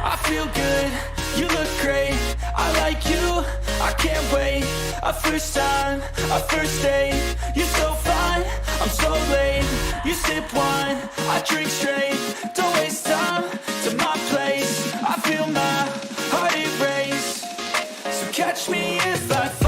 I feel good, you look great, I like you, I can't wait. A first time, a first date, you're so fine, I'm so late. You sip wine, I drink straight, don't waste time to my place. I feel my heart erase, so catch me if I fall.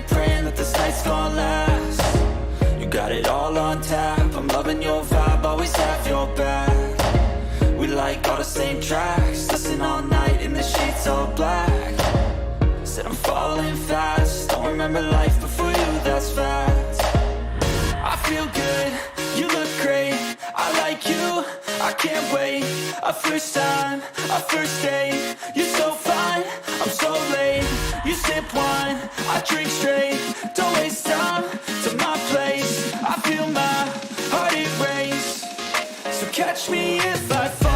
Praying that this night's gonna last. You got it all on tap, I'm loving your vibe, always have your back. We like all the same tracks, listen all night in the sheets all black. Said I'm falling fast, don't remember life before you, that's fact. I feel good, you look great, I like you, I can't wait. A first time, a first date, you're so fine, I'm so late. You sip wine, I drink straight, don't waste time to my place. I feel my heart erase, so catch me if I fall.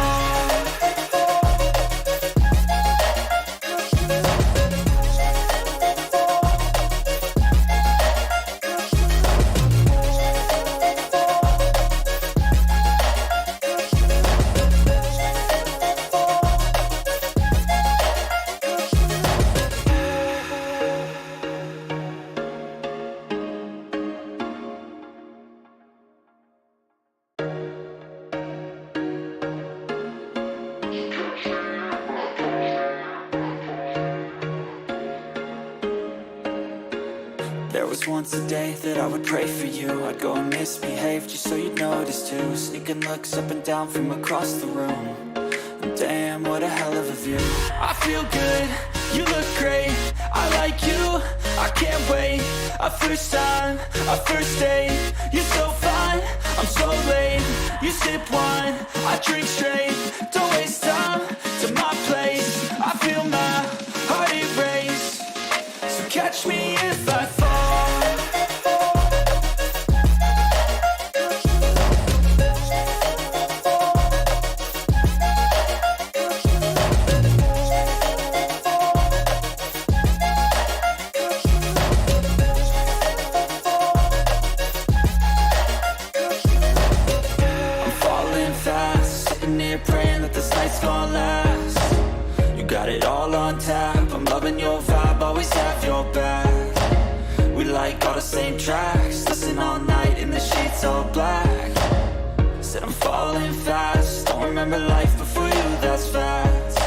There was once a day that I would pray for you. I'd go and misbehave just so you'd notice too. Sneaking looks up and down from across the room. And damn, what a hell of a view. I feel good, you look great, I like you, I can't wait. A first time, a first date, you're so fine, I'm so late. You sip wine, I drink straight, don't waste time to my place. I feel my heart erase, so catch me if I fall. Praying that this night's gonna last. You got it all on tap, I'm loving your vibe, always have your back. We like all the same tracks, listen all night in the sheets all black. Said I'm falling fast, don't remember life before you, that's fact.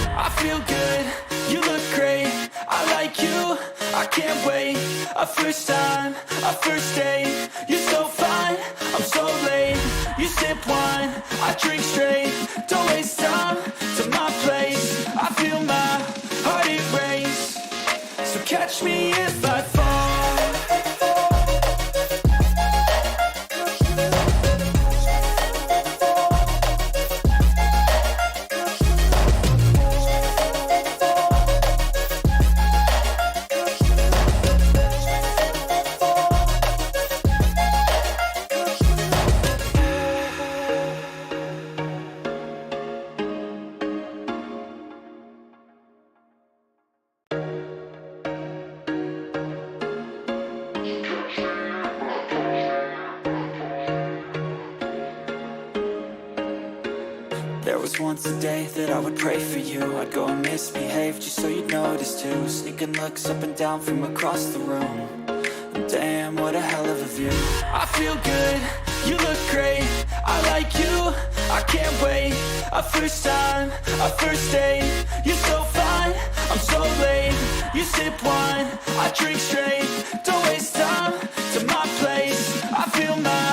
I feel good, you look great, I like you, I can't wait. A first time, a first date, you're so fine, I'm so late. You sip wine, I drink straight, don't waste time to my place. I feel my heart erase, so catch me if I fall. There was once a day that I would pray for you. I'd go and misbehave just so you'd notice too. Sneaking looks up and down from across the room. And damn, what a hell of a view. I feel good, you look great, I like you, I can't wait. A first time, a first date, you're so fine, I'm so late. You sip wine, I drink straight, don't waste time to my place. I feel my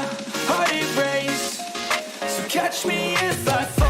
heart erase, so catch me if I fall.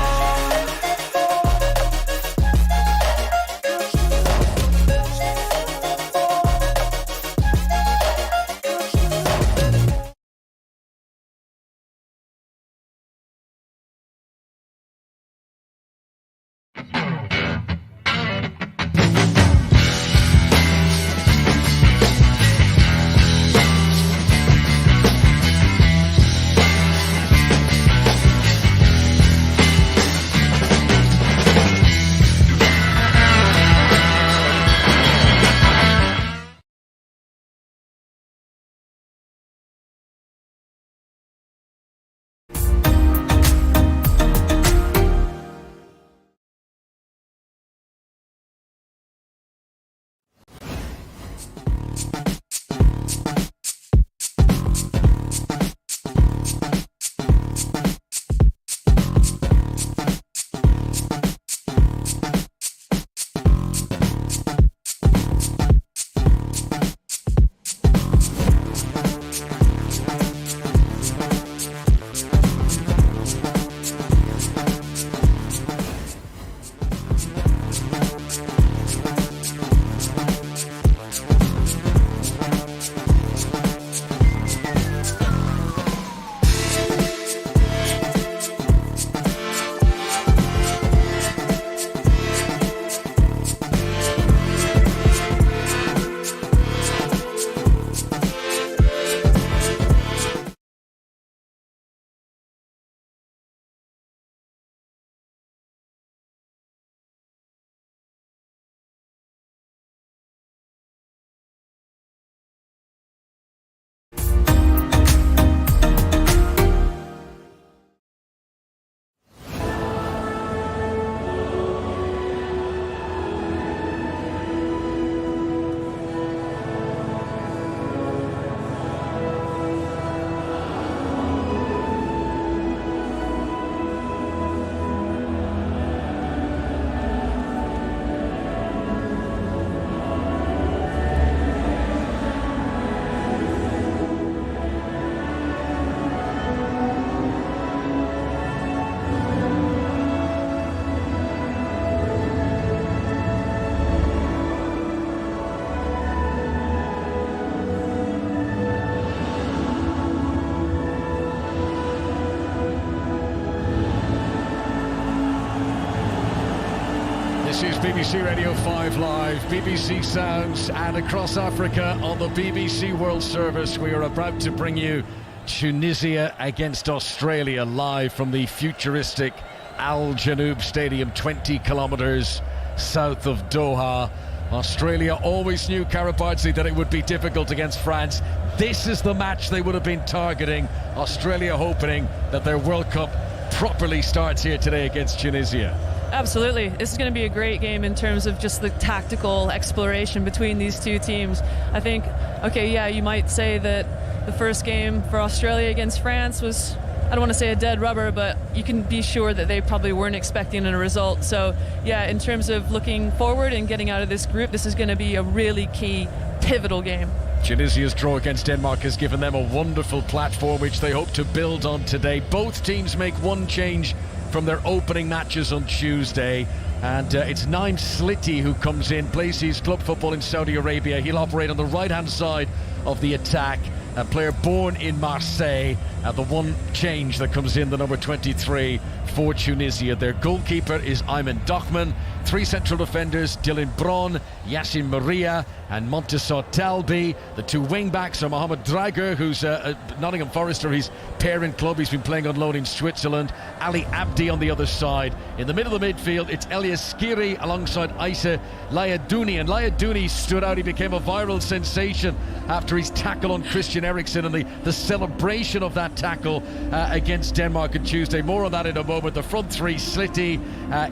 BBC Radio 5 Live, BBC Sounds, and across Africa on the BBC World Service. We are about to bring you Tunisia against Australia live from the futuristic Al Janoub Stadium, 20 kilometres south of Doha. Australia always knew, Karabarzi, that it would be difficult against France. This is the match they would have been targeting. Australia hoping that their World Cup properly starts here today against Tunisia. Absolutely. This is going to be a great game in terms of just the tactical exploration between these two teams. I think, okay, yeah, you might say that the first game for Australia against France was, I don't want to say a dead rubber, but you can be sure that they probably weren't expecting a result. So, yeah, in terms of looking forward and getting out of this group, this is going to be a really key, pivotal game. Tunisia's draw against Denmark has given them a wonderful platform which they hope to build on today. Both teams make one change from their opening matches on Tuesday, and it's Naim Sliti who comes in, plays his club football in Saudi Arabia. He'll operate on the right-hand side of the attack. A player born in Marseille. The one change that comes in, the number 23 for Tunisia. Their goalkeeper is Ayman Dochman. Three central defenders, Dylan Braun, Yassin Maria and Montesor Talbi. The two wing-backs are Mohamed Drager, who's a Nottingham Forester, his parent club. He's been playing on loan in Switzerland. Ali Abdi on the other side. In the middle of the midfield, it's Elias Skiri alongside Issa Layadouni. And Layadouni stood out. He became a viral sensation after his tackle on Christian Eriksen and the celebration of that tackle against Denmark on Tuesday. More on that in a moment. The front three, Sliti,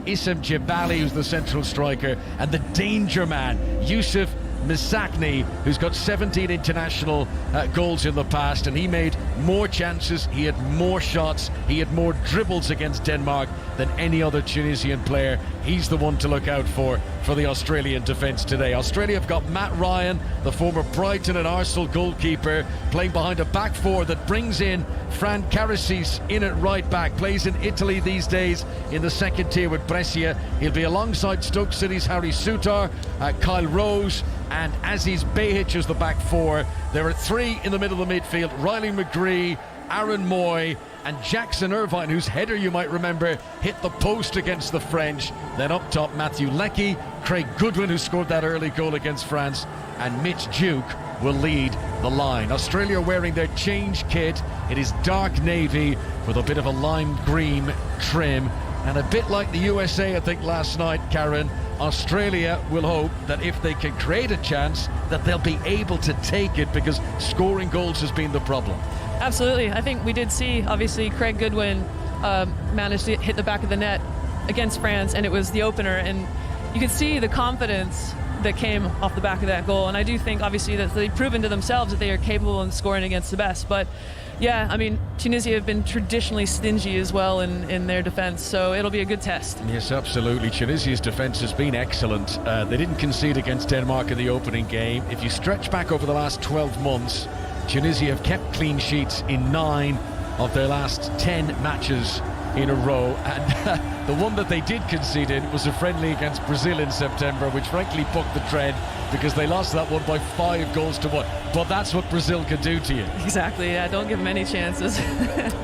Issam Jebali, who's the central striker, and the danger man, Youssef Misakni, who's got 17 international goals in the past, and he made more chances, he had more shots, he had more dribbles against Denmark than any other Tunisian player. He's the one to look out for the Australian defence today. Australia have got Matt Ryan, the former Brighton and Arsenal goalkeeper, playing behind a back four that brings in Fran Karasis in at right back, plays in Italy these days in the second tier with Brescia. He'll be alongside Stoke City's Harry Souttar, Kyle Rose and Aziz Behic as the back four. There are three in the middle of the midfield, Riley McGree, Aaron Moy and Jackson Irvine, whose header you might remember hit the post against the French. Then up top, Matthew Leckie, Craig Goodwin, who scored that early goal against France, and Mitch Duke will lead the line. Australia wearing their change kit. It is dark navy with a bit of a lime green trim, and a bit like the USA, I think, last night, Karen. Australia will hope that if they can create a chance, that they'll be able to take it, because scoring goals has been the problem. Absolutely. I think we did see, obviously, Craig Goodwin managed to hit the back of the net against France, and it was the opener, and you could see the confidence that came off the back of that goal. And I do think, obviously, that they've proven to themselves that they are capable of scoring against the best. But yeah, I mean, Tunisia have been traditionally stingy as well in their defence, so it'll be a good test. Yes, absolutely. Tunisia's defence has been excellent. They didn't concede against Denmark in the opening game. If you stretch back over the last 12 months, Tunisia have kept clean sheets in 9 of their last 10 matches in a row, and the one that they did concede in was a friendly against Brazil in September, which frankly bucked the trend because they lost that one by 5-1. But that's what Brazil can do to you. Exactly, yeah, don't give them any chances.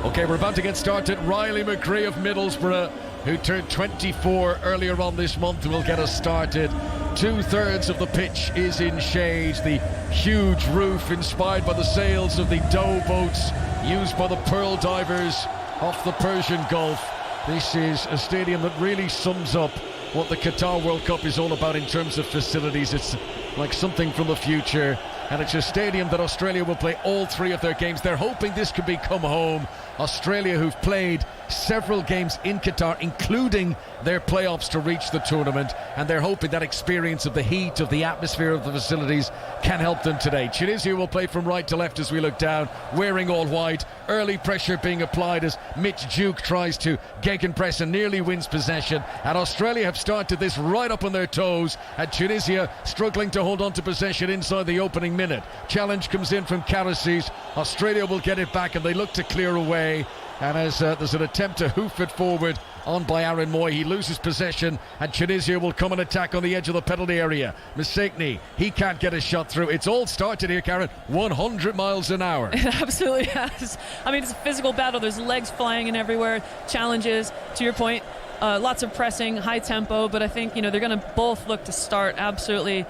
Okay, we're about to get started. Riley McGree of Middlesbrough, who turned 24 earlier on this month, will get us started. 2/3 of the pitch is in shade. The huge roof inspired by the sails of the Dow boats used by the pearl divers off the Persian Gulf. This is a stadium that really sums up what the Qatar World Cup is all about in terms of facilities. It's like something from the future, and it's a stadium that Australia will play all 3 of their games. They're hoping this could become home. Australia, who've played several games in Qatar, including their playoffs to reach the tournament, and they're hoping that experience of the heat, of the atmosphere of the facilities can help them today. Tunisia will play from right to left as we look down, wearing all white. Early pressure being applied as Mitch Duke tries to gegenpress and nearly wins possession, and Australia have started this right up on their toes, and Tunisia struggling to hold on to possession inside the opening minute. Challenge comes in from Karasis. Australia will get it back and they look to clear away, and as there's an attempt to hoof it forward on by Aaron Moy, he loses possession, and Tunisia will come and attack on the edge of the penalty area. Misakni, he can't get a shot through. It's all started here, Karen, 100 miles an hour. It absolutely has. I mean, it's a physical battle. There's legs flying in everywhere, challenges. To your point, lots of pressing, high tempo, but I think, they're going to both look to start absolutely,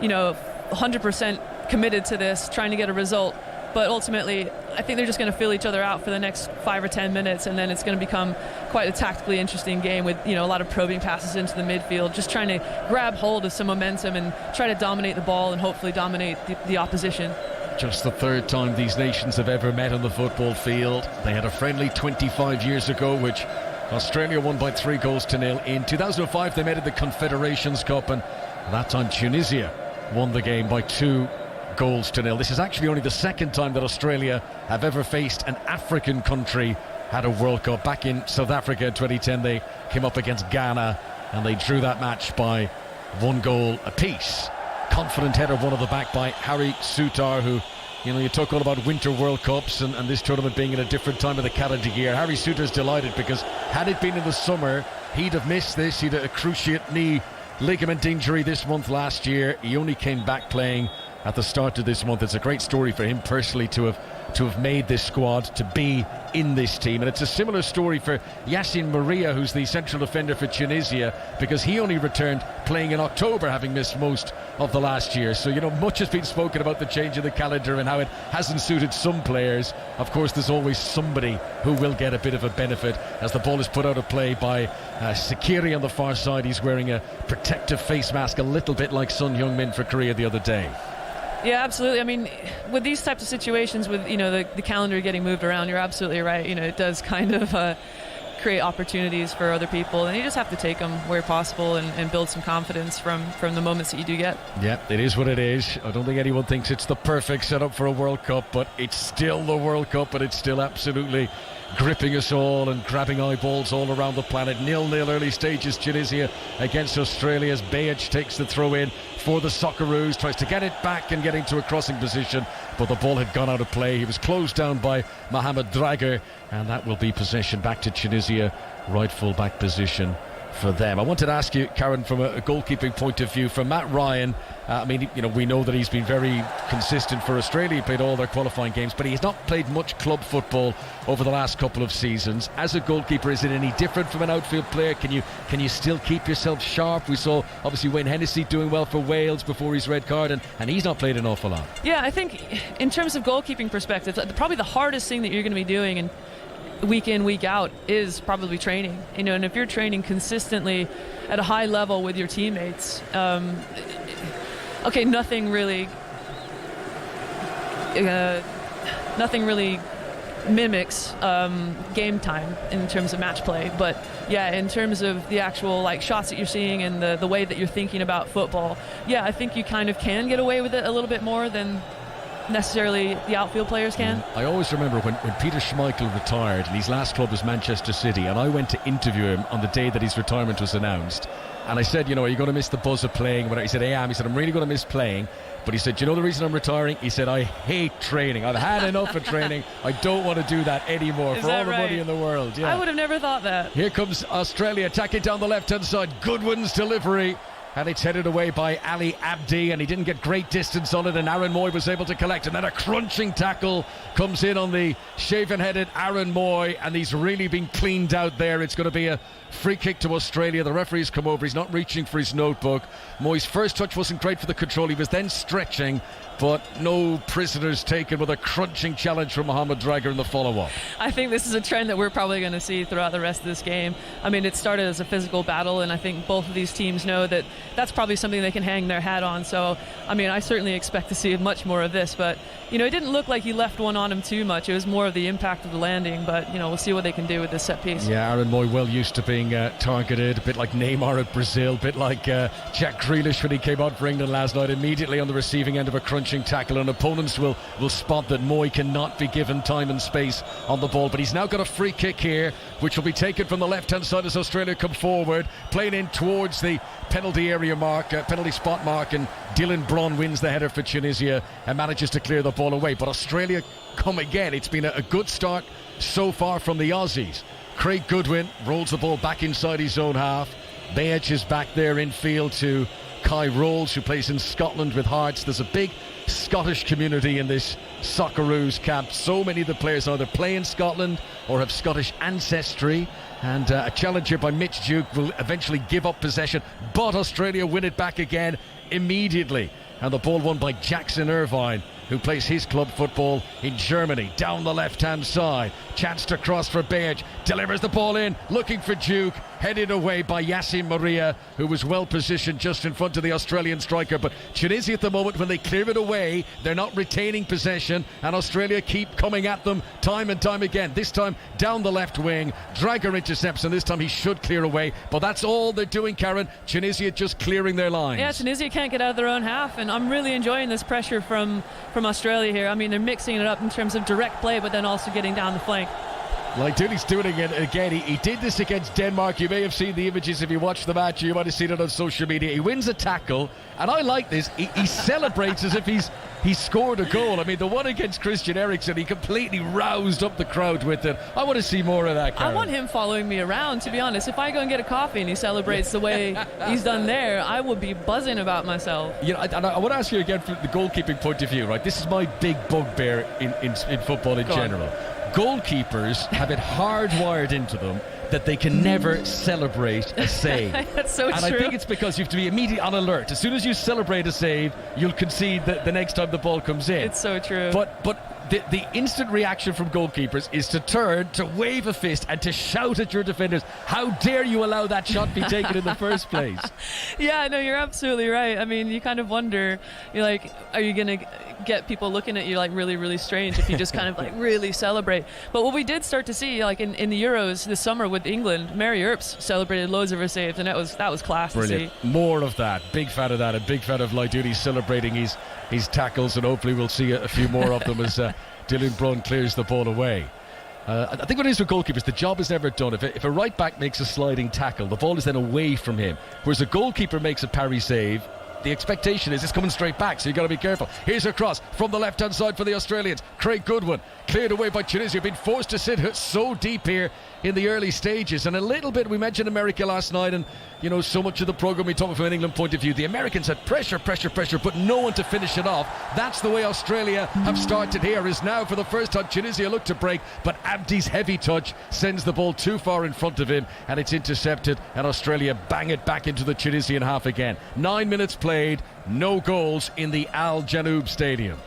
100% committed to this, trying to get a result. But ultimately, I think they're just going to feel each other out for the next 5 or 10 minutes, and then it's going to become quite a tactically interesting game with, a lot of probing passes into the midfield, just trying to grab hold of some momentum and try to dominate the ball and hopefully dominate the opposition. Just the third time these nations have ever met on the football field. They had a friendly 25 years ago, which Australia won by 3-0. In 2005, they met in the Confederations Cup, and that time Tunisia won the game by 2-0. This is actually only the second time that Australia have ever faced an African country at a World Cup. Back in South Africa in 2010, they came up against Ghana, and they drew that match by 1 goal apiece. Confident header, one at the back by Harry Souttar, who, you talk all about Winter World Cups and this tournament being in a different time of the calendar year. Harry Souttar's delighted because had it been in the summer, he'd have missed this. He'd a cruciate knee ligament injury this month last year. He only came back playing at the start of this month. It's a great story for him personally to have made this squad, to be in this team. And it's a similar story for Yassine Maria, who's the central defender for Tunisia, because he only returned playing in October, having missed most of the last year. So, much has been spoken about the change of the calendar and how it hasn't suited some players. Of course, there's always somebody who will get a bit of a benefit as the ball is put out of play by Sakiri on the far side. He's wearing a protective face mask, a little bit like Son Heung-min for Korea the other day. Yeah, absolutely. I mean, with these types of situations, with the calendar getting moved around, you're absolutely right. It does kind of create opportunities for other people, and you just have to take them where possible and build some confidence from the moments that you do get. Yeah, it is what it is. I don't think anyone thinks it's the perfect setup for a World Cup, but it's still the World Cup, and it's still absolutely gripping us all and grabbing eyeballs all around the planet. 0-0 early stages, Tunisia against Australia as Bejic takes the throw in for the Socceroos, tries to get it back and get into a crossing position, but the ball had gone out of play. He was closed down by Mohamed Drager, and that will be possession back to Tunisia, right full back position for them. I wanted to ask you, Karen, from a goalkeeping point of view, from Matt Ryan. We know that he's been very consistent for Australia. He played all their qualifying games, but he has not played much club football over the last couple of seasons. As a goalkeeper, is it any different from an outfield player? Can you still keep yourself sharp? We saw obviously Wayne Hennessy doing well for Wales before his red card, and he's not played an awful lot. Yeah, I think in terms of goalkeeping perspective, probably the hardest thing that you're going to be doing and week in, week out is probably training. And if you're training consistently at a high level with your teammates, nothing really mimics game time in terms of match play. But yeah, in terms of the actual shots that you're seeing and the way that you're thinking about football, yeah, I think you kind of can get away with it a little bit more than necessarily the outfield players can. I always remember when Peter Schmeichel retired, and his last club was Manchester City, and I went to interview him on the day that his retirement was announced, and I said, are you going to miss the buzz of playing? He said, I am. He said, I'm really going to miss playing, but he said, the reason I'm retiring? He said, I hate training. I've had enough of training. I don't want to do that anymore for all the money in the world. Yeah. I would have never thought that. Here comes Australia attacking down the left-hand side. Goodwin's delivery, and it's headed away by Ali Abdi, and he didn't get great distance on it, and Aaron Moy was able to collect, and then a crunching tackle comes in on the shaven-headed Aaron Moy, and he's really been cleaned out there. It's going to be a free kick to Australia. The referee's come over. He's not reaching for his notebook. Moy's first touch wasn't great for the control. He was then stretching, but no prisoners taken with a crunching challenge from Mohamed Drager in the follow-up. I think this is a trend that we're probably going to see throughout the rest of this game. It started as a physical battle, and I think both of these teams know that that's probably something they can hang their hat on. So, I certainly expect to see much more of this, but, it didn't look like he left one on him too much. It was more of the impact of the landing, but, we'll see what they can do with this set piece. Yeah, Aaron Moy well used to being targeted, a bit like Neymar at Brazil, a bit like Jack Grealish when he came out for England last night, immediately on the receiving end of a crunching tackle, and opponents will spot that Moy cannot be given time and space on the ball. But he's now got a free kick here, which will be taken from the left-hand side as Australia come forward, playing in towards the penalty area mark, penalty spot mark, and Dylan Braun wins the header for Tunisia and manages to clear the ball away. But Australia come again. It's been a good start so far from the Aussies. Craig Goodwin rolls the ball back inside his own half. Bejic is back there in field to Kai Rolls, who plays in Scotland with Hearts. There's a big Scottish community in this Socceroos camp. So many of the players either play in Scotland or have Scottish ancestry. And a challenge here by Mitch Duke will eventually give up possession, but Australia win it back again immediately. And the ball won by Jackson Irvine, who plays his club football in Germany. Down the left-hand side, chance to cross for Beage, delivers the ball in, looking for Duke, headed away by Yassin Maria, who was well positioned just in front of the Australian striker. But Tunisia at the moment, when they clear it away, they're not retaining possession, and Australia keep coming at them time and time again. This time down the left wing, Drager intercepts, and this time he should clear away. But that's all they're doing, Karen. Tunisia just clearing their lines. Yeah, Tunisia can't get out of their own half, and I'm really enjoying this pressure from Australia here. I mean, they're mixing it up in terms of direct play, but then also getting down the flank. Like Dooney's doing it again. He did this against Denmark. You may have seen the images if you watched the match. You might have seen it on social media. He wins a tackle, and I like this. He celebrates as if he's scored a goal. I mean, the one against Christian Eriksen, he completely roused up the crowd with it. I want to see more of that, Karen. I want him following me around, to be honest. If I go and get a coffee and he celebrates the way he's done there, I will be buzzing about myself. You know, and I want to ask you again from the goalkeeping point of view, right? This is my big bugbear in football in general. Goalkeepers have it hardwired into them that they can never celebrate a save. That's so and true. I think it's because you have to be immediately on alert. As soon as you celebrate a save, you'll concede the next time the ball comes in. It's so true. But the instant reaction from goalkeepers is to turn, to wave a fist, and to shout at your defenders, how dare you allow that shot be taken in the first place? Yeah, no, you're absolutely right. I mean, you kind of wonder, you're like, are you going to get people looking at you like really, really strange if you just kind of like really celebrate? But what we did start to see, like in the Euros this summer with England, Mary Earps celebrated loads of her saves, and that was class. Brilliant. To see. More of that. Big fan of that. A big fan of Laidouni celebrating his tackles, and hopefully we'll see a few more of them as Dylan Brun clears the ball away. I think what it is with goalkeepers, the job is never done. If a right back makes a sliding tackle, the ball is then away from him. Whereas a goalkeeper makes a parry save, the expectation is it's coming straight back, so you've got to be careful. Here's a cross from the left-hand side for the Australians. Craig Goodwin, cleared away by Tunisia, been forced to sit so deep here in the early stages. And a little bit, we mentioned America last night, and you know, so much of the programme we talk from an England point of view, the Americans had pressure, but no one to finish it off. That's the way Australia have started here, is now for the first time Tunisia look to break, but Abdi's heavy touch sends the ball too far in front of him, and it's intercepted, and Australia bang it back into the Tunisian half again. 9 minutes played, no goals in the Al Janoub Stadium.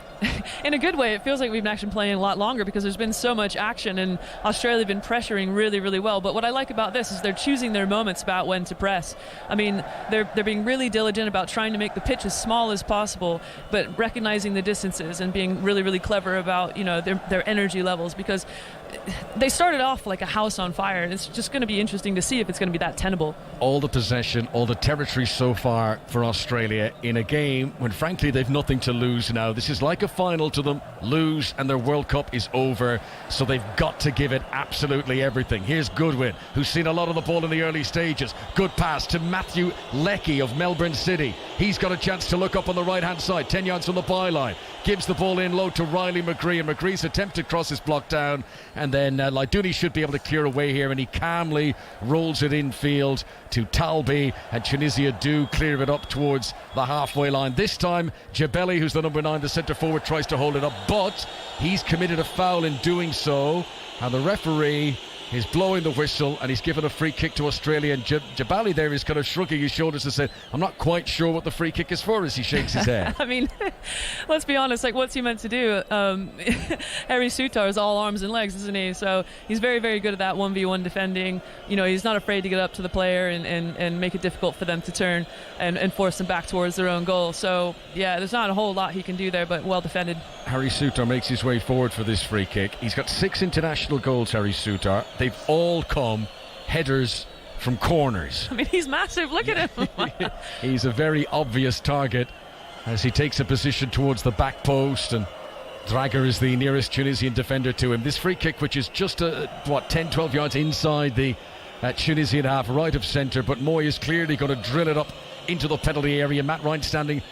In a good way, it feels like we've been actually playing a lot longer because there's been so much action, and Australia have been pressuring really, really well. But what I like about this is they're choosing their moments about when to press. I mean, they're being really diligent about trying to make the pitch as small as possible, but recognizing the distances and being really, really clever about, you know, their energy levels, because they started off like a house on fire, and it's just going to be interesting to see if it's going to be that tenable. All the possession, all the territory so far for Australia in a game when frankly they've nothing to lose now. This is like a final to them. Lose and their World Cup is over, so they've got to give it absolutely everything. Here's Goodwin, who's seen a lot of the ball in the early stages. Good pass to Matthew Leckie of Melbourne City. He's got a chance to look up on the right hand side, 10 yards from the byline. Gives the ball in low to Riley McGree, and McGree's attempted cross is blocked down, and then Laidouni should be able to clear away here, and he calmly rolls it infield to Talbi, and Tunisia do clear it up towards the halfway line. This time Jebeli, who's the number 9, the centre forward, tries to hold it up, but he's committed a foul in doing so, and the referee is blowing the whistle, and he's given a free kick to Australia, and Jebali there is kind of shrugging his shoulders and said, I'm not quite sure what the free kick is for, as he shakes his head. I mean, let's be honest, like, what's he meant to do? Harry Sutar is all arms and legs, isn't he? So he's very, very good at that 1v1 defending. You know, he's not afraid to get up to the player and make it difficult for them to turn and force them back towards their own goal. So yeah, there's not a whole lot he can do there, but well defended. Harry Sutar makes his way forward for this free kick. He's got 6 international goals, Harry Sutar. They've all come headers from corners. I mean, he's massive. Look at him. He's a very obvious target as he takes a position towards the back post, and Drager is the nearest Tunisian defender to him. This free kick, which is just 10-12 yards inside the Tunisian half, right of centre, but Moy is clearly going to drill it up into the penalty area. Matt Ryan Drachman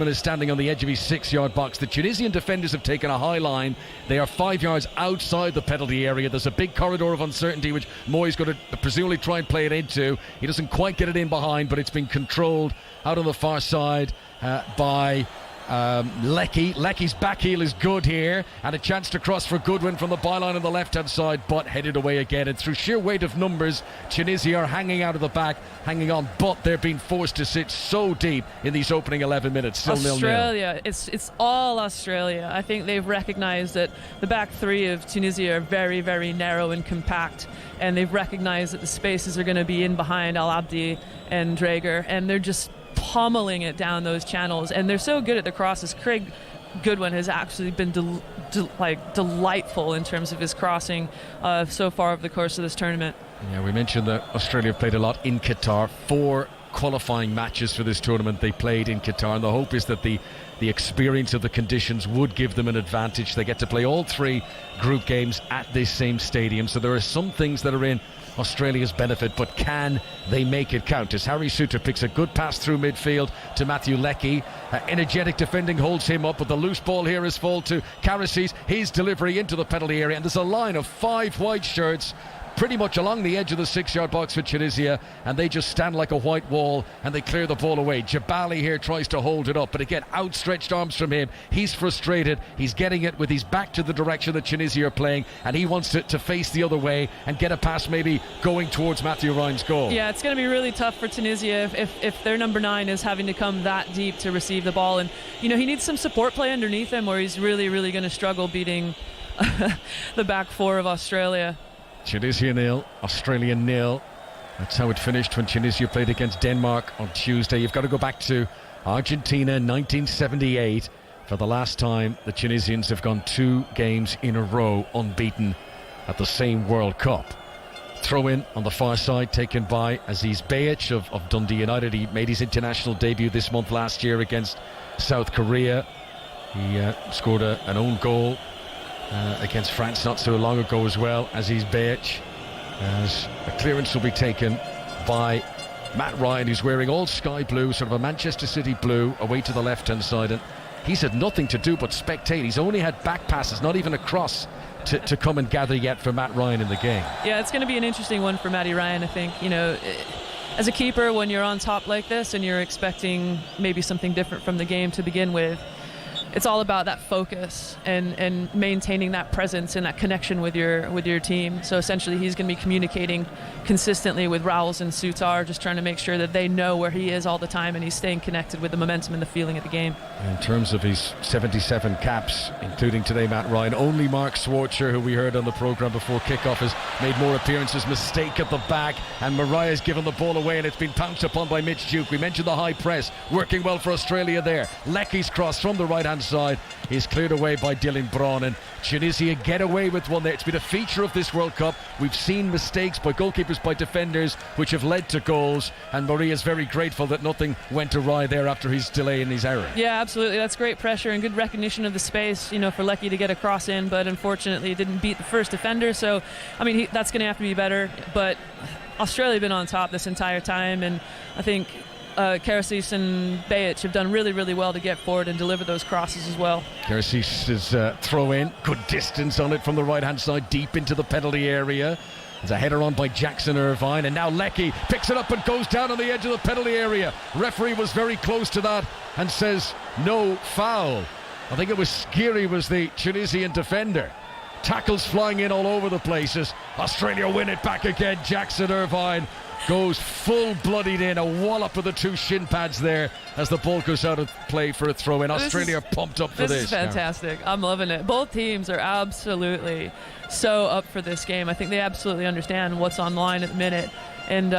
is standing on the edge of his 6-yard box. The Tunisian defenders have taken a high line. They are 5 yards outside the penalty area. There's a big corridor of uncertainty which Moy's going to presumably try and play it into. He doesn't quite get it in behind, but it's been controlled out on the far side by Lecky's back heel is good here, and a chance to cross for Goodwin from the byline on the left-hand side, but headed away again. And through sheer weight of numbers, Tunisia are hanging out of the back, hanging on, but they're being forced to sit so deep in these opening 11 minutes. Still 0-0. Australia, it's all Australia. I think they've recognized that the back three of Tunisia are very, very narrow and compact, and they've recognized that the spaces are going to be in behind Al Abdi and Draeger, and they're just pummeling it down those channels, and they're so good at the crosses. Craig Goodwin has actually been delightful in terms of his crossing so far over the course of this tournament. Yeah, we mentioned that Australia played a lot in Qatar. 4 qualifying matches for this tournament they played in Qatar, and the hope is that the experience of the conditions would give them an advantage. They get to play all 3 group games at this same stadium, so there are some things that are in Australia's benefit, but can they make it count? As Harry Suter picks a good pass through midfield to Matthew Leckie. Energetic defending holds him up, but the loose ball here is fall to Karasis. His delivery into the penalty area, and there's a line of 5 white shirts pretty much along the edge of the 6-yard box for Tunisia, and they just stand like a white wall and they clear the ball away. Jabali here tries to hold it up, but again, outstretched arms from him. He's frustrated. He's getting it with his back to the direction that Tunisia are playing, and he wants to face the other way and get a pass maybe going towards Matthew Ryan's goal. Yeah, it's going to be really tough for Tunisia if their number 9 is having to come that deep to receive the ball, and he needs some support play underneath him, or he's really, really going to struggle beating the back 4 of Australia. Tunisia 0, Australia 0. That's how it finished when Tunisia played against Denmark on Tuesday. You've got to go back to Argentina 1978 for the last time the Tunisians have gone 2 games in a row unbeaten at the same World Cup. Throw in on the far side taken by Aziz Beyic of Dundee United. He made his international debut this month last year against South Korea. He scored an own goal against France not so long ago as well. Aziz Beyic, as a clearance will be taken by Matt Ryan, who's wearing all sky blue, sort of a Manchester City blue, away to the left hand side, and he's had nothing to do but spectate. He's only had back passes, not even a cross to come and gather yet for Matt Ryan in the game. Yeah, it's going to be an interesting one for Matty Ryan, I think. As a keeper, when you're on top like this and you're expecting maybe something different from the game to begin with, it's all about that focus and maintaining that presence and that connection with your team. So essentially he's going to be communicating consistently with Rowles and Sutar, just trying to make sure that they know where he is all the time and he's staying connected with the momentum and the feeling of the game. In terms of his 77 caps, including today Matt Ryan, only Mark Schwarzer, who we heard on the programme before kickoff, has made more appearances. Mistake at the back, and Mariah's given the ball away, and it's been pounced upon by Mitch Duke. We mentioned the high press working well for Australia there. Leckie's cross from the right hand side is cleared away by Dylan Braun, and Tunisia get away with one there. It's been a feature of this World Cup. We've seen mistakes by goalkeepers, by defenders, which have led to goals, and Maria's very grateful that nothing went awry there after his delay and his error. Yeah, absolutely. That's great pressure and good recognition of the space, for Leckie to get a cross in, but unfortunately it didn't beat the first defender. So, that's going to have to be better. But Australia have been on top this entire time, and I think Karasis and Beyic have done really, really well to get forward and deliver those crosses as well. Karasis' throw in, good distance on it from the right hand side, deep into the penalty area. There's a header on by Jackson Irvine, and now Leckie picks it up and goes down on the edge of the penalty area. Referee was very close to that and says no foul. I think it was Skiri was the Tunisian defender. Tackles flying in all over the places. Australia win it back again. Jackson Irvine goes full bloodied in, a wallop of the 2 shin pads there as the ball goes out of play for a throw in. Australia are pumped up for this. This is fantastic. I'm loving it. Both teams are absolutely so up for this game. I think they absolutely understand what's on line at the minute. And,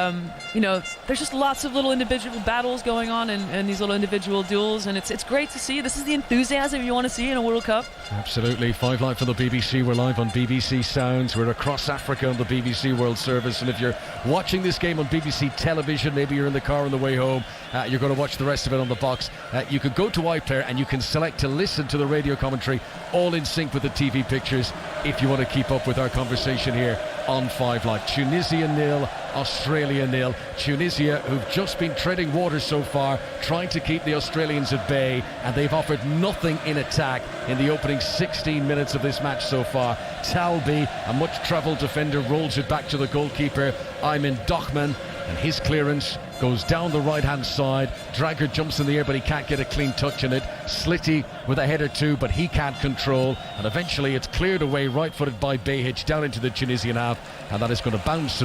there's just lots of little individual battles going on and these little individual duels, and it's great to see. This is the enthusiasm you want to see in a World Cup. Absolutely. 5 Live from the BBC. We're live on BBC Sounds. We're across Africa on the BBC World Service. And if you're watching this game on BBC television, maybe you're in the car on the way home, you're going to watch the rest of it on the box. You can go to iPlayer and you can select to listen to the radio commentary, all in sync with the TV pictures, if you want to keep up with our conversation here on 5 Live. Tunisia 0, Australia 0. Tunisia, who've just been treading water so far, trying to keep the Australians at bay, and they've offered nothing in attack in the opening 16 minutes of this match so far. Talbi, a much travelled defender, rolls it back to the goalkeeper Ayman Dochman, and his clearance goes down the right-hand side. Drager jumps in the air, but he can't get a clean touch on it. Slitty with a header too, but he can't control. And eventually it's cleared away, right-footed by Behic, down into the Tunisian half. And that is going to bounce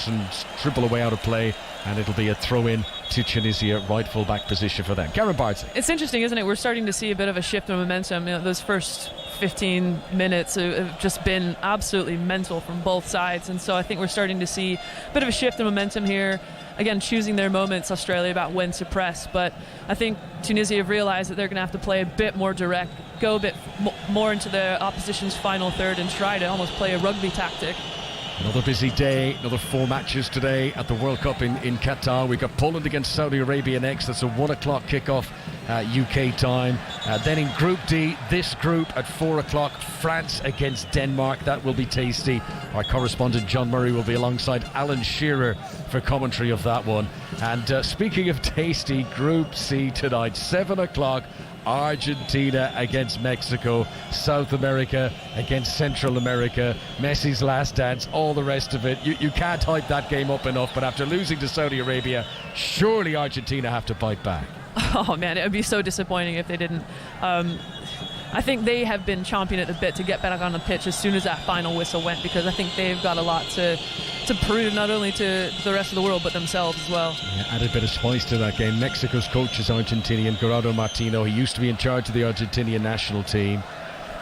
and dribble away out of play. And it'll be a throw-in to Tunisia, right full-back position for them. Karen Bardsley. It's interesting, isn't it? We're starting to see a bit of a shift in momentum. Those first 15 minutes have just been absolutely mental from both sides. And so I think we're starting to see a bit of a shift in momentum here. Again, choosing their moments, Australia, about when to press. But I think Tunisia have realized that they're going to have to play a bit more direct, go a bit more into the opposition's final third and try to almost play a rugby tactic. Another busy day, another 4 matches today at the World Cup in Qatar. We've got Poland against Saudi Arabia next. That's a 1 o'clock kickoff UK time. Then in Group D, this group at 4 o'clock, France against Denmark. That will be tasty. Our correspondent John Murray will be alongside Alan Shearer for commentary of that one. And speaking of tasty, Group C tonight, 7 o'clock. Argentina against Mexico, South America against Central America, Messi's last dance, all the rest of it. You can't hype that game up enough, but after losing to Saudi Arabia, surely Argentina have to bite back. Oh man, it would be so disappointing if they didn't. I think they have been chomping at the bit to get back on the pitch as soon as that final whistle went, because I think they've got a lot to prove, not only to the rest of the world but themselves as well. Yeah, added a bit of spice to that game. Mexico's coach is Argentinian, Gerardo Martino. He used to be in charge of the Argentinian national team.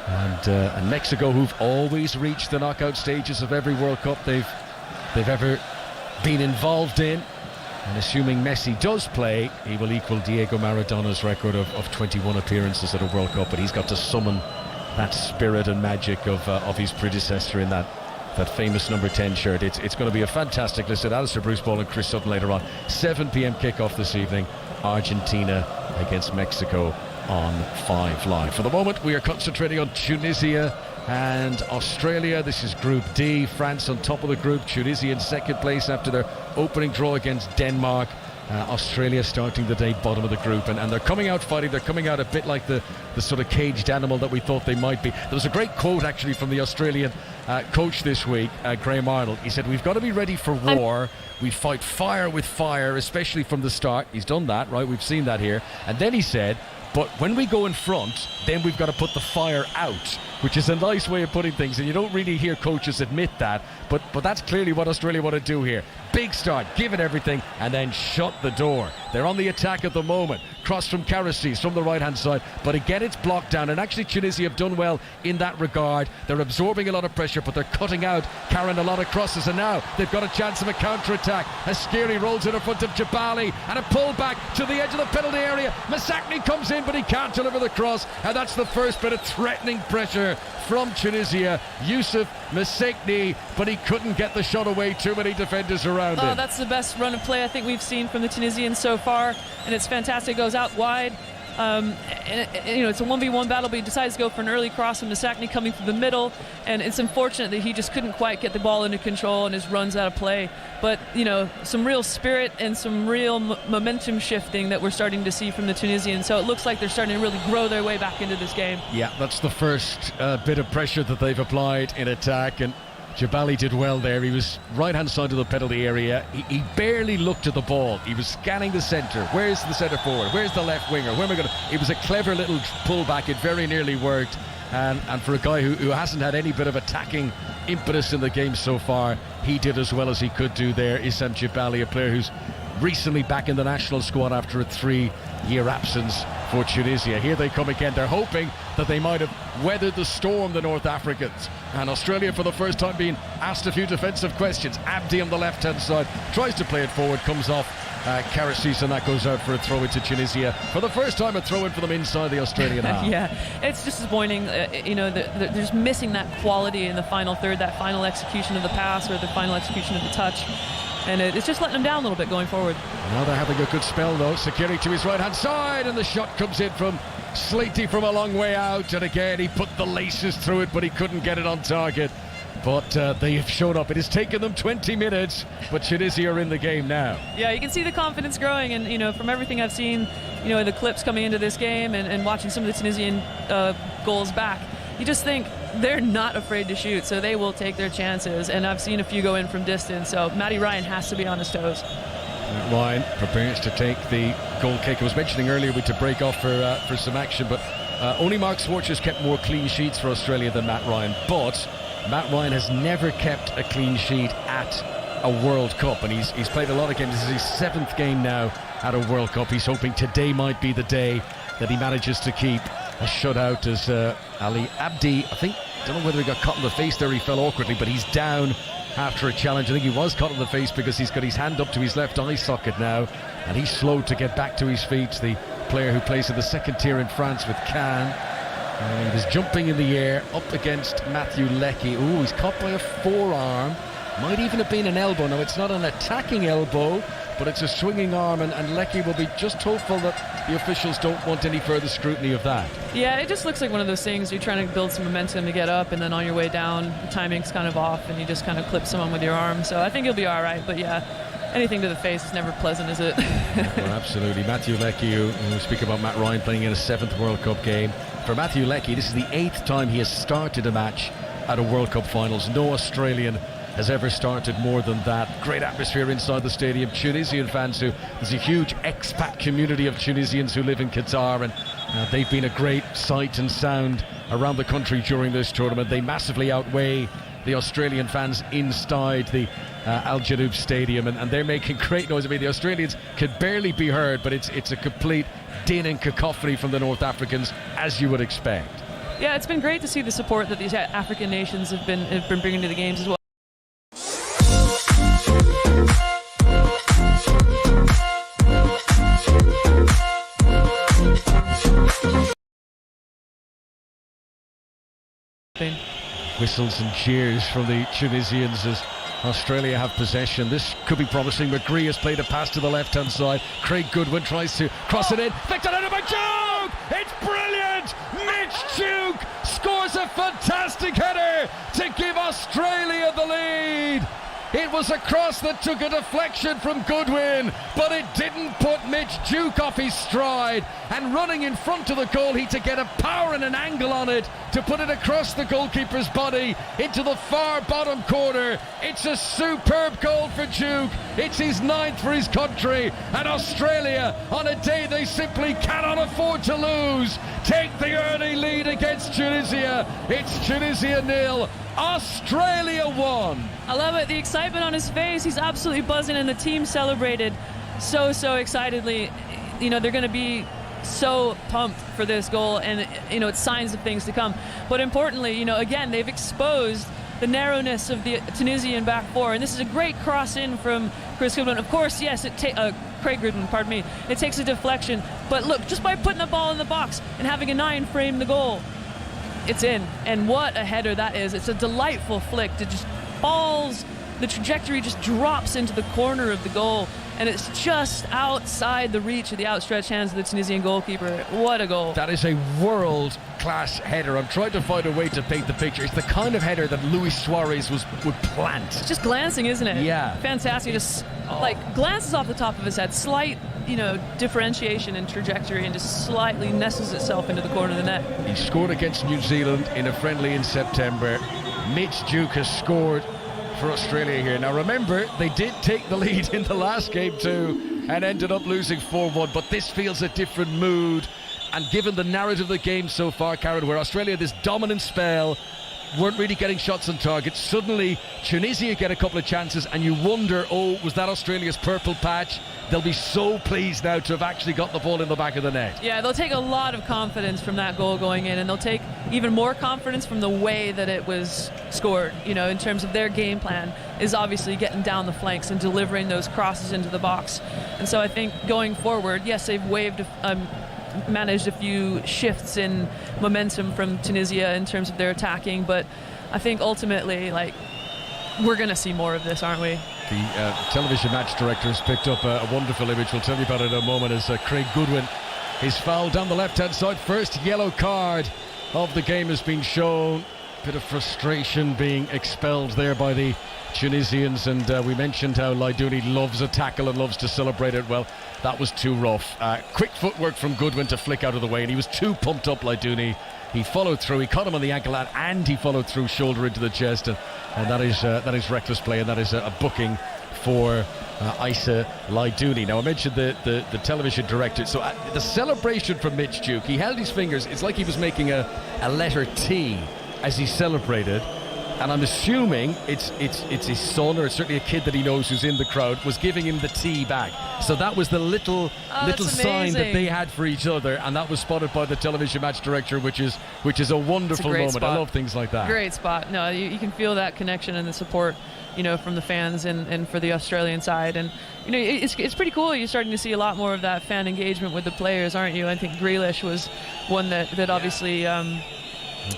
And Mexico, who've always reached the knockout stages of every World Cup they've ever been involved in. And assuming Messi does play, he will equal Diego Maradona's record of 21 appearances at a World Cup, but he's got to summon that spirit and magic of his predecessor in that famous number 10 shirt. It's going to be a fantastic listen. Alistair Bruce Ball and Chris Sutton later on. 7 p.m. kickoff this evening. Argentina against Mexico on 5 Live. For the moment, we are concentrating on Tunisia and Australia. This is Group D. France on top of the group. Tunisia in second place after their opening draw against Denmark. Australia starting the day bottom of the group, and they're coming out fighting. They're coming out a bit like the sort of caged animal that we thought they might be. There was a great quote actually from the Australian coach this week, Graham Arnold. He said, "We've got to be ready for war. We fight fire with fire, especially from the start." He's done that, right? We've seen that here. And then he said, "But when we go in front, then we've got to put the fire out," which is a nice way of putting things. And you don't really hear coaches admit that, but that's clearly what Australia want to do here. Big start, give it everything, and then shut the door. They're on the attack at the moment. Cross from Karasis from the right-hand side, but again it's blocked down, and actually Tunisia have done well in that regard. They're absorbing a lot of pressure, but they're cutting out Karen a lot of crosses, and now they've got a chance of a counter-attack as Skiri rolls in front of Jabali, and a pull back to the edge of the penalty area. Masakni comes in, but he can't deliver the cross, and that's the first bit of threatening pressure from Tunisia. Yusuf Masakni, but he couldn't get the shot away. Too many defenders around him. That's the best run of play I think we've seen from the Tunisians so far, and it's fantastic. It goes out wide. It's a 1v1 battle, but he decides to go for an early cross, and Masakni coming through the middle, and it's unfortunate that he just couldn't quite get the ball into control and his runs out of play. But some real spirit and some real momentum shifting that we're starting to see from the Tunisians, so it looks like they're starting to really grow their way back into this game. Yeah, that's the first bit of pressure that they've applied in attack, and Jabali did well there. He was right-hand side of the penalty area. He barely looked at the ball. He was scanning the centre. Where's the centre forward? Where's the left winger? Where am I going to... It was a clever little pullback. It very nearly worked. And for a guy who hasn't had any bit of attacking impetus in the game so far, he did as well as he could do there. Issam Jabali, a player who's recently back in the national squad after a 3-year absence for Tunisia. Here they come again. They're hoping that they might have weathered the storm, the North Africans. And Australia, for the first time, being asked a few defensive questions. Abdi on the left-hand side tries to play it forward, comes off Karasis, and that goes out for a throw into Tunisia. For the first time, a throw in for them inside the Australian half. Yeah, it's disappointing. They're just missing that quality in the final third, that final execution of the pass or the final execution of the touch. And it's just letting them down a little bit going forward. Now they're having a good spell, though. Sakiri to his right-hand side, and the shot comes in from Slaty from a long way out. And again, he put the laces through it, but he couldn't get it on target. But they have shown up. It has taken them 20 minutes, but Tunisia are in the game now. Yeah, you can see the confidence growing, and from everything I've seen, the clips coming into this game and watching some of the Tunisian goals back, you just think they're not afraid to shoot, so they will take their chances. And I've seen a few go in from distance, so Matty Ryan has to be on his toes. Ryan prepares to take the goal kick. I was mentioning earlier we to break off for some action, but only Mark Schwartz has kept more clean sheets for Australia than Matt Ryan. But Matt Ryan has never kept a clean sheet at a World Cup, and he's played a lot of games. This is his 7th game now at a World Cup. He's hoping today might be the day that he manages to keep a shutout as Ali Abdi, I think, don't know whether he got caught in the face there, he fell awkwardly, but he's down after a challenge. I think he was caught in the face because he's got his hand up to his left eye socket now, and he's slow to get back to his feet, the player who plays in the 2nd tier in France with Cannes. He was jumping in the air up against Matthew Leckie. Ooh, he's caught by a forearm. Might even have been an elbow. Now, it's not an attacking elbow, but it's a swinging arm, and Leckie will be just hopeful that the officials don't want any further scrutiny of that. Yeah, it just looks like one of those things you're trying to build some momentum to get up, and then on your way down, the timing's kind of off, and you just kind of clip someone with your arm. So I think he'll be all right, but yeah, anything to the face is never pleasant, is it? Well, absolutely. Matthew Leckie, who speak about Matt Ryan playing in a 7th World Cup game. For Matthew Leckie, this is the 8th time he has started a match at a World Cup finals. No Australian has ever started more than that. Great atmosphere inside the stadium. Tunisian fans there's a huge expat community of Tunisians who live in Qatar, and they've been a great sight and sound around the country during this tournament. They massively outweigh the Australian fans inside the Al Janoub Stadium, and they're making great noise. I mean, the Australians could barely be heard, but it's a complete din and cacophony from the North Africans, as you would expect. Yeah, it's been great to see the support that these African nations have been bringing to the games as well. Whistles and cheers from the Tunisians as Australia have possession. This could be promising. McGree has played a pass to the left-hand side. Craig Goodwin tries to cross it in. Victor out by Duke! It's brilliant! Mitch Duke scores a fantastic header to give Australia the lead. It was a cross that took a deflection from Goodwin, but it didn't put Mitch Duke off his stride. And running in front of the goal, he to get a power and an angle on it to put it across the goalkeeper's body into the far bottom corner. It's a superb goal for Duke. It's his 9th for his country. And Australia, on a day they simply cannot afford to lose, take the early lead against Tunisia. It's Tunisia 0, Australia 1. I love it, the excitement on his face. He's absolutely buzzing, and the team celebrated so excitedly. You know, they're going to be so pumped for this goal, and you know, it's signs of things to come. But importantly, you know, again, they've exposed the narrowness of the Tunisian back four, and this is a great cross in from Chris Goodwin. Of course, yes, Craig Goodwin, pardon me. It takes a deflection, but look, just by putting the ball in the box and having a 9 frame the goal, it's in. And what a header that is. It's a delightful flick. It just falls, the trajectory just drops into the corner of the goal, and it's just outside the reach of the outstretched hands of the Tunisian goalkeeper. What a goal. That is a world-class header. I'm trying to find a way to paint the picture. It's the kind of header that Luis Suarez would plant. It's just glancing, isn't it? Yeah. Fantastic. Just like glances off the top of his head, slight, you know, differentiation in trajectory, and just slightly nestles itself into the corner of the net. He scored against New Zealand in a friendly in September. Mitch Duke has scored for Australia here. Now remember, they did take the lead in the last game too and ended up losing 4-1, but this feels a different mood. And given the narrative of the game so far, Karen, where Australia, this dominant spell, weren't really getting shots on target, suddenly Tunisia get a couple of chances, and you wonder, oh, was that Australia's purple patch? They'll be so pleased now to have actually got the ball in the back of the net. Yeah, they'll take a lot of confidence from that goal going in, and they'll take even more confidence from the way that it was scored, you know, in terms of their game plan is obviously getting down the flanks and delivering those crosses into the box. And so I think going forward, yes, they've managed a few shifts in momentum from Tunisia in terms of their attacking, but I think ultimately, like, we're going to see more of this, aren't we? The television match director has picked up a wonderful image. We'll tell you about it in a moment as Craig Goodwin is fouled down the left-hand side. First yellow card of the game has been shown Bit of frustration being expelled there by the Tunisians, and we mentioned how Laidouni loves a tackle and loves to celebrate it. Well, that was too rough. Quick footwork from Goodwin to flick out of the way, and he was too pumped up, Laidouni. He followed through, he caught him on the ankle, and he followed through shoulder into the chest, and that is reckless play, and that is a booking for Issa Laidouni. Now, I mentioned the television director. So the celebration from Mitch Duke, he held his fingers, it's like he was making a letter T as he celebrated. And I'm assuming it's his son, or it's certainly a kid that he knows who's in the crowd, was giving him the tea back. So that was the little sign that they had for each other, and that was spotted by the television match director, which is a wonderful moment. Spot. I love things like that. Great spot. No, you can feel that connection and the support, from the fans and for the Australian side. And it's pretty cool. You're starting to see a lot more of that fan engagement with the players, aren't you? I think Grealish was one that obviously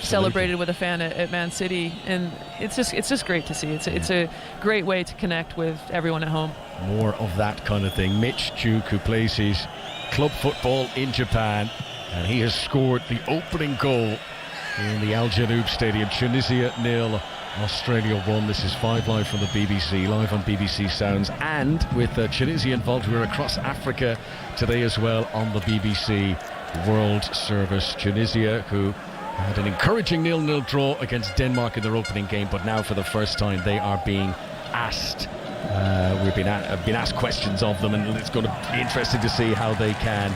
celebrated with a fan at Man City, and it's just great to see. It's a great way to connect with everyone at home. More of that kind of thing. Mitch Duke, who plays his club football in Japan, and he has scored the opening goal in the Al Janoub Stadium. Tunisia 0, Australia 1. This is 5 Live from the BBC, live on BBC Sounds, and with Tunisia involved. We're across Africa today as well on the BBC World Service. Tunisia, who had an encouraging 0-0 draw against Denmark in their opening game, but now for the first time they are being asked. We've been asked questions of them, and it's going to be interesting to see how they can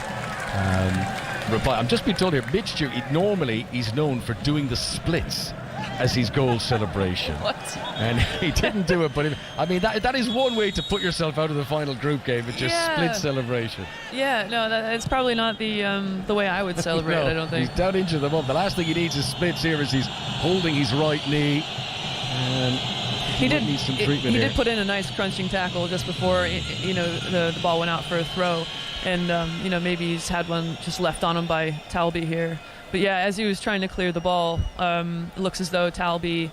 reply. I'm just being told here, Mitch Duke, normally he's known for doing the splits as his goal celebration. What? And he didn't do it, but that is one way to put yourself out of the final group game. It's just split celebration. Yeah, no, it's probably not the way I would celebrate. No, I don't think. He's down into them up. The last thing he needs is splits here as he's holding his right knee. And he need some treatment. He did put in a nice crunching tackle just before the ball went out for a throw, and maybe he's had one just left on him by Talby here. But yeah, as he was trying to clear the ball, it looks as though Talby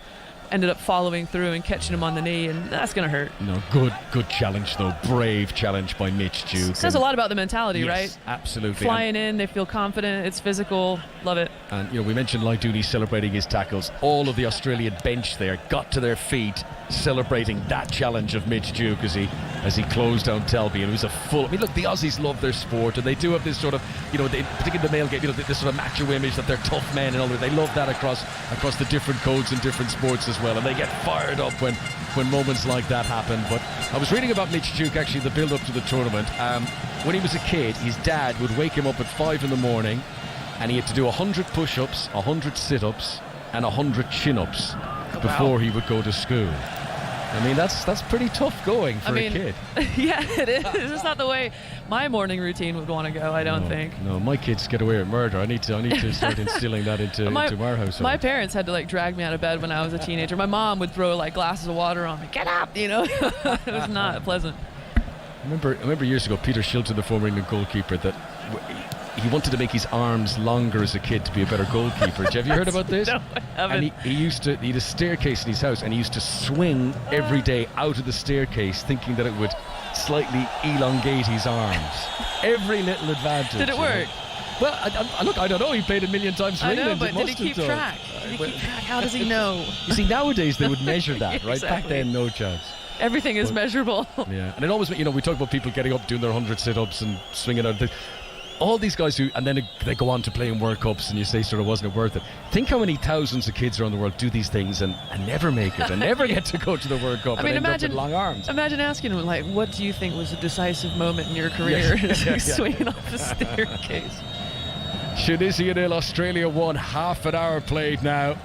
ended up following through and catching him on the knee, and that's going to hurt. No, good challenge though. Brave challenge by Mitch Duke. Says a lot about the mentality, yes, right? Absolutely. Flying in, they feel confident, it's physical, love it. And we mentioned Laidouni celebrating his tackles. All of the Australian bench there got to their feet celebrating that challenge of Mitch Duke as he closed down Talby, and it was a full. Look, the Aussies love their sport, and they do have this sort of, particularly in the male game, this sort of macho image that they're tough men and all that. They love that across the different codes and different sports as well, and they get fired up when moments like that happen. But I was reading about Mitch Duke, actually, the build-up to the tournament. When he was a kid, his dad would wake him up at 5 in the morning, and he had to do 100 push-ups, 100 sit-ups, and 100 chin-ups before he would go to school. That's pretty tough going for a kid. Yeah, it is. It's not the way my morning routine would want to go, I don't think. No, my kids get away with murder. I need to start instilling that into our household. My parents had to drag me out of bed when I was a teenager. My mom would throw glasses of water on me. Get up, It was not pleasant. I remember years ago, Peter Shilton, the former England goalkeeper, that he wanted to make his arms longer as a kid to be a better goalkeeper. Have you heard about this? No, I haven't. And he had a staircase in his house, and he used to swing every day out of the staircase, thinking that it would slightly elongate his arms. Every little advantage. Did it work? Well, I don't know. He played a million times for I England. know, but did he keep track? How does he know? You see, nowadays they would measure that, right? Exactly. Back then, no chance. Everything is measurable. Yeah, and it always, we talk about people getting up, doing their 100 sit-ups and swinging out. All these guys who, and then they go on to play in World Cups, and you say, sort of, wasn't it worth it? Think how many thousands of kids around the world do these things and never make it, and never get to go to the World Cup. End up with long arms. Imagine asking them, what do you think was a decisive moment in your career? Swinging off the staircase. Tunisia 0, Australia 1. Half an hour played now.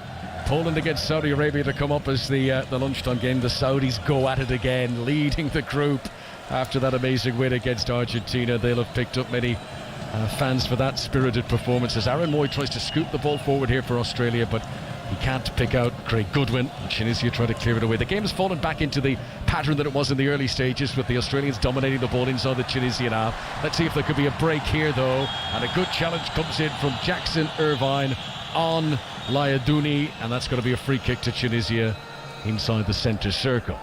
Poland against Saudi Arabia to come up as the lunchtime game. The Saudis go at it again, leading the group after that amazing win against Argentina. They'll have picked up many fans for that spirited performance as Aaron Moy tries to scoop the ball forward here for Australia, but he can't pick out Craig Goodwin. Tunisia try to clear it away. The game has fallen back into the pattern that it was in the early stages, with the Australians dominating the ball inside the Tunisian half. Let's see if there could be a break here though, and a good challenge comes in from Jackson Irvine on Laidouni, and that's going to be a free kick to Tunisia inside the centre circle.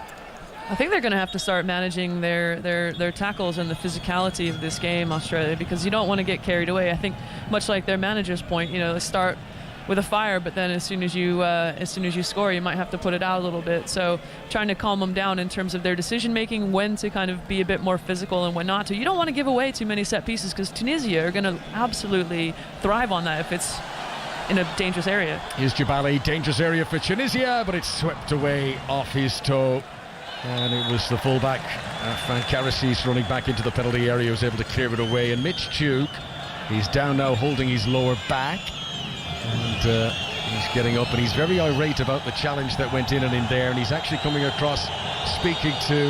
I think they're going to have to start managing their tackles and the physicality of this game, Australia, because you don't want to get carried away. I think much like their manager's point, they start with a fire, but then as soon as you score, you might have to put it out a little bit. So trying to calm them down in terms of their decision making, when to kind of be a bit more physical and when not to. You don't want to give away too many set pieces, because Tunisia are going to absolutely thrive on that if it's in a dangerous area. Here's Jabali, dangerous area for Tunisia, but it's swept away off his toe. And it was the fullback, Frank Karasis, running back into the penalty area, was able to clear it away. And Mitch Duke, he's down now holding his lower back. And he's getting up, and he's very irate about the challenge that went in and in there. And he's actually coming across speaking to,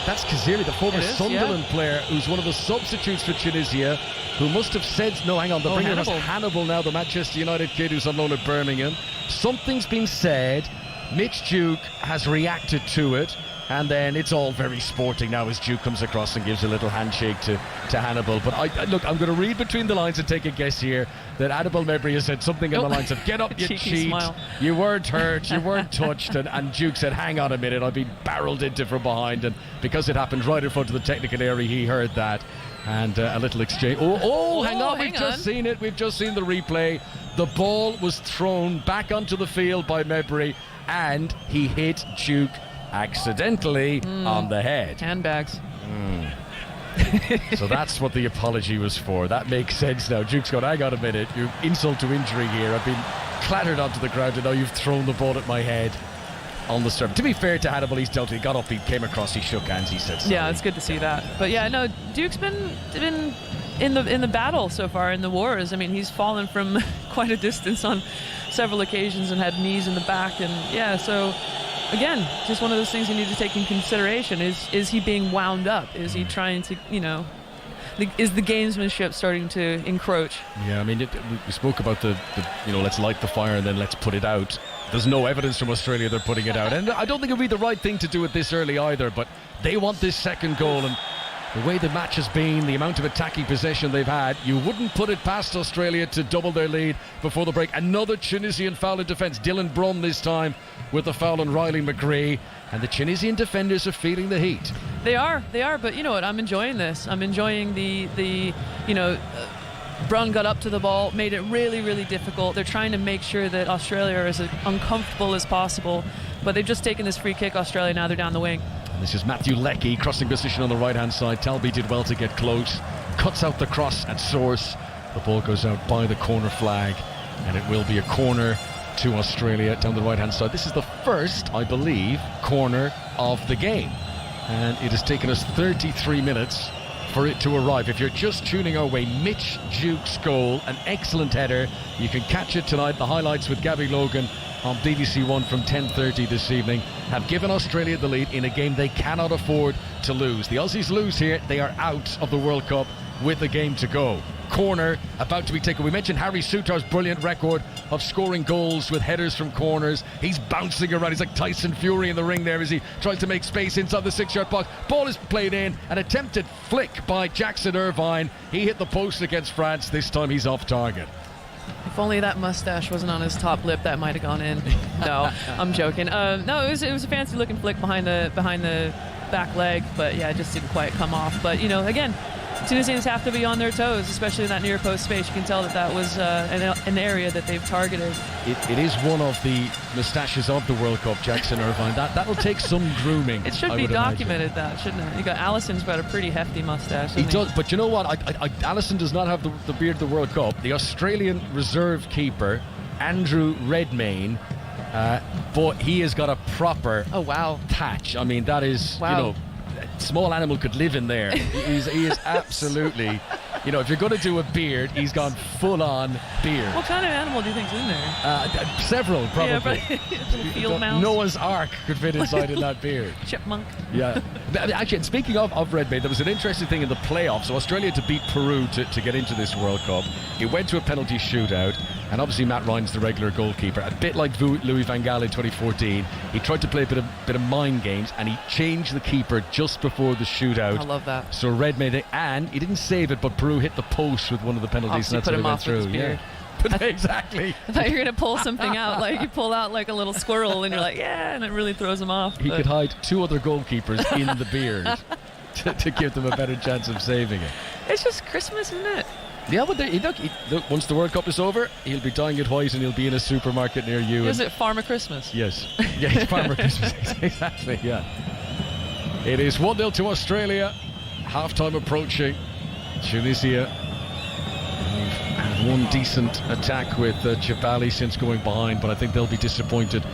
that's Kaziri, the former Sunderland player, who's one of the substitutes for Tunisia, who must have said, no, hang on, they're bringing us Hannibal now, the Manchester United kid who's on loan at Birmingham. Something's been said. Mitch Duke has reacted to it, and then it's all very sporting now as Duke comes across and gives a little handshake to Hannibal. But look, I'm going to read between the lines and take a guess here that Hannibal Mebry has said something in the lines of, get up, you cheat, smile. You weren't hurt, you weren't touched, and Duke said, hang on a minute, I've been barreled into from behind, and because it happened right in front of the technical area, he heard that. And a little exchange. Hang on, we've just seen it. We've just seen the replay. The ball was thrown back onto the field by Mebry, and he hit Duke accidentally on the head. Handbags. So that's what the apology was for. That makes sense now. Duke's gone, hang on a minute, you insult to injury here. I've been clattered onto the ground, and now you've thrown the ball at my head on the surface. To be fair to Hannibal, he's dealt it. He got up, he came across, he shook hands, he said sorry. Yeah, it's good to see that. But yeah, no, Duke's been in the battle so far, in the wars. I mean, he's fallen from quite a distance on several occasions and had knees in the back, and yeah, so again, just one of those things you need to take in consideration. Is he being wound up? Is he trying to, is the gamesmanship starting to encroach? Yeah, I mean, we spoke about the let's light the fire and then let's put it out. There's no evidence from Australia they're putting it out, and I don't think it would be the right thing to do it this early either, but they want this second goal, and the way the match has been, the amount of attacking possession they've had, you wouldn't put it past Australia to double their lead before the break. Another Tunisian foul in defence. Dylan Brun this time with the foul on Riley McGree, and the Tunisian defenders are feeling the heat. They are, but you know what? I'm enjoying this. I'm enjoying the Brun got up to the ball, made it really, really difficult. They're trying to make sure that Australia are as uncomfortable as possible, but they've just taken this free kick, Australia, now they're down the wing. This is Matthew Leckie, crossing position on the right-hand side. Talby did well to get close. Cuts out the cross at source. The ball goes out by the corner flag, and it will be a corner to Australia down the right-hand side. This is the first, I believe, corner of the game. And it has taken us 33 minutes for it to arrive. If you're just tuning our way, Mitch Duke's goal, an excellent header. You can catch it tonight. The highlights with Gabby Logan on BBC One from 10:30 this evening have given Australia the lead in a game they cannot afford to lose. The Aussies lose here, they are out of the World Cup with a game to go. Corner about to be taken. We mentioned Harry Souttar's brilliant record of scoring goals with headers from corners. He's bouncing around. He's like Tyson Fury in the ring there as he tries to make space inside the 6-yard box. Ball is played in. An attempted flick by Jackson Irvine. He hit the post against France. This time he's off target. If only that mustache wasn't on his top lip, that might have gone in. No, I'm joking. No, it was a fancy looking flick behind the back leg, but yeah, it just didn't quite come off. But again, Tunisians have to be on their toes, especially in that near post space. You can tell that was an area that they've targeted. It is one of the moustaches of the World Cup, Jackson Irvine. That'll take some grooming. It should be documented, that, shouldn't it? Allison's got a pretty hefty mustache. He does, but you know what? Allison does not have the beard of the World Cup. The Australian reserve keeper, Andrew Redmayne, but he has got a proper thatch. I mean, that is, small animal could live in there. He is absolutely, if you're going to do a beard, he's gone full on beard. What kind of animal do you think's in there? Several, probably. Yeah, field mouse. Noah's Ark could fit inside in that beard. Chipmunk. Yeah. Actually, and speaking of Redmayne, there was an interesting thing in the playoffs. So Australia to beat Peru to get into this World Cup. It went to a penalty shootout, and obviously Matt Ryan's the regular goalkeeper. A bit like Louis van Gaal in 2014, he tried to play a bit of mind games, and he changed the keeper just before the shootout. I love that. So Redmayne, and he didn't save it, but Peru hit the post with one of the penalties, and that's put how him they went off with his through. beard. Exactly. I thought you were going to pull something out, like you pull out like a little squirrel, and you're like, yeah, and it really throws him off. He could hide two other goalkeepers in the beard to give them a better chance of saving it. It's just Christmas, isn't it? Yeah, but look, once the World Cup is over, he'll be dyeing it white and he'll be in a supermarket near you. Is it Farmer Christmas? Yes. Yes, Farmer Christmas. Exactly, yeah. It is 1-0 to Australia. Half-time approaching. Tunisia had one decent attack with Jabali since going behind, but I think they'll be disappointed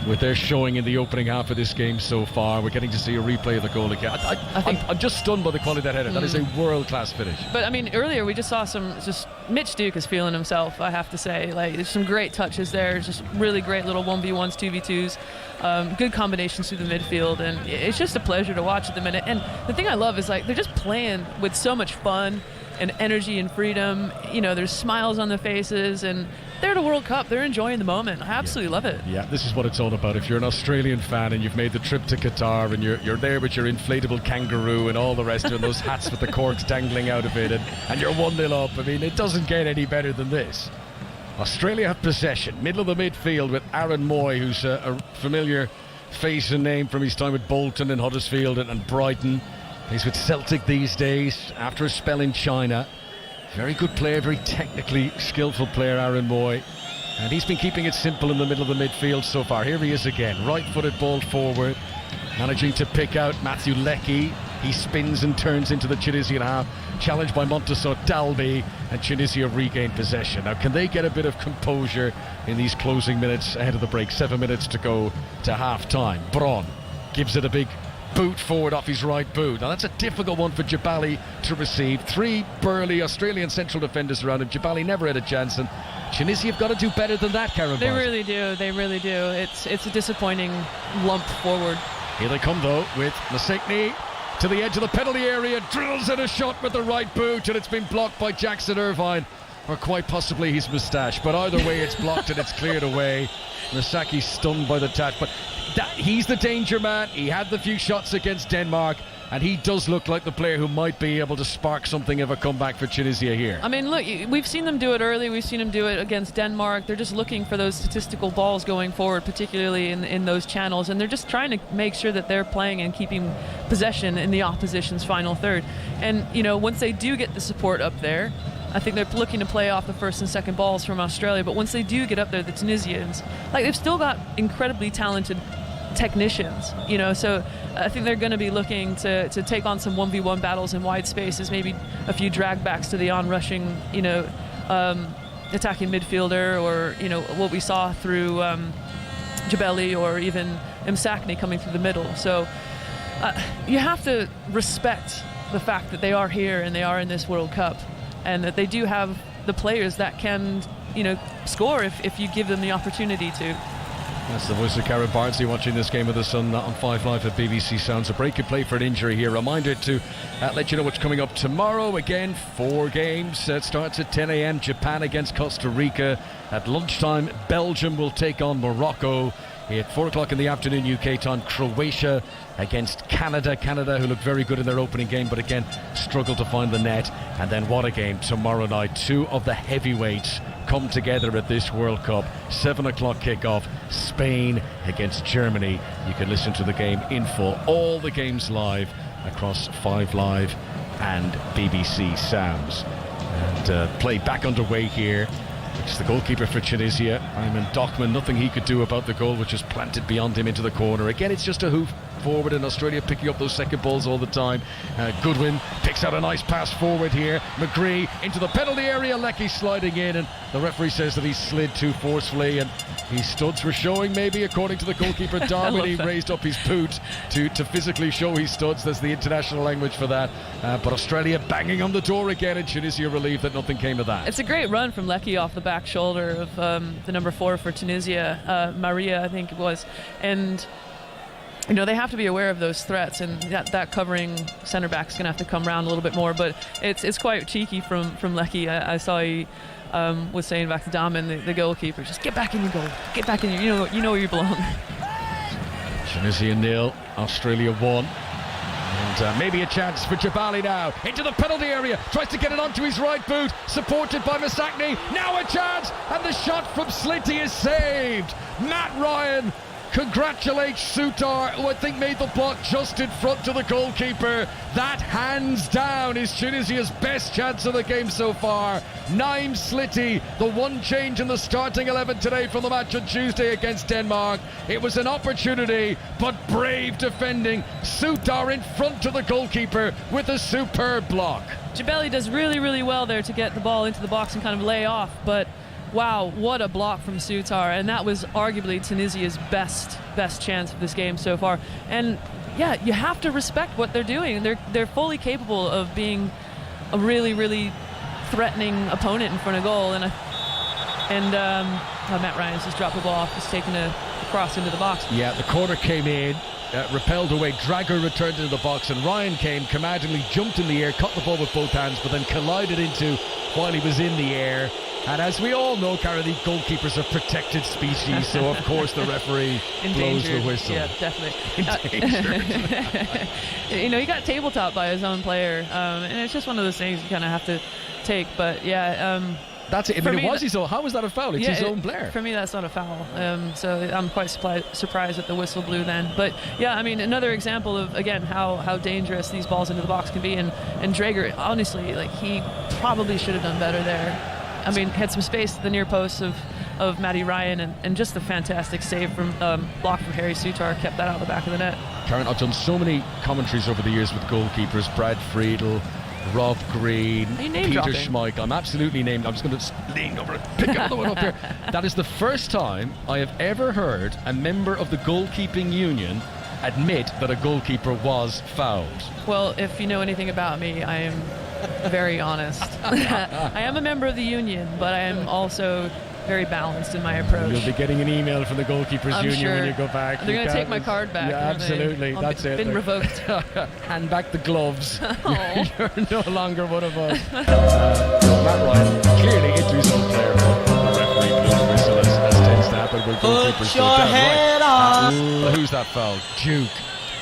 with their showing in the opening half of this game so far. We're getting to see a replay of the goal again. I'm just stunned by the quality of that header. That is a world-class finish. But I mean, earlier we just saw Mitch Duke is feeling himself, I have to say. Like, there's some great touches there, just really great little 1v1s, 2v2s, good combinations through the midfield, and it's just a pleasure to watch at the minute. And the thing I love is, like, they're just playing with so much fun and energy and freedom. You know, there's smiles on their faces, and they're at a World Cup. They're enjoying the moment. I absolutely love it. Yeah, this is what it's all about. If you're an Australian fan and you've made the trip to Qatar and you're there with your inflatable kangaroo and all the rest of it, those hats with the corks dangling out of it, and you're 1-0 up, I mean, it doesn't get any better than this. Australia have possession, middle of the midfield with Aaron Moy, who's a familiar face and name from his time with Bolton and Huddersfield and Brighton. He's with Celtic these days after a spell in China. Very good player, very technically skillful player, Aaron Moy. And he's been keeping it simple in the middle of the midfield so far. Here he is again, right-footed ball forward, managing to pick out Matthew Leckie. He spins and turns into the Tunisian half, challenged by Montessor Dalby, and Tunisia regain possession. Now, can they get a bit of composure in these closing minutes ahead of the break? 7 minutes to go to half-time. Bron gives it a big boot forward off his right boot. Now that's a difficult one for Jabali to receive. 3 burly Australian central defenders around him. Jabali never had a chance, and Tunisia have got to do better than that, Karen. They really do. They really do. It's a disappointing lump forward. Here they come though with Massekni to the edge of the penalty area, drills in a shot with the right boot, and it's been blocked by Jackson Irvine, or quite possibly his moustache. But either way, it's blocked and it's cleared away. Masaki stunned by the touch, but he's the danger man. He had the few shots against Denmark, and he does look like the player who might be able to spark something of a comeback for Tunisia here. I mean, look, we've seen them do it early. We've seen them do it against Denmark. They're just looking for those statistical balls going forward, particularly in those channels, and they're just trying to make sure that they're playing and keeping possession in the opposition's final third. And, you know, once they do get the support up there, I think they're looking to play off the first and second balls from Australia. But once they do get up there, the Tunisians, like, they've still got incredibly talented technicians, you know, so I think they're going to be looking to take on some 1v1 battles in wide spaces, maybe a few drag backs to the on-rushing, you know, attacking midfielder, or, you know, what we saw through Jabali or even Msakni coming through the middle. So you have to respect the fact that they are here and they are in this World Cup, and that they do have the players that can, you know, score if you give them the opportunity to. That's the voice of Karen Barnsley watching this game of the Sun on 5 Live at BBC Sounds. A break in play for an injury here. Reminder to let you know what's coming up tomorrow. Again, 4 games. It starts at 10 a.m. Japan against Costa Rica. At lunchtime, Belgium will take on Morocco. At 4 o'clock in the afternoon UK time, Croatia against Canada. Canada, who looked very good in their opening game, but again struggled to find the net. And then what a game tomorrow night. 2 of the heavyweights come together at this World Cup. 7 o'clock kickoff, Spain against Germany. You can listen to the game in full, all the games live across 5 Live and BBC Sounds. And play back underway here. It's the goalkeeper for Tunisia, Ayman Dockman. Nothing he could do about the goal, which was planted beyond him into the corner. Again, it's just a hoof forward, in Australia picking up those second balls all the time. Goodwin picks out a nice pass forward here. McGree into the penalty area. Leckie sliding in, and the referee says that he slid too forcefully, and his studs were showing, maybe, according to the goalkeeper Darwin. He raised up his boot to physically show his studs. That's the international language for that. But Australia banging on the door again, and Tunisia relieved that nothing came of that. It's a great run from Leckie off the back shoulder of the number 4 for Tunisia, Maria, I think it was. And, you know, they have to be aware of those threats, and that covering centre back is going to have to come around a little bit more. But it's quite cheeky from Leckie. I saw he was saying back to Daman, the goalkeeper, just get back in your goal, get back in your, you know where you belong. Tunisia 0, Australia 1. And maybe a chance for Jabali now. Into the penalty area. Tries to get it onto his right boot. Supported by Masakni. Now a chance. And the shot from Slinty is saved. Matt Ryan congratulates Sutar, who I think made the block just in front of the goalkeeper. That, hands down, is Tunisia's best chance of the game so far. Naim Sliti, the one change in the starting 11 today from the match on Tuesday against Denmark. It was an opportunity, but brave defending. Sutar in front of the goalkeeper with a superb block. Jebeli does really, really well there to get the ball into the box and kind of lay off, but wow, what a block from Sutar, and that was arguably Tunisia's best chance of this game so far. And yeah, you have to respect what they're doing. They're fully capable of being a really, really threatening opponent in front of goal. And Matt Ryan's just dropped the ball off, just taking a cross into the box. Yeah, the corner came in, repelled away, Dragger returned into the box, and Ryan came, commandingly jumped in the air, caught the ball with both hands, but then collided into while he was in the air. And as we all know, Cara, the goalkeepers are protected species, so of course the referee blows the whistle. Yeah, definitely. Endangered. He got tabletop by his own player, and it's just one of those things you kind of have to take. But yeah, that's it. I mean, how was that a foul? It's his own player. For me, that's not a foul. So I'm quite surprised that the whistle blew then. But yeah, I mean, another example of, again, how dangerous these balls into the box can be. And Drager, honestly, like, he probably should have done better there. I mean, had some space at the near post of Matty Ryan, and just a fantastic save from block from Harry Sutar kept that out of the back of the net. Karen, I've done so many commentaries over the years with goalkeepers. Brad Friedel, Rob Green, Peter Schmeichel. I'm absolutely named. I'm just going to lean over and pick another one up here. That is the first time I have ever heard a member of the goalkeeping union admit that a goalkeeper was fouled. Well, if you know anything about me, I am very honest. I am a member of the union, but I am also very balanced in my approach. You'll be getting an email from the goalkeepers union when you go back. They're going to take my card back. Yeah, absolutely. That's it. Been revoked. Hand back the gloves. You're no longer one of us. Matt Ryan clearly into his own player, but the referee blew the whistle as tends to happen when goalkeepers go down. Who's that foul? Duke,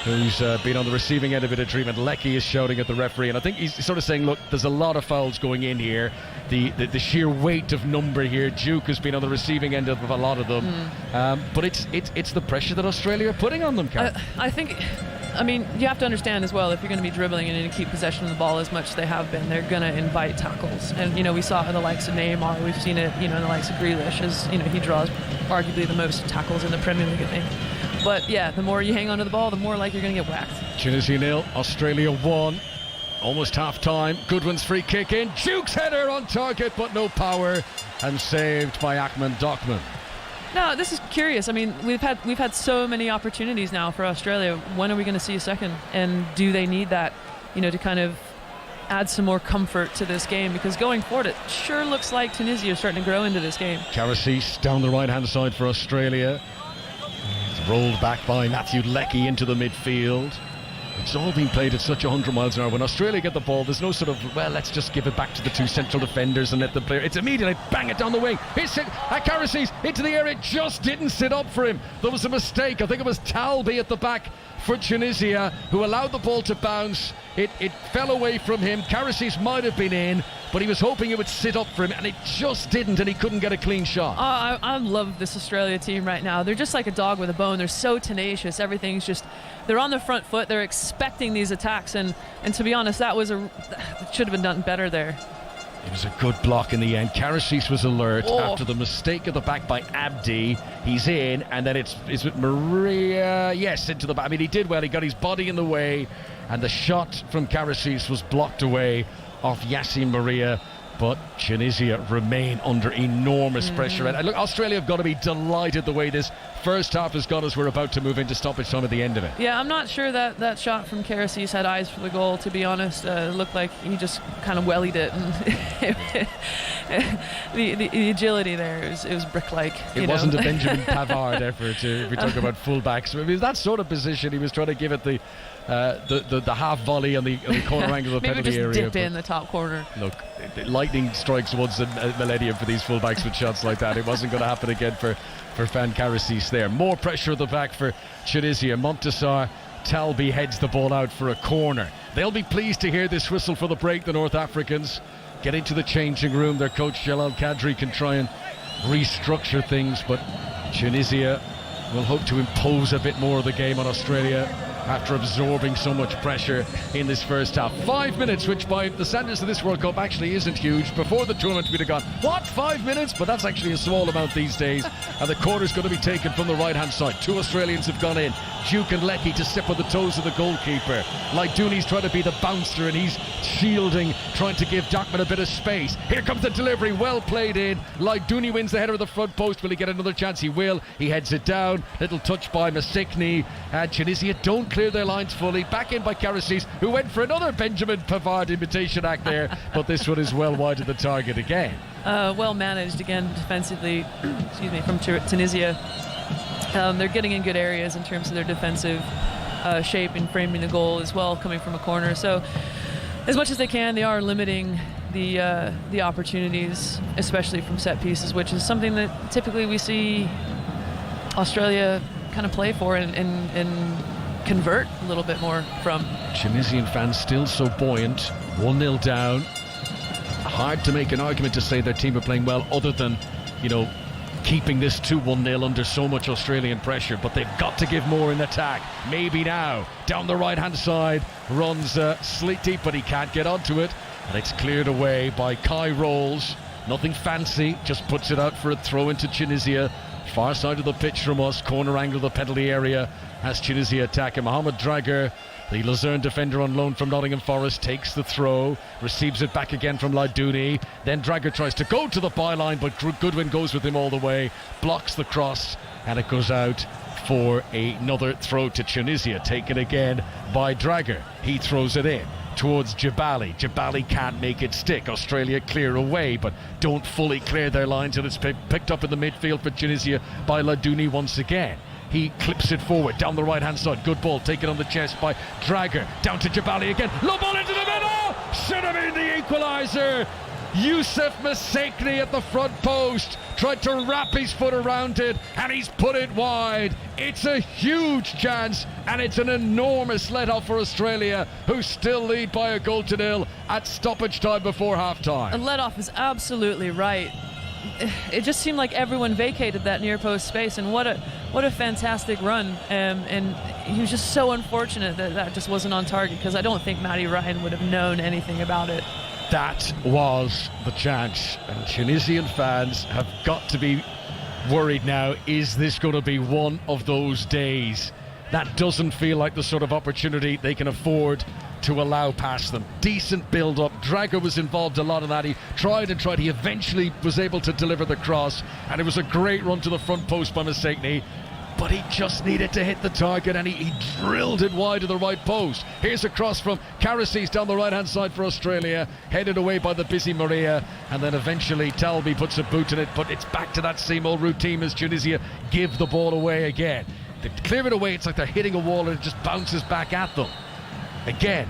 who's been on the receiving end of a bit of treatment. Lecky is shouting at the referee, and I think he's sort of saying, look, there's a lot of fouls going in here. The sheer weight of number here. Duke has been on the receiving end of a lot of them. But it's the pressure that Australia are putting on them, Karen. I mean, you have to understand as well, if you're going to be dribbling and to keep possession of the ball as much as they have been, they're going to invite tackles. And, we saw it in the likes of Neymar. We've seen it, in the likes of Grealish, as, he draws arguably the most tackles in the Premier League, I think. But, yeah, the more you hang onto the ball, the more likely you're going to get whacked. Tunisia 0, Australia 1. Almost half-time. Goodwin's free kick in. Duke's header on target, but no power. And saved by Ahmed Dokman. No, this is curious. I mean, we've had so many opportunities now for Australia. When are we going to see a second? And do they need that, to kind of add some more comfort to this game? Because going forward, it sure looks like Tunisia is starting to grow into this game. Karasis down the right-hand side for Australia. It's rolled back by Matthew Lecky into the midfield. It's all been played at such 100 miles an hour. When Australia get the ball, there's no sort of, well, let's just give it back to the two central defenders and let the player. It's immediate. They bang it down the wing. It's hit. Karasis into the air. It just didn't sit up for him. There was a mistake. I think it was Talbi at the back for Tunisia who allowed the ball to bounce. It fell away from him. Karasis might have been in, but he was hoping it would sit up for him, and it just didn't, and he couldn't get a clean shot. I love this Australia team right now. They're just like a dog with a bone. They're so tenacious. Everything's just, they're on the front foot. They're expecting these attacks, and to be honest, that should have been done better there. It was a good block in the end. Karasis was alert after the mistake at the back by Abdi. He's in, and then it's with Maria. Yes, into the back. I mean, he did well. He got his body in the way, and the shot from Karasis was blocked away off Yassine Maria. But Tunisia remain under enormous pressure. And look, Australia have got to be delighted the way this first half has gone as we're about to move into stoppage time at the end of it. Yeah, I'm not sure that shot from Karasis had eyes for the goal, to be honest. It looked like he just kind of wellied it. And the agility there, it was brick-like. It wasn't a Benjamin Pavard effort, if we talk about full-backs. I mean, that sort of position, he was trying to give it the half volley on the corner angle of the penalty area. Maybe just dip in the top corner. Look, lightning strikes once in a millennium for these fullbacks with shots like that. It wasn't going to happen again for Fan Karasis there. More pressure at the back for Tunisia. Montasar Talbi heads the ball out for a corner. They'll be pleased to hear this whistle for the break, the North Africans. Get into the changing room. Their coach Jalal Kadri can try and restructure things, but Tunisia will hope to impose a bit more of the game on Australia after absorbing so much pressure in this first half. 5 minutes, which by the standards of this World Cup actually isn't huge. Before the tournament we'd have gone, what, 5 minutes? But that's actually a small amount these days. And the corner's going to be taken from the right-hand side. 2 Australians have gone in. Duke and Leckie to step on the toes of the goalkeeper. Laidouni's trying to be the bouncer and he's shielding, trying to give Dachman a bit of space. Here comes the delivery, well played in. Laidouni wins the header of the front post. Will he get another chance? He will. He heads it down. Little touch by Masikny. And Tunisia don't clear their lines fully. Back in by Karasis, who went for another Benjamin Pavard imitation act there. But this one is well wide of the target again. Well managed again defensively, excuse me, from Tunisia. They're getting in good areas in terms of their defensive shape and framing the goal as well, coming from a corner. So as much as they can, they are limiting the opportunities, especially from set pieces, which is something that typically we see Australia kind of play for and convert a little bit more from. Tunisian fans still so buoyant. 1-0 down. Hard to make an argument to say their team are playing well, other than, you know, keeping this 2-1-0 under so much Australian pressure, but they've got to give more in attack. Maybe now. Down the right-hand side runs Sleety, but he can't get onto it. And it's cleared away by Kai Rolls. Nothing fancy, just puts it out for a throw into Tunisia. Far side of the pitch from us, corner angle of the penalty area as Tunisia attack. And Mohamed Drager, the Luzerne defender on loan from Nottingham Forest, takes the throw, receives it back again from Laidouni. Then Drager tries to go to the byline, but Goodwin goes with him all the way, blocks the cross, and it goes out for another throw to Tunisia, taken again by Drager. He throws it in towards Jabali. Jabali can't make it stick. Australia clear away, but don't fully clear their lines, and it's picked up in the midfield for Tunisia by Laidouni once again. He clips it forward down the right hand side. Good ball taken on the chest by Drager. Down to Jabali again. Low ball into the middle. Should have been the equaliser. Youssef Masikny at the front post tried to wrap his foot around it, and he's put it wide. It's a huge chance, and it's an enormous let-off for Australia, who still lead by a 0 at stoppage time before half-time. A let-off is absolutely right. It just seemed like everyone vacated that near post space, and what a fantastic run. And he was just so unfortunate that just wasn't on target, because I don't think Matty Ryan would have known anything about it. That was the chance, and Tunisian fans have got to be worried now. Is this going to be one of those days? That doesn't feel like the sort of opportunity they can afford to allow past them. Decent build-up. Drager was involved a lot in that. He tried and tried. He eventually was able to deliver the cross, and it was a great run to the front post by Masikny. But he just needed to hit the target, and he drilled it wide to the right post. Here's a cross from Karasis down the right-hand side for Australia, headed away by the busy Maria, and then eventually Talby puts a boot in it, but it's back to that same old routine as Tunisia give the ball away again. They clear it away, it's like they're hitting a wall and it just bounces back at them. Again,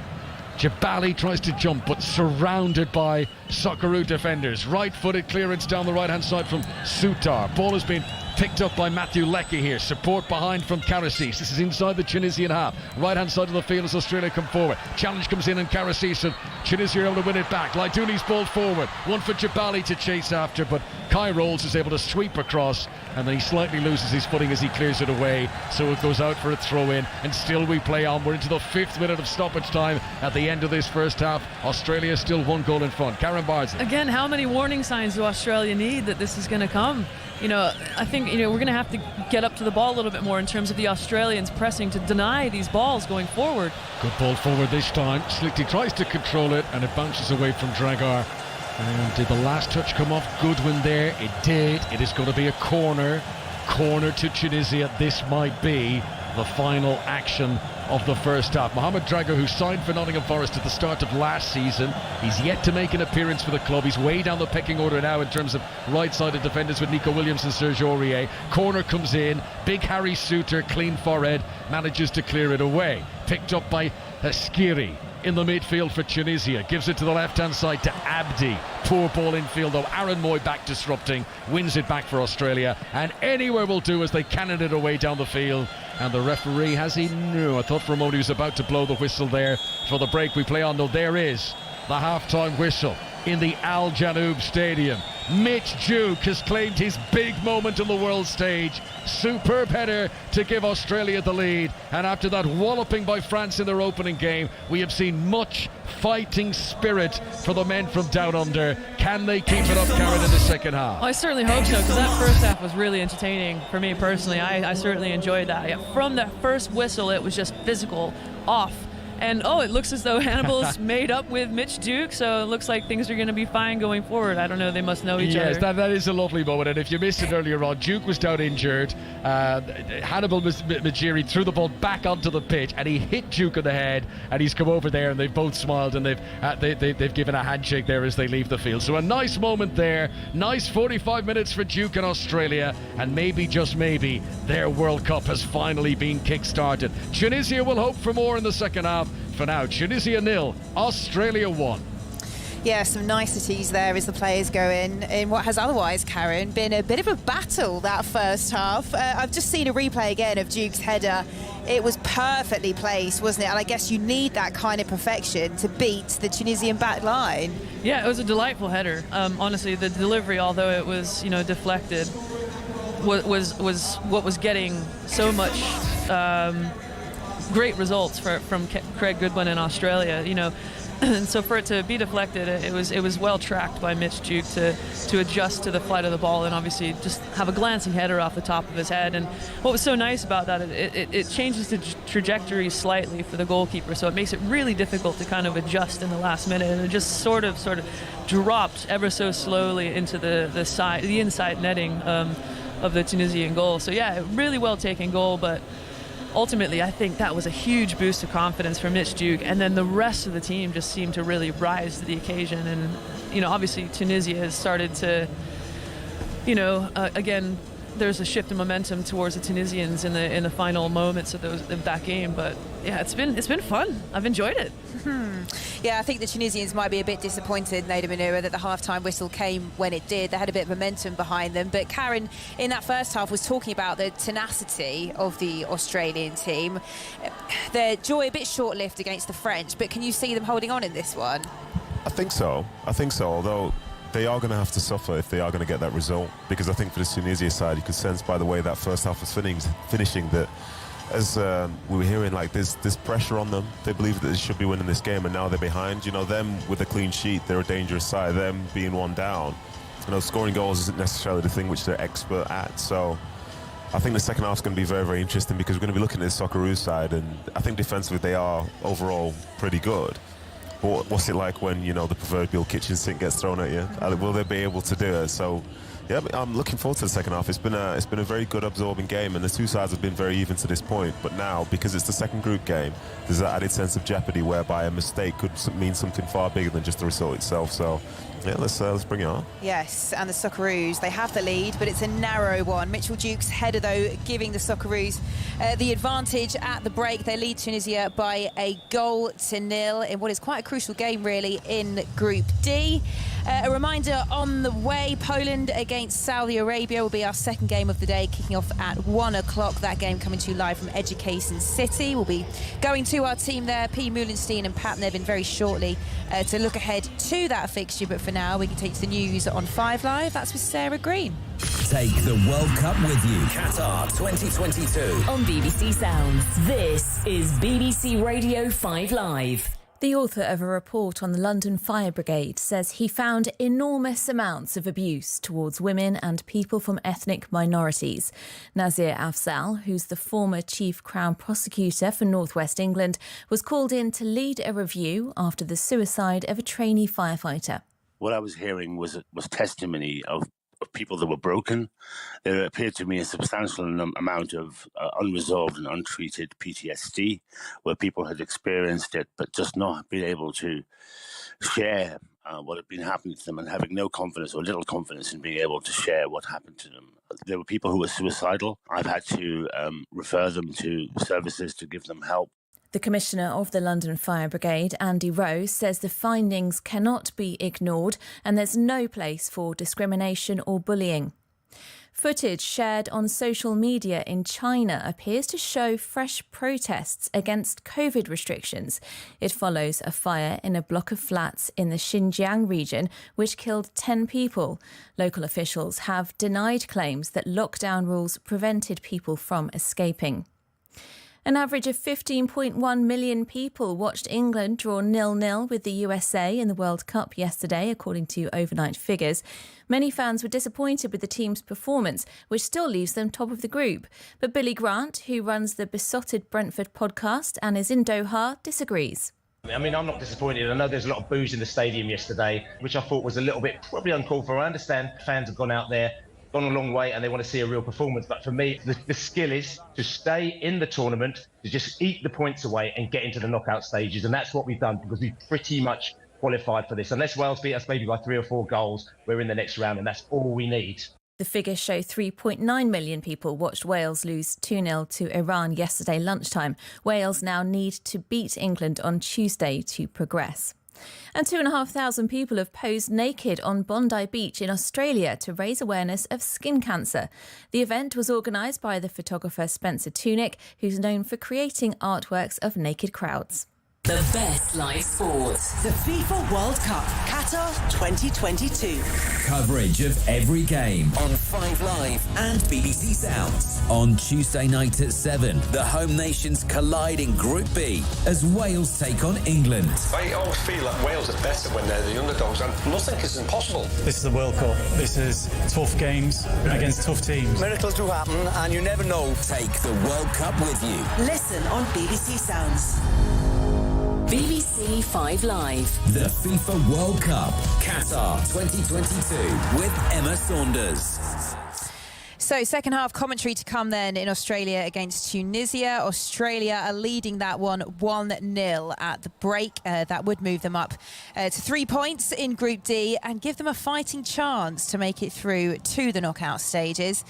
Jabali tries to jump, but surrounded by Socceroo defenders. Right-footed clearance down the right-hand side from Sutar. Ball has been picked up by Matthew Leckie here. Support behind from Karasis. This is inside the Tunisian half. Right-hand side of the field as Australia come forward. Challenge comes in and Karasis, and Tunisia are able to win it back. Laidouni's ball forward. One for Jabali to chase after, but Kai Rolls is able to sweep across, and then he slightly loses his footing as he clears it away. So it goes out for a throw-in, and still we play on. We're into the 5th minute of stoppage time at the end of this first half. Australia still 1 goal in front. Karen Bardsley. Again, how many warning signs do Australia need that this is going to come? You know, I think, you know, we're going to have to get up to the ball a little bit more in terms of the Australians pressing to deny these balls going forward. Good ball forward this time. Slichty tries to control it, and it bounces away from Dragar. And did the last touch come off Goodwin there? It did. It is going to be a corner. Corner to Tunisia. This might be the final action of the first half. Mohamed Drager, who signed for Nottingham Forest at the start of last season, he's yet to make an appearance for the club. He's way down the pecking order now in terms of right-sided defenders with Nico Williams and Serge Aurier. Corner comes in, big Harry Suter, clean forehead, manages to clear it away. Picked up by Skiri in the midfield for Tunisia, gives it to the left-hand side to Abdi. Poor ball infield though. Aaron Moy back disrupting, wins it back for Australia, and anywhere will do as they cannon it away down the field. And the referee, has he? No, I thought for a moment he was about to blow the whistle there for the break we play on. No, there is the half-time whistle in the Al Janoub Stadium. Mitch Duke has claimed his big moment on the world stage. Superb header to give Australia the lead. And after that walloping by France in their opening game, we have seen much fighting spirit for the men from down under. Can they keep it up, Karen, in the second half? I certainly hope so, because that first half was really entertaining for me personally. I certainly enjoyed that. Yeah, from the first whistle, it was just physical, off. And it looks as though Hannibal's made up with Mitch Duke, so it looks like things are going to be fine going forward. I don't know, they must know each other. Yes, that is a lovely moment. And if you missed it earlier on, Duke was down injured. Hannibal Majiri threw the ball back onto the pitch, and he hit Duke in the head, and he's come over there, and they've both smiled, and they've given a handshake there as they leave the field. So a nice moment there. Nice 45 minutes for Duke in Australia, and maybe, just maybe, their World Cup has finally been kick-started. Tunisia will hope for more in the second half. For now, Tunisia 0, Australia 1. Yeah, some niceties there as the players go in what has otherwise, Karen, been a bit of a battle that first half. I've just seen a replay again of Duke's header. It was perfectly placed, wasn't it? And I guess you need that kind of perfection to beat the Tunisian back line. Yeah, it was a delightful header. Honestly, the delivery, although it was, deflected, was what was getting so much great results from Craig Goodwin in Australia, and so for it to be deflected, it was well tracked by Mitch Duke to adjust to the flight of the ball and obviously just have a glancing header off the top of his head. And what was so nice about that, it changes the trajectory slightly for the goalkeeper, so it makes it really difficult to kind of adjust in the last minute, and it just sort of dropped ever so slowly into the inside netting of the Tunisian goal. So yeah, really well taken goal, but ultimately, I think that was a huge boost of confidence for Mitch Duke, and then the rest of the team just seemed to really rise to the occasion. And obviously Tunisia has started to, again, there's a shift in momentum towards the Tunisians in the final moments of that game. But yeah, it's been fun. I've enjoyed it. Yeah, I think the Tunisians might be a bit disappointed, Nader Manura, that the half-time whistle came when it did. They had a bit of momentum behind them. But Karen, in that first half, was talking about the tenacity of the Australian team. Their joy a bit short-lived against the French, but can you see them holding on in this one? I think so, although they are going to have to suffer if they are going to get that result, because I think for the Tunisia side, you could sense by the way that first half was finishing that, as we were hearing, like there's pressure on them. They believe that they should be winning this game, and now they're behind. Them with a clean sheet, they're a dangerous side. Them being one down, scoring goals isn't necessarily the thing which they're expert at. So I think the second half is going to be very, very interesting, because we're going to be looking at the Socceroos side, and I think defensively they are overall pretty good. But what's it like when, the proverbial kitchen sink gets thrown at you? Will they be able to do it? So, yeah, I'm looking forward to the second half. It's been a very good, absorbing game, and the two sides have been very even to this point. But now, because it's the second group game, there's that added sense of jeopardy whereby a mistake could mean something far bigger than just the result itself. So, yeah, let's bring it on. Yes, and the Socceroos, they have the lead, but it's a narrow one. Mitchell Duke's header, though, giving the Socceroos the advantage at the break. They lead Tunisia by 1-0 in what is quite a crucial game, really, in Group D. A reminder on the way, Poland against Saudi Arabia will be our second game of the day, kicking off at 1 o'clock. That game coming to you live from Education City. We'll be going to our team there, P. Moulenstein and Pat Nevin, very shortly to look ahead to that fixture. But for now, we can take to the news on 5 Live. That's with Sarah Green. Take the World Cup with you. Qatar 2022. On BBC Sounds, this is BBC Radio 5 Live. The author of a report on the London Fire Brigade says he found enormous amounts of abuse towards women and people from ethnic minorities. Nazir Afzal, who's the former Chief Crown Prosecutor for North West England, was called in to lead a review after the suicide of a trainee firefighter. What I was hearing was testimony of people that were broken. There appeared to me a substantial amount of unresolved and untreated PTSD, where people had experienced it but just not been able to share what had been happening to them, and having no confidence or little confidence in being able to share what happened to them. There were people who were suicidal. I've had to refer them to services to give them help. The Commissioner of the London Fire Brigade, Andy Rose, says the findings cannot be ignored and there's no place for discrimination or bullying. Footage shared on social media in China appears to show fresh protests against COVID restrictions. It follows a fire in a block of flats in the Xinjiang region, which killed 10 people. Local officials have denied claims that lockdown rules prevented people from escaping. An average of 15.1 million people watched England draw 0-0 with the USA in the World Cup yesterday, according to overnight figures. Many fans were disappointed with the team's performance, which still leaves them top of the group. But Billy Grant, who runs the Besotted Brentford podcast and is in Doha, disagrees. I mean, I'm not disappointed. I know there's a lot of boos in the stadium yesterday, which I thought was a little bit probably uncalled for. I understand fans have gone out there, gone a long way, and they want to see a real performance. But for me, the skill is to stay in the tournament, to just eat the points away and get into the knockout stages. And that's what we've done, because we've pretty much qualified for this. Unless Wales beat us maybe by 3 or 4 goals, we're in the next round, and that's all we need. The figures show 3.9 million people watched Wales lose 2-0 to Iran yesterday lunchtime. Wales now need to beat England on Tuesday to progress. And 2,500 people have posed naked on Bondi Beach in Australia to raise awareness of skin cancer. The event was organised by the photographer Spencer Tunick, who's known for creating artworks of naked crowds. The best live sport. The FIFA World Cup, Qatar 2022. Coverage of every game on 5 Live and BBC Sounds. On Tuesday night at 7, the home nations collide in Group B as Wales take on England. I always feel like Wales are better when they're the underdogs, and nothing is impossible. This is the World Cup. This is tough games against tough teams. Miracles do happen, and you never know. Take the World Cup with you. Listen on BBC Sounds. BBC 5 Live. The FIFA World Cup, Qatar 2022 with Emma Saunders. So second half commentary to come then in Australia against Tunisia. Australia are leading that one 1-0 at the break. That would move them up to 3 points in Group D and give them a fighting chance to make it through to the knockout stages.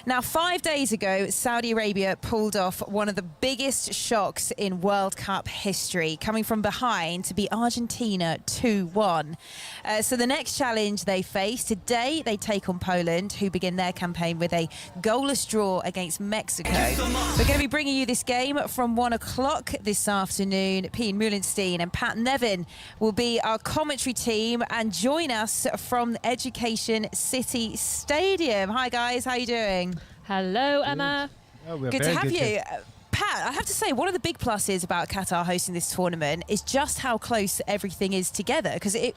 Now, 5 days ago, Saudi Arabia pulled off one of the biggest shocks in World Cup history, coming from behind to beat Argentina 2-1. So the next challenge they face today, they take on Poland, who begin their campaign with a goalless draw against Mexico. We're going to be bringing you this game from 1 o'clock this afternoon. Pete Meulenstein and Pat Nevin will be our commentary team and join us from Education City Stadium. Hi guys, how are you doing? Hello, Emma. Oh, good to have you. Pat, I have to say, one of the big pluses about Qatar hosting this tournament is just how close everything is together. Because I think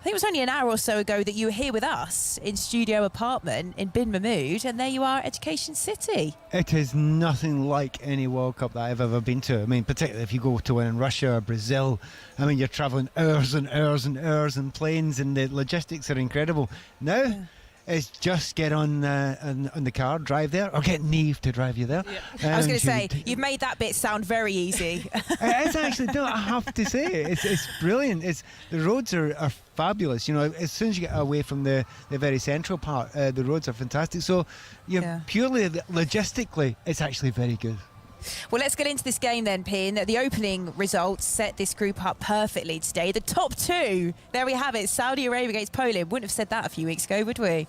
it was only an hour or so ago that you were here with us in Studio Apartment in Bin Mahmood, and there you are, Education City. It is nothing like any World Cup that I've ever been to. I mean, particularly if you go to one in Russia or Brazil. I mean, you're travelling hours and hours and hours in planes, and the logistics are incredible. Now... Yeah. Is just get on the car, drive there, or get Neve to drive you there. Yeah. I was going to say, you've made that bit sound very easy. It's actually, no, I have to say, it's brilliant. The roads are fabulous. You know, as soon as you get away from the very central part, the roads are fantastic. So, purely logistically, it's actually very good. Well, let's get into this game then, Pin. The opening results set this group up perfectly today. The top two, there we have it, Saudi Arabia against Poland. Wouldn't have said that a few weeks ago, would we?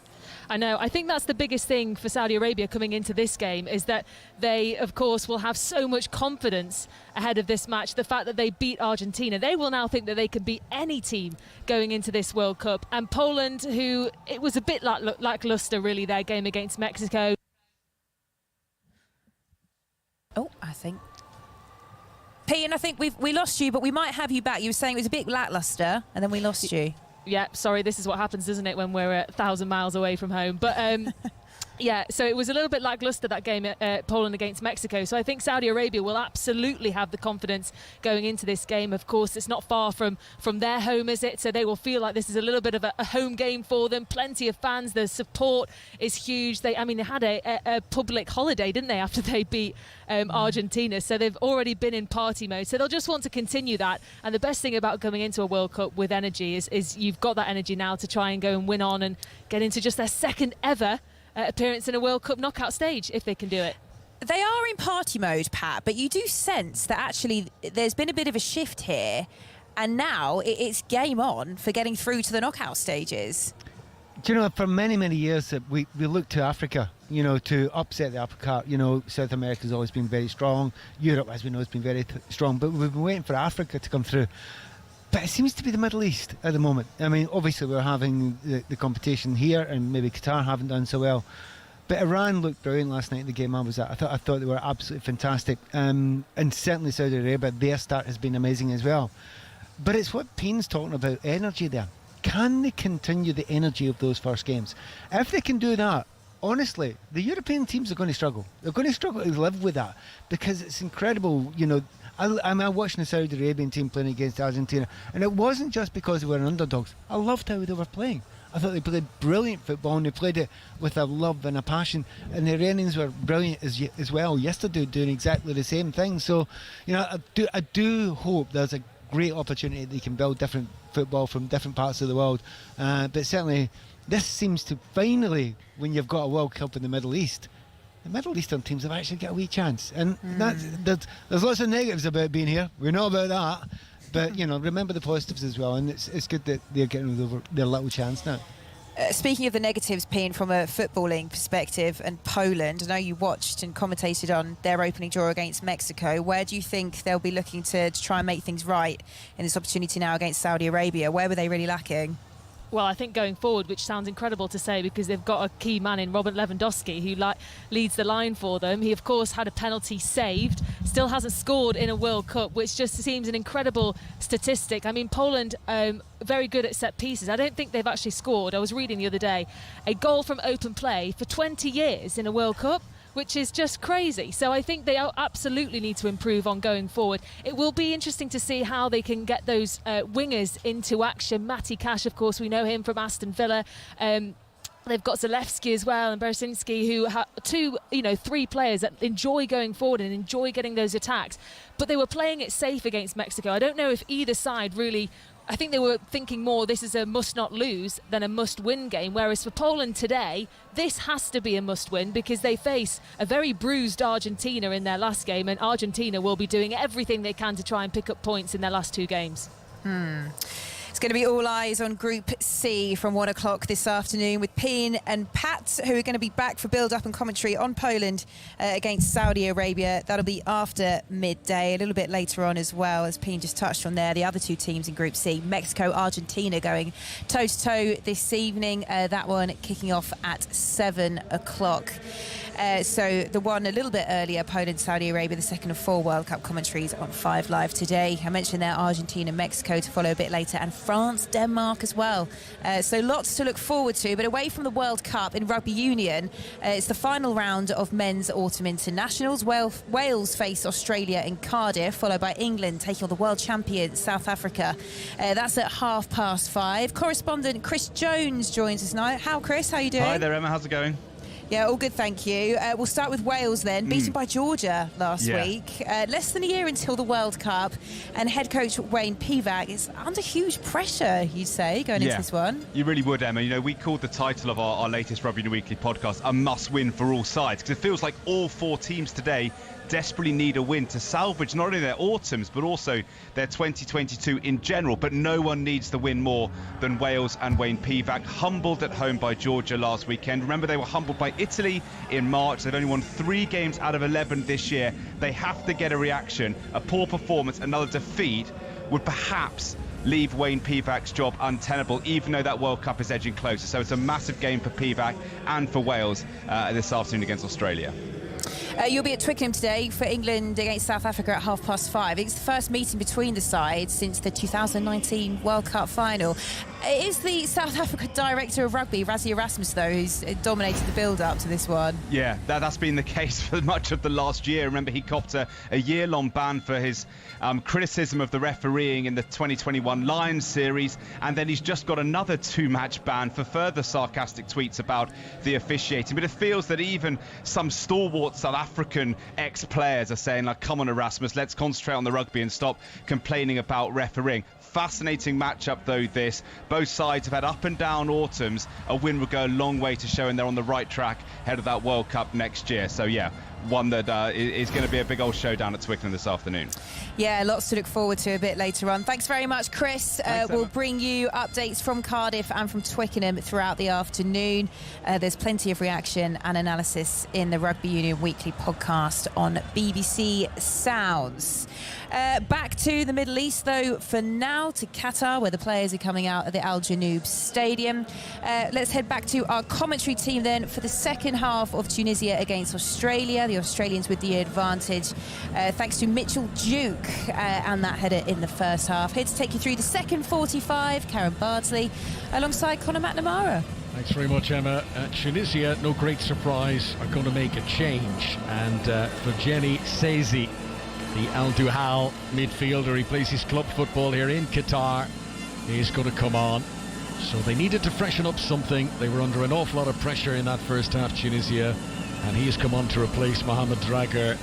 I know. I think that's the biggest thing for Saudi Arabia coming into this game, is that they, of course, will have so much confidence ahead of this match. The fact that they beat Argentina, they will now think that they can beat any team going into this World Cup. And Poland, who, it was a bit lackluster, really, their game against Mexico. Oh, I think. Pete, I think we lost you, but we might have you back. You were saying it was a bit lackluster, and then we lost you. Yeah, sorry, this is what happens, doesn't it, when we're 1,000 miles away from home. But yeah, so it was a little bit lackluster, that game at Poland against Mexico. So I think Saudi Arabia will absolutely have the confidence going into this game. Of course, it's not far from their home, is it? So they will feel like this is a little bit of a home game for them. Plenty of fans. The support is huge. They had a public holiday, didn't they, after they beat Argentina? So they've already been in party mode. So they'll just want to continue that. And the best thing about coming into a World Cup with energy is you've got that energy now to try and go and win on and get into just their second ever appearance in a World Cup knockout stage, if they can do it. They are in party mode, Pat, but you do sense that actually there's been a bit of a shift here, and now it's game on for getting through to the knockout stages. Do you know, for many, many years that we looked to Africa, to upset the apple cart. South America's always been very strong. Europe, as we know, has been very strong. But we've been waiting for Africa to come through. But it seems to be the Middle East at the moment. I mean, obviously we're having the competition here, and maybe Qatar haven't done so well. But Iran looked brilliant last night in the game I was at. I thought they were absolutely fantastic. And certainly Saudi Arabia, their start has been amazing as well. But it's what Payne's talking about, energy there. Can they continue the energy of those first games? If they can do that, honestly, the European teams are going to struggle. They're going to struggle to live with that, because it's incredible. I'm watching the Saudi Arabian team playing against Argentina, and it wasn't just because they were underdogs. I loved how they were playing. I thought they played brilliant football, and they played it with a love and a passion. And the Iranians were brilliant as well yesterday, doing exactly the same thing. So, I do hope there's a great opportunity they can build different football from different parts of the world. But certainly, this seems to finally, when you've got a World Cup in the Middle East, the Middle Eastern teams have actually got a wee chance. And there's lots of negatives about being here. We know about that. But, remember the positives as well. And it's good that they're getting over their little chance now. Speaking of the negatives, Payne, from a footballing perspective, and Poland, I know you watched and commentated on their opening draw against Mexico. Where do you think they'll be looking to try and make things right in this opportunity now against Saudi Arabia? Where were they really lacking? Well, I think going forward, which sounds incredible to say because they've got a key man in Robert Lewandowski who leads the line for them. He, of course, had a penalty saved, still hasn't scored in a World Cup, which just seems an incredible statistic. I mean, Poland, very good at set pieces. I don't think they've actually scored, I was reading the other day, a goal from open play for 20 years in a World Cup, which is just crazy. So I think they absolutely need to improve on going forward. It will be interesting to see how they can get those wingers into action. Matty Cash, of course, we know him from Aston Villa. They've got Zalewski as well and Bersinski, who have three players that enjoy going forward and enjoy getting those attacks. But they were playing it safe against Mexico. I don't know if either side really... I think they were thinking more this is a must-not-lose than a must-win game, whereas for Poland today, this has to be a must-win because they face a very bruised Argentina in their last game, and Argentina will be doing everything they can to try and pick up points in their last two games. It's going to be all eyes on Group C from 1 o'clock this afternoon with Payne and Pat, who are going to be back for build-up and commentary on Poland against Saudi Arabia. That'll be after midday, a little bit later on as well, as Payne just touched on there. The other two teams in Group C, Mexico, Argentina, going toe-to-toe this evening. That one kicking off at 7 o'clock. So the one a little bit earlier, Poland, Saudi Arabia, the second of 4 World Cup commentaries on 5 Live today. I mentioned there Argentina, Mexico to follow a bit later, and France, Denmark as well. So lots to look forward to. But away from the World Cup in rugby union, it's the final round of men's autumn internationals. Wales face Australia in Cardiff, followed by England taking on the world champion South Africa. That's at 5:30. Correspondent Chris Jones joins us now. Chris, how are you doing? Hi there, Emma. How's it going? Yeah, all good, thank you. We'll start with Wales then, beaten by Georgia last week. Less than a year until the World Cup, and head coach Wayne Pivac is under huge pressure, you'd say, going into this one. You really would, Emma. We called the title of our latest Rugby Union Weekly podcast a must-win for all sides, because it feels like all 4 teams today desperately need a win to salvage not only their autumns but also their 2022 in general. But no one needs the win more than Wales and Wayne Pivac, humbled at home by Georgia last weekend. Remember, they were humbled by Italy in March. They've only won 3 games out of 11 this year. They have to get a reaction. A poor performance, another defeat, would perhaps leave Wayne Pivac's job untenable, even though that World Cup is edging closer. So it's a massive game for Pivac and for Wales this afternoon against Australia. You'll be at Twickenham today for England against South Africa at 5:30. It's the first meeting between the sides since the 2019 World Cup final. It is the South Africa director of rugby, Rassie Erasmus, though, who's dominated the build-up to this one. Yeah, that's been the case for much of the last year. Remember, he copped a year-long ban for his criticism of the refereeing in the 2021 Lions series, and then he's just got another 2-match ban for further sarcastic tweets about the officiating. But it feels that even some stalwart South African ex-players are saying, like, come on, Erasmus, let's concentrate on the rugby and stop complaining about refereeing. Fascinating matchup, though, this. Both sides have had up and down autumns. A win would go a long way to showing they're on the right track ahead of that World Cup next year. So, yeah, one that is going to be a big old showdown at Twickenham this afternoon. Yeah, lots to look forward to a bit later on. Thanks very much, Chris. We'll bring you updates from Cardiff and from Twickenham throughout the afternoon. There's plenty of reaction and analysis in the Rugby Union Weekly podcast on BBC Sounds. Back to the Middle East, though, for now, to Qatar, where the players are coming out at the Al Janoub Stadium. Let's head back to our commentary team then for the second half of Tunisia against Australia. The Australians with the advantage, thanks to Mitchell Duke and that header in the first half. Here to take you through the second 45, Karen Bardsley, alongside Conor McNamara. Thanks very much, Emma. Tunisia, no great surprise, are going to make a change. And for Jenny Sezi, the Al Duhal midfielder, he plays his club football here in Qatar, he's going to come on. So they needed to freshen up something. They were under an awful lot of pressure in that first half, Tunisia, and he's come on to replace Mohamed Drager,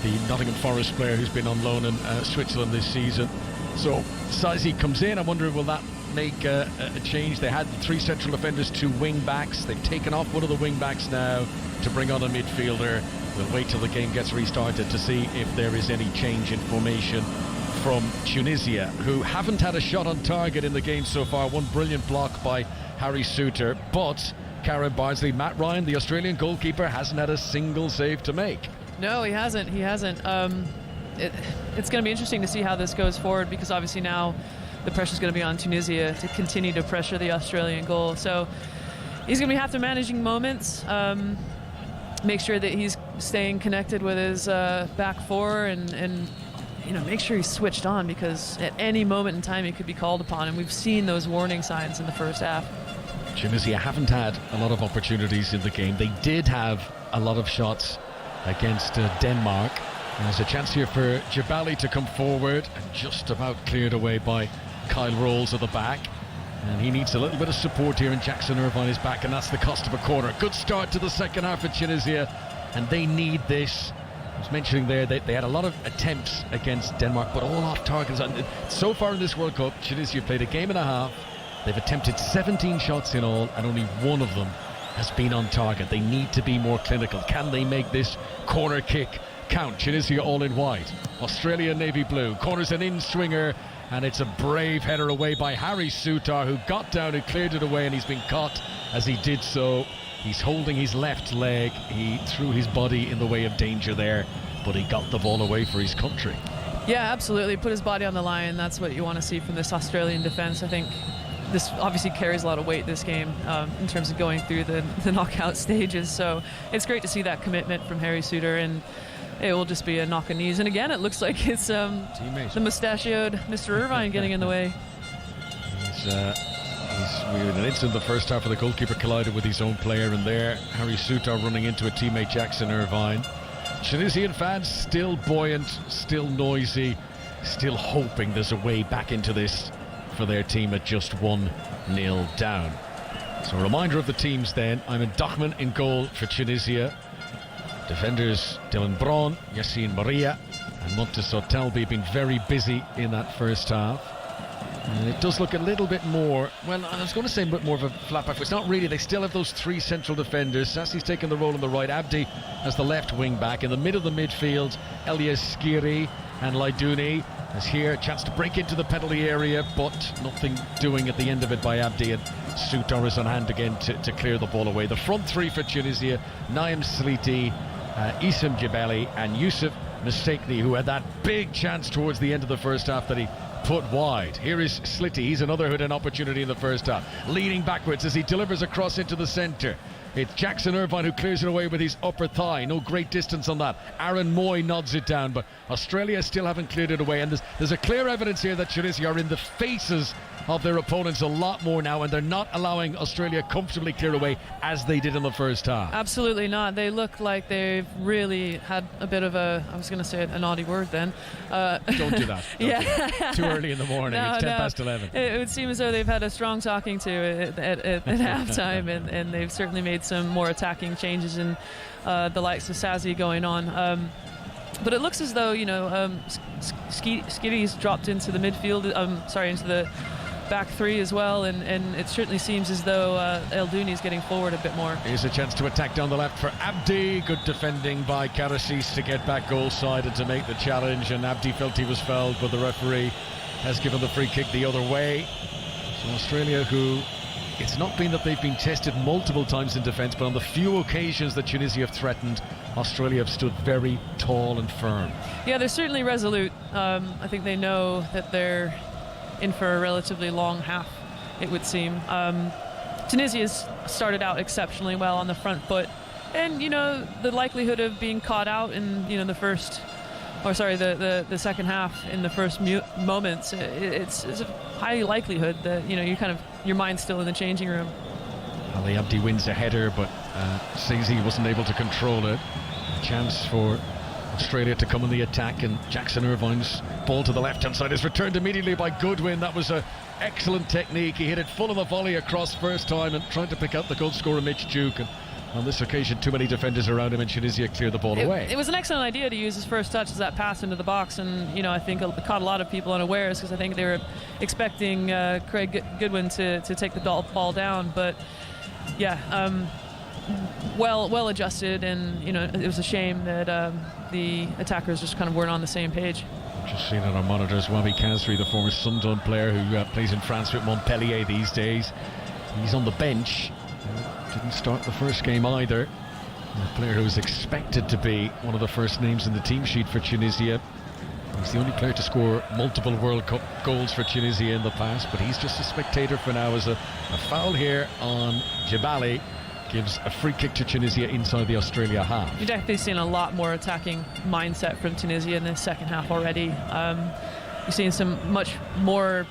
the Nottingham Forest player who's been on loan in Switzerland this season. So Sezi comes in. I wonder, will that make a change? They had 3 central defenders, 2 wing backs. They've taken off one of the wing backs now to bring on a midfielder. We'll wait till the game gets restarted to see if there is any change in formation from Tunisia, who haven't had a shot on target in the game so far. One brilliant block by Harry Souttar, but Karen Bardsley, Matt Ryan, the Australian goalkeeper, hasn't had a single save to make. No, he hasn't. It's going to be interesting to see how this goes forward, because obviously now the pressure's going to be on Tunisia to continue to pressure the Australian goal. So he's going to have to managing moments, make sure that he's staying connected with his back four, and make sure he's switched on, because at any moment in time he could be called upon, and we've seen those warning signs in the first half. Tunisia haven't had a lot of opportunities in the game. They did have a lot of shots against Denmark. There's a chance here for Jabali to come forward, and just about cleared away by Kyle Rolls at the back. And he needs a little bit of support here, and Jackson Irvine is back, and that's the cost of a corner. Good start to the second half for Tunisia, and they need this. I was mentioning there that they had a lot of attempts against Denmark, but all off targets. And so far in this World Cup, Tunisia played a game and a half. They've attempted 17 shots in all, and only one of them has been on target. They need to be more clinical. Can they make this corner kick count? Tunisia all in white, Australia navy blue. Corner's an in-swinger, and it's a brave header away by Harry Souttar, who got down and cleared it away, and he's been caught as he did so. He's holding his left leg. He threw his body in the way of danger there, but he got the ball away for his country. Yeah, absolutely. Put his body on the line. That's what you want to see from this Australian defence. I think this obviously carries a lot of weight, this game, in terms of going through the knockout stages. So it's great to see that commitment from Harry Souttar, and it will just be a knock on knees. And again, it looks like it's the mustachioed Mr. Irvine getting in the way. We were in an instant the first half of the goalkeeper collided with his own player, and there Harry Souttar running into a teammate, Jackson Irvine. Tunisian fans still buoyant, still noisy, still hoping there's a way back into this for their team at just 1-0 down. So a reminder of the teams then. Ayman Dochman in goal for Tunisia. Defenders Dylan Braun, Yassine Maria and Montesor Talbi have been very busy in that first half. And it does look a little bit more, well, I was going to say a bit more of a flat back, but it's not really. They still have those 3 central defenders. Sassi's taken the role on the right, Abdi as the left wing back. In the middle of the midfield, Elias Skiri and Laidouni. As here, a chance to break into the penalty area, but nothing doing at the end of it by Abdi, and Souttar is on hand again to clear the ball away. The front 3 for Tunisia, Naim Sliti, Issam Jebeli and Youssef Mistakni, who had that big chance towards the end of the first half that he put wide. Here is Sliti. He's another who had an opportunity in the first half, leaning backwards as he delivers across into the centre. It's Jackson Irvine who clears it away with his upper thigh. No great distance on that. Aaron Moy nods it down, but Australia still haven't cleared it away, and there's a clear evidence here that Tunisia are in the faces of their opponents a lot more now, and they're not allowing Australia comfortably clear away as they did in the first half. Absolutely not. They look like they've really had a bit of a, I was going to say a naughty word then. Don't do that. Don't do that. Too early in the morning. It's 10 past 11. It would seem as though they've had a strong talking to at halftime, and they've certainly made some more attacking changes in the likes of Sazi going on. But it looks as though, Skitty's dropped into the midfield, into the back three as well, and it certainly seems as though El Douni is getting forward a bit more. Here's a chance to attack down the left for Abdi. Good defending by Karasis to get back goal side and to make the challenge, and Abdi felt he was fouled, but the referee has given the free kick the other way. So Australia, who, it's not been that they've been tested multiple times in defence, but on the few occasions that Tunisia have threatened, Australia have stood very tall and firm. Yeah, they're certainly resolute. I think they know that they're in for a relatively long half, it would seem. Tunisia's started out exceptionally well on the front foot, and the likelihood of being caught out in the second half in the first moments, it's a high likelihood that your mind's still in the changing room. Ali Abdi wins a header, but Saizi wasn't able to control it. A chance for Australia to come in the attack, and Jackson Irvine's ball to the left-hand side is returned immediately by Goodwin. That was an excellent technique. He hit it full of a volley across first time and trying to pick out the goal scorer Mitch Duke. And on this occasion, too many defenders around him, and Tunisia cleared the ball away. It was an excellent idea to use his first touch as that pass into the box, and I think it caught a lot of people unawares, because I think they were expecting Craig Goodwin to take the ball down. But well adjusted, and it was a shame that the attackers just kind of weren't on the same page. Just seen it on monitors, Wabi Kazri, the former Sunderland player who plays in France with Montpellier these days. He's on the bench. Didn't start the first game either. A player who was expected to be one of the first names in the team sheet for Tunisia. He's the only player to score multiple World Cup goals for Tunisia in the past, but he's just a spectator for now, as a foul here on Jebali gives a free kick to Tunisia inside the Australia half. You've definitely seen a lot more attacking mindset from Tunisia in the second half already. You've seen some much more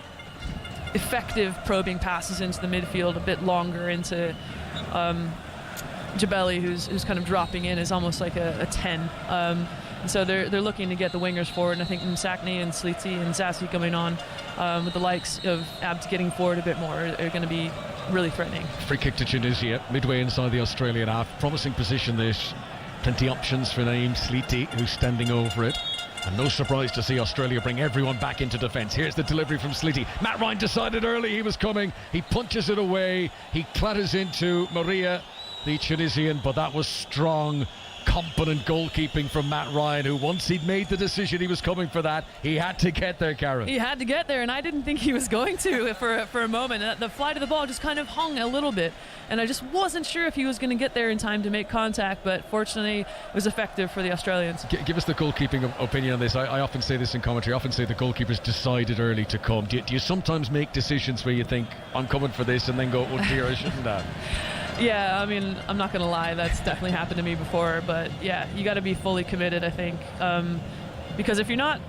effective probing passes into the midfield, a bit longer into Jebeli, who's kind of dropping in as almost like a 10. And so they're looking to get the wingers forward, and I think Msakni and Sliti and Zassi coming on with the likes of Abdi getting forward a bit more are going to be really threatening. Free kick to Tunisia, midway inside the Australian half. Promising position this. Plenty options for Naeem Sliti, who's standing over it. And no surprise to see Australia bring everyone back into defence. Here's the delivery from Sliti. Matt Ryan decided early he was coming. He punches it away. He clatters into Maria, the Tunisian, but that was strong, competent goalkeeping from Matt Ryan, who once he'd made the decision he was coming for that, he had to get there, Karen. He had to get there, and I didn't think he was going to for a moment. The flight of the ball just kind of hung a little bit, and I just wasn't sure if he was going to get there in time to make contact, but fortunately it was effective for the Australians. Give us the goalkeeping opinion on this. I often say this in commentary. I often say the goalkeepers decided early to come. Do you sometimes make decisions where you think, I'm coming for this, and then go, oh dear, I shouldn't have? Yeah, I mean, I'm not going to lie, that's definitely happened to me before, but yeah, you got to be fully committed, I think, because if you're not,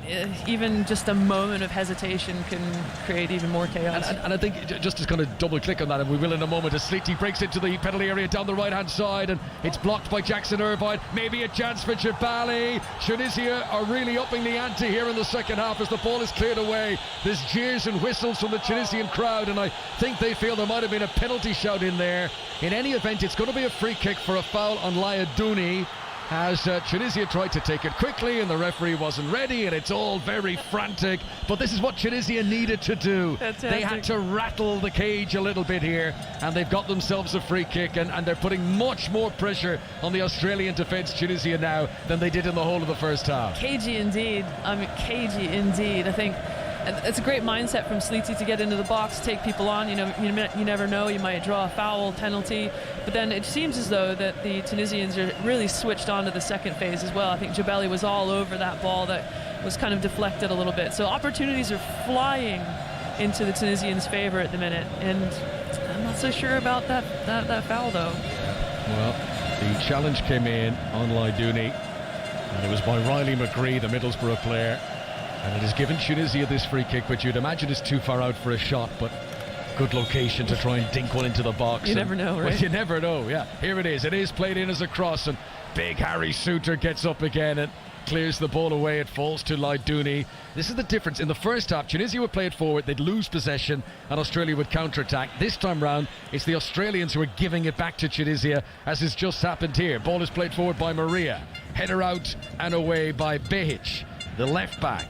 even just a moment of hesitation can create even more chaos. And I think, just to kind of double click on that, and we will in a moment, as Sliti breaks into the penalty area down the right hand side, and it's blocked by Jackson Irvine. Maybe a chance for Jebali. Tunisia are really upping the ante here in the second half as the ball is cleared away. There's jeers and whistles from the Tunisian crowd, and I think they feel there might have been a penalty shout in there. In any event, it's going to be a free kick for a foul on Laia Douni, as Tunisia tried to take it quickly and the referee wasn't ready, and it's all very frantic, but this is what Tunisia needed to do. Fantastic. They had to rattle the cage a little bit here, and they've got themselves a free kick, and they're putting much more pressure on the Australian defence, Tunisia, now than they did in the whole of the first half. Cagey indeed. I mean, cagey indeed. I think it's a great mindset from Sliti to get into the box, take people on. You never know, you might draw a foul, penalty, but then it seems as though that the Tunisians are really switched on to the second phase as well. I think Jebeli was all over that ball that was kind of deflected a little bit, so opportunities are flying into the Tunisians' favour at the minute, and I'm not so sure about that foul though. Well, the challenge came in on Laidouni, and it was by Riley McGree, the Middlesbrough player. And it has given Tunisia this free kick, which you'd imagine is too far out for a shot, but good location to try and dink one into the box. You never know, right? Well, you never know, yeah. Here it is. It is played in as a cross, and big Harry Souter gets up again and clears the ball away. It falls to Laidouni. This is the difference. In the first half, Tunisia would play it forward, they'd lose possession, and Australia would counter-attack. This time round, it's the Australians who are giving it back to Tunisia, as has just happened here. Ball is played forward by Maria. Header out and away by Behic, the left back.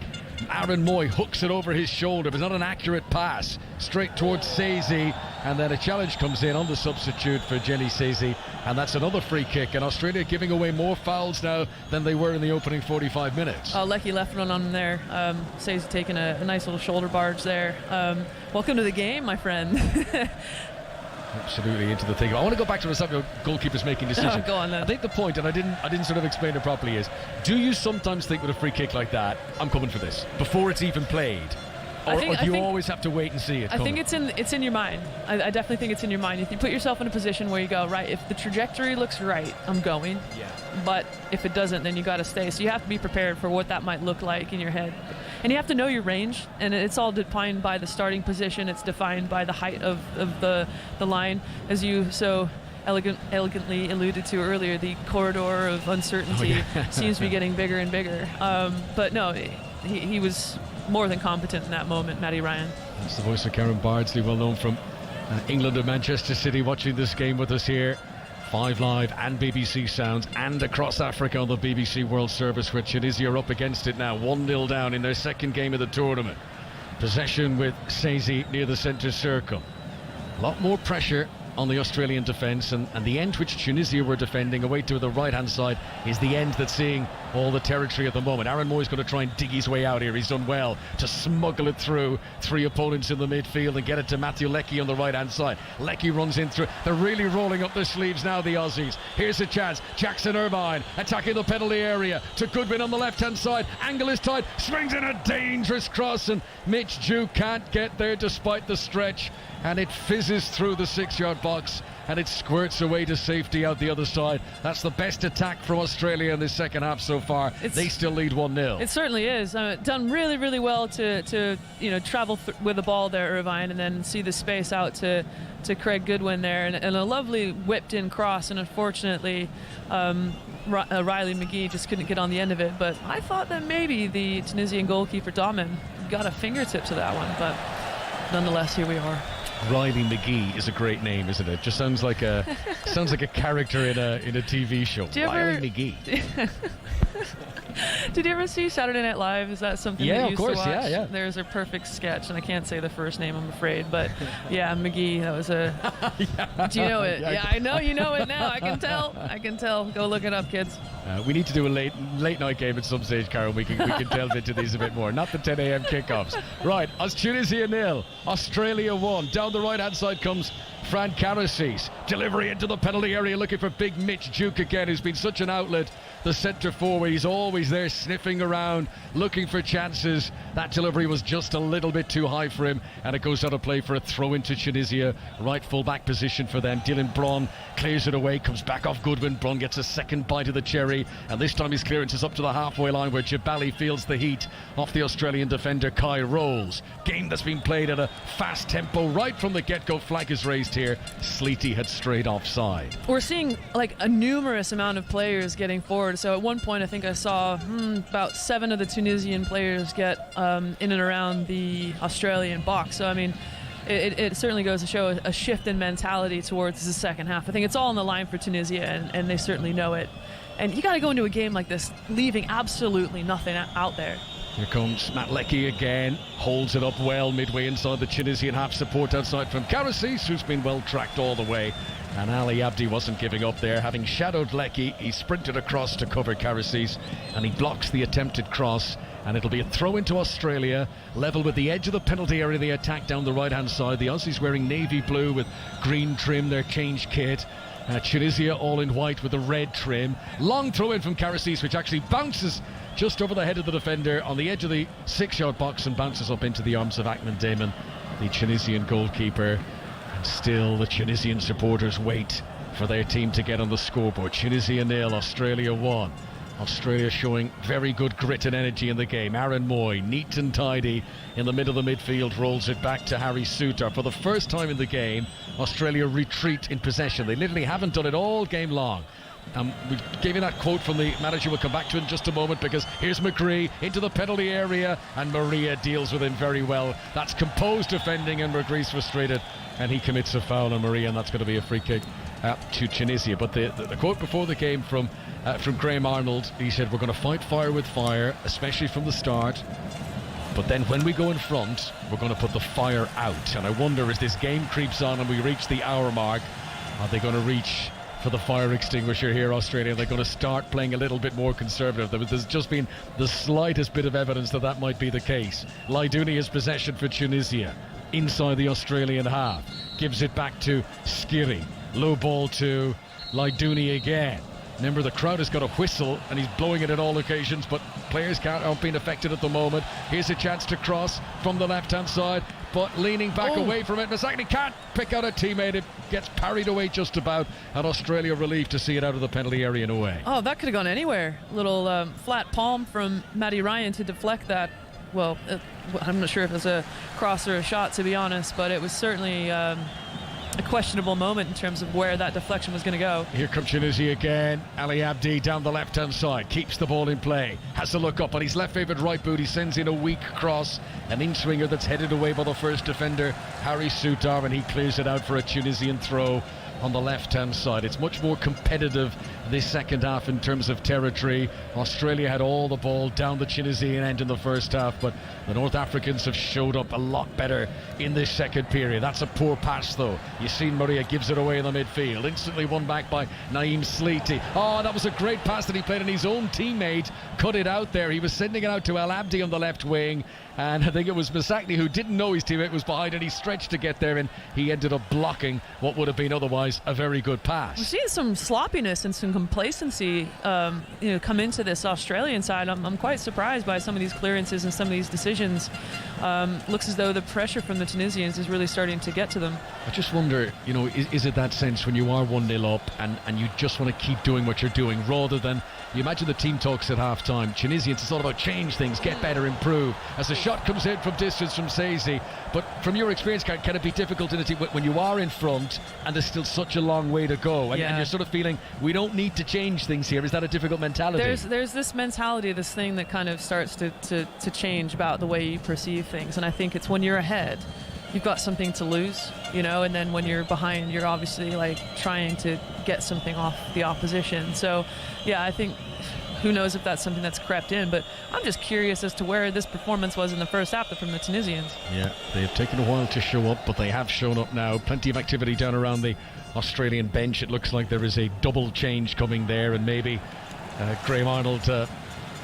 Aaron Moy hooks it over his shoulder, but it's not an accurate pass. Straight towards Sezi, and then a challenge comes in on the substitute for Jenny Sezi, and that's another free kick. And Australia giving away more fouls now than they were in the opening 45 minutes. Oh, Lecky left one on there. Sezi taking a nice little shoulder barge there. Welcome to the game, my friend. Absolutely into the thing. I want to go back to the goalkeepers making decisions. Oh, go on then. I think the point, and I didn't sort of explain it properly, is do you sometimes think with a free kick like that, I'm coming for this before it's even played? Or do you always have to wait and see it? I think it's in your mind. I definitely think it's in your mind. If you put yourself in a position where you go, right, if the trajectory looks right, I'm going. Yeah. But if it doesn't, then you got to stay. So you have to be prepared for what that might look like in your head. And you have to know your range, and it's all defined by the starting position. It's defined by the height of the line, as you so elegantly alluded to earlier. The corridor of uncertainty seems to be getting bigger and bigger. But no, he was more than competent in that moment, Matty Ryan. That's the voice of Karen Bardsley, well known from England and Manchester City, watching this game with us here. 5 Live and BBC Sounds and across Africa on the BBC World Service, where Tunisia are up against it now, 1-0 down in their second game of the tournament. Possession with Sezi near the centre circle. A lot more pressure on the Australian defence, and the end which Tunisia were defending away to the right-hand side is the end that's seeing all the territory at the moment. Aaron Moy's going to try and dig his way out here. He's done well to smuggle it through 3 opponents in the midfield and get it to Matthew Leckie on the right-hand side. Leckie runs in through. They're really rolling up their sleeves now, the Aussies. Here's a chance. Jackson Irvine attacking the penalty area to Goodwin on the left-hand side. Angle is tight. Swings in a dangerous cross, and Mitch Duke can't get there despite the stretch, and it fizzes through the 6-yard box and it squirts away to safety out the other side. That's the best attack from Australia in this second half so far. They still lead 1-0. It certainly is. Done really, really well to travel with the ball there, Irvine, and then see the space out to Craig Goodwin there, and a lovely whipped-in cross, and unfortunately Riley McGee just couldn't get on the end of it. But I thought that maybe the Tunisian goalkeeper Damen got a fingertip to that one, but nonetheless, here we are. Riley McGee is a great name, isn't it? Just sounds like a character in a TV show. Riley McGee. Did you ever see Saturday Night Live? Is that something that you used to watch? Yeah. There's a perfect sketch, and I can't say the first name, I'm afraid, but yeah, McGee, that was a... Do you know it? Yeah, I know you know it now. I can tell. Go look it up, kids. We need to do a late night game at some stage, Carol. We can delve into these a bit more. Not the 10 a.m. kickoffs. Right, Tunisia 0, Australia 1. Down the right-hand side comes Fran Karasis. Delivery into the penalty area, looking for big Mitch Duke again, who's been such an outlet. The centre forward, he's always there sniffing around, looking for chances. That delivery was just a little bit too high for him, and it goes out of play for a throw into Tunisia. Right full-back position for them. Dylan Braun clears it away, comes back off Goodwin. Braun gets a second bite of the cherry, and this time his clearance is up to the halfway line, where Jabali feels the heat off the Australian defender Kai Rolls. Game that's been played at a fast tempo right from the get-go. Flag is raised here. Sleety had strayed offside. We're seeing like a numerous amount of players getting forward. So at one point I think I saw about 7 of the Tunisian players get in and around the Australian box. So I mean, it certainly goes to show a shift in mentality towards the second half. I think it's all on the line for Tunisia, and they certainly know it. And you got to go into a game like this leaving absolutely nothing out there. Here comes Matt Leckie again, holds it up well midway inside the Tunisian half. Support outside from Karasis, who's been well tracked all the way. And Ali Abdi wasn't giving up there. Having shadowed Leckie, he sprinted across to cover Karasis, and he blocks the attempted cross. And it'll be a throw into Australia, level with the edge of the penalty area. They attack down the right-hand side. The Aussies wearing navy blue with green trim, their change kit. Tunisia all in white with the red trim. Long throw in from Karasis, which actually bounces just over the head of the defender on the edge of the 6-yard box and bounces up into the arms of Ahmed Damon, the Tunisian goalkeeper. And still the Tunisian supporters wait for their team to get on the scoreboard. Tunisia 0, Australia 1. Australia showing very good grit and energy in the game. Aaron Moy, neat and tidy in the middle of the midfield, rolls it back to Harry Souttar. For the first time in the game, Australia retreat in possession. They literally haven't done it all game long. We gave you that quote from the manager. We'll come back to it in just a moment, because here's McCree into the penalty area, and Maria deals with him very well. That's composed defending, and McCree's frustrated, and he commits a foul on Maria, and that's going to be a free kick to Tunisia. But the quote before the game from Graham Arnold, he said, "We're going to fight fire with fire, especially from the start. But then when we go in front, we're going to put the fire out. And I wonder, as this game creeps on and we reach the hour mark, are they going to reach for the fire extinguisher here, Australia? They're going to start playing a little bit more conservative. There's just been the slightest bit of evidence that that might be the case. Laidouni has possession for Tunisia inside the Australian half. Gives it back to Skiri. Low ball to Laidouni again. Remember, the crowd has got a whistle and he's blowing it at all occasions, but players aren't being affected at the moment. Here's a chance to cross from the left-hand side, but leaning back away from it. Masakni can't pick out a teammate. It gets parried away just about, and Australia relieved to see it out of the penalty area and away. Oh, that could have gone anywhere. Little flat palm from Matty Ryan to deflect that. Well, I'm not sure if it was a cross or a shot, to be honest, but it was certainly a questionable moment in terms of where that deflection was going to go. Here comes Tunisia again. Ali Abdi down the left-hand side, keeps the ball in play, has a look up on his left-favoured right boot. He sends in a weak cross, an in-swinger that's headed away by the first defender, Harry Souttar, and he clears it out for a Tunisian throw on the left-hand side. It's much more competitive this second half in terms of territory. Australia had all the ball down the Tunisian end in the first half, but the North Africans have showed up a lot better in this second period. That's a poor pass though. Yassine Maria gives it away in the midfield, instantly won back by Naeem Sleety. Oh, that was a great pass that he played, and his own teammate cut it out there. He was sending it out to Al Abdi on the left wing, and I think it was Masakni who didn't know his teammate was behind, and he stretched to get there, and he ended up blocking what would have been otherwise a very good pass. We're seeing some sloppiness and some complacency come into this Australian side. I'm quite surprised by some of these clearances and some of these decisions. Looks as though the pressure from the Tunisians is really starting to get to them. I just wonder, is it that sense when you are 1-0 up and you just want to keep doing what you're doing, rather than, you imagine the team talks at half-time, Tunisians, it's all about change things, get better, improve. As the shot comes in from distance from Saizi, but from your experience, can it be difficult in a team when you are in front and there's still such a long way to go, and you're sort of feeling we don't need to change things here? Is that a difficult mentality? There's this mentality, this thing that kind of starts to change about the way you perceive things, and I think it's when you're ahead, you've got something to lose, and then when you're behind, you're obviously like trying to get something off the opposition. So yeah, I think who knows if that's something that's crept in, but I'm just curious as to where this performance was in the first half from the Tunisians. Yeah, they've taken a while to show up, but they have shown up now. Plenty of activity down around the Australian bench. It looks like there is a double change coming there, and maybe Graham Arnold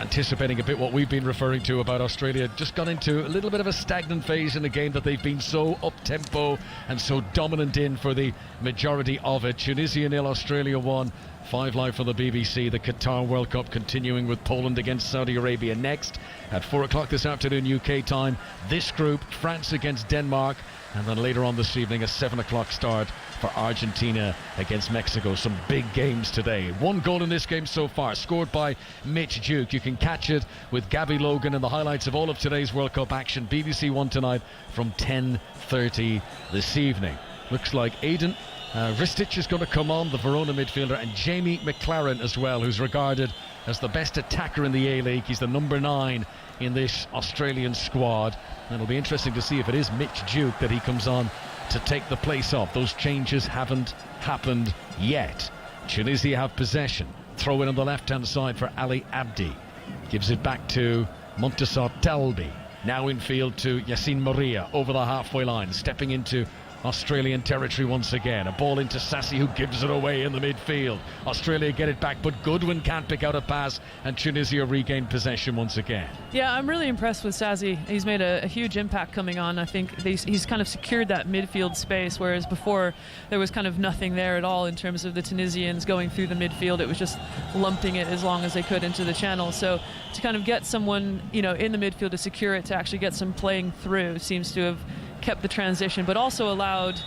anticipating a bit what we've been referring to about Australia, just gone into a little bit of a stagnant phase in a game that they've been so up-tempo and so dominant in for the majority of it. Tunisia 0, Australia 1. 5 Live for the BBC. The Qatar World Cup continuing with Poland against Saudi Arabia next at 4 o'clock this afternoon UK time. This group, France against Denmark, and then later on this evening a 7 o'clock start for Argentina against Mexico. Some big games today. 1 goal in this game so far, scored by Mitch Duke. You can catch it with Gabby Logan and the highlights of all of today's World Cup action. BBC One tonight from 10:30 this evening. Looks like Aidan Ristic is going to come on, the Verona midfielder, and Jamie McLaren as well, who's regarded as the best attacker in the A-League. He's the number 9 in this Australian squad, and it'll be interesting to see if it is Mitch Duke that he comes on to take the place of. Those changes haven't happened yet. Tunisia have possession. Throw in on the left-hand side for Ali Abdi. Gives it back to Montasar Talbi. Now in field to Yassine Maria over the halfway line, stepping into Australian territory once again. A ball into Sassi, who gives it away in the midfield. Australia get it back, but Goodwin can't pick out a pass, and Tunisia regain possession once again. Yeah, I'm really impressed with Sassi. He's made a huge impact coming on. I think he's kind of secured that midfield space, whereas before there was kind of nothing there at all in terms of the Tunisians going through the midfield. It was just lumping it as long as they could into the channel. So to kind of get someone, in the midfield to secure it, to actually get some playing through, seems to have kept the transition, but also allowed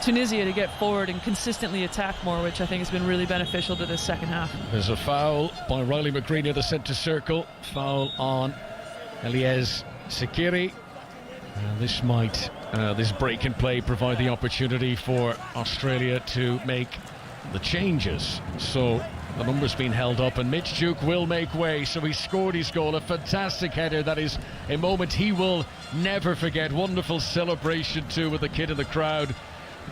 Tunisia to get forward and consistently attack more, which I think has been really beneficial to this second half. There's a foul by Riley McGree near the centre circle. Foul on Elias Sekiri. This break in play provide the opportunity for Australia to make the changes. So the number's been held up, and Mitch Duke will make way. So he scored his goal, a fantastic header. That is a moment he will never forget. Wonderful celebration too with the kid in the crowd,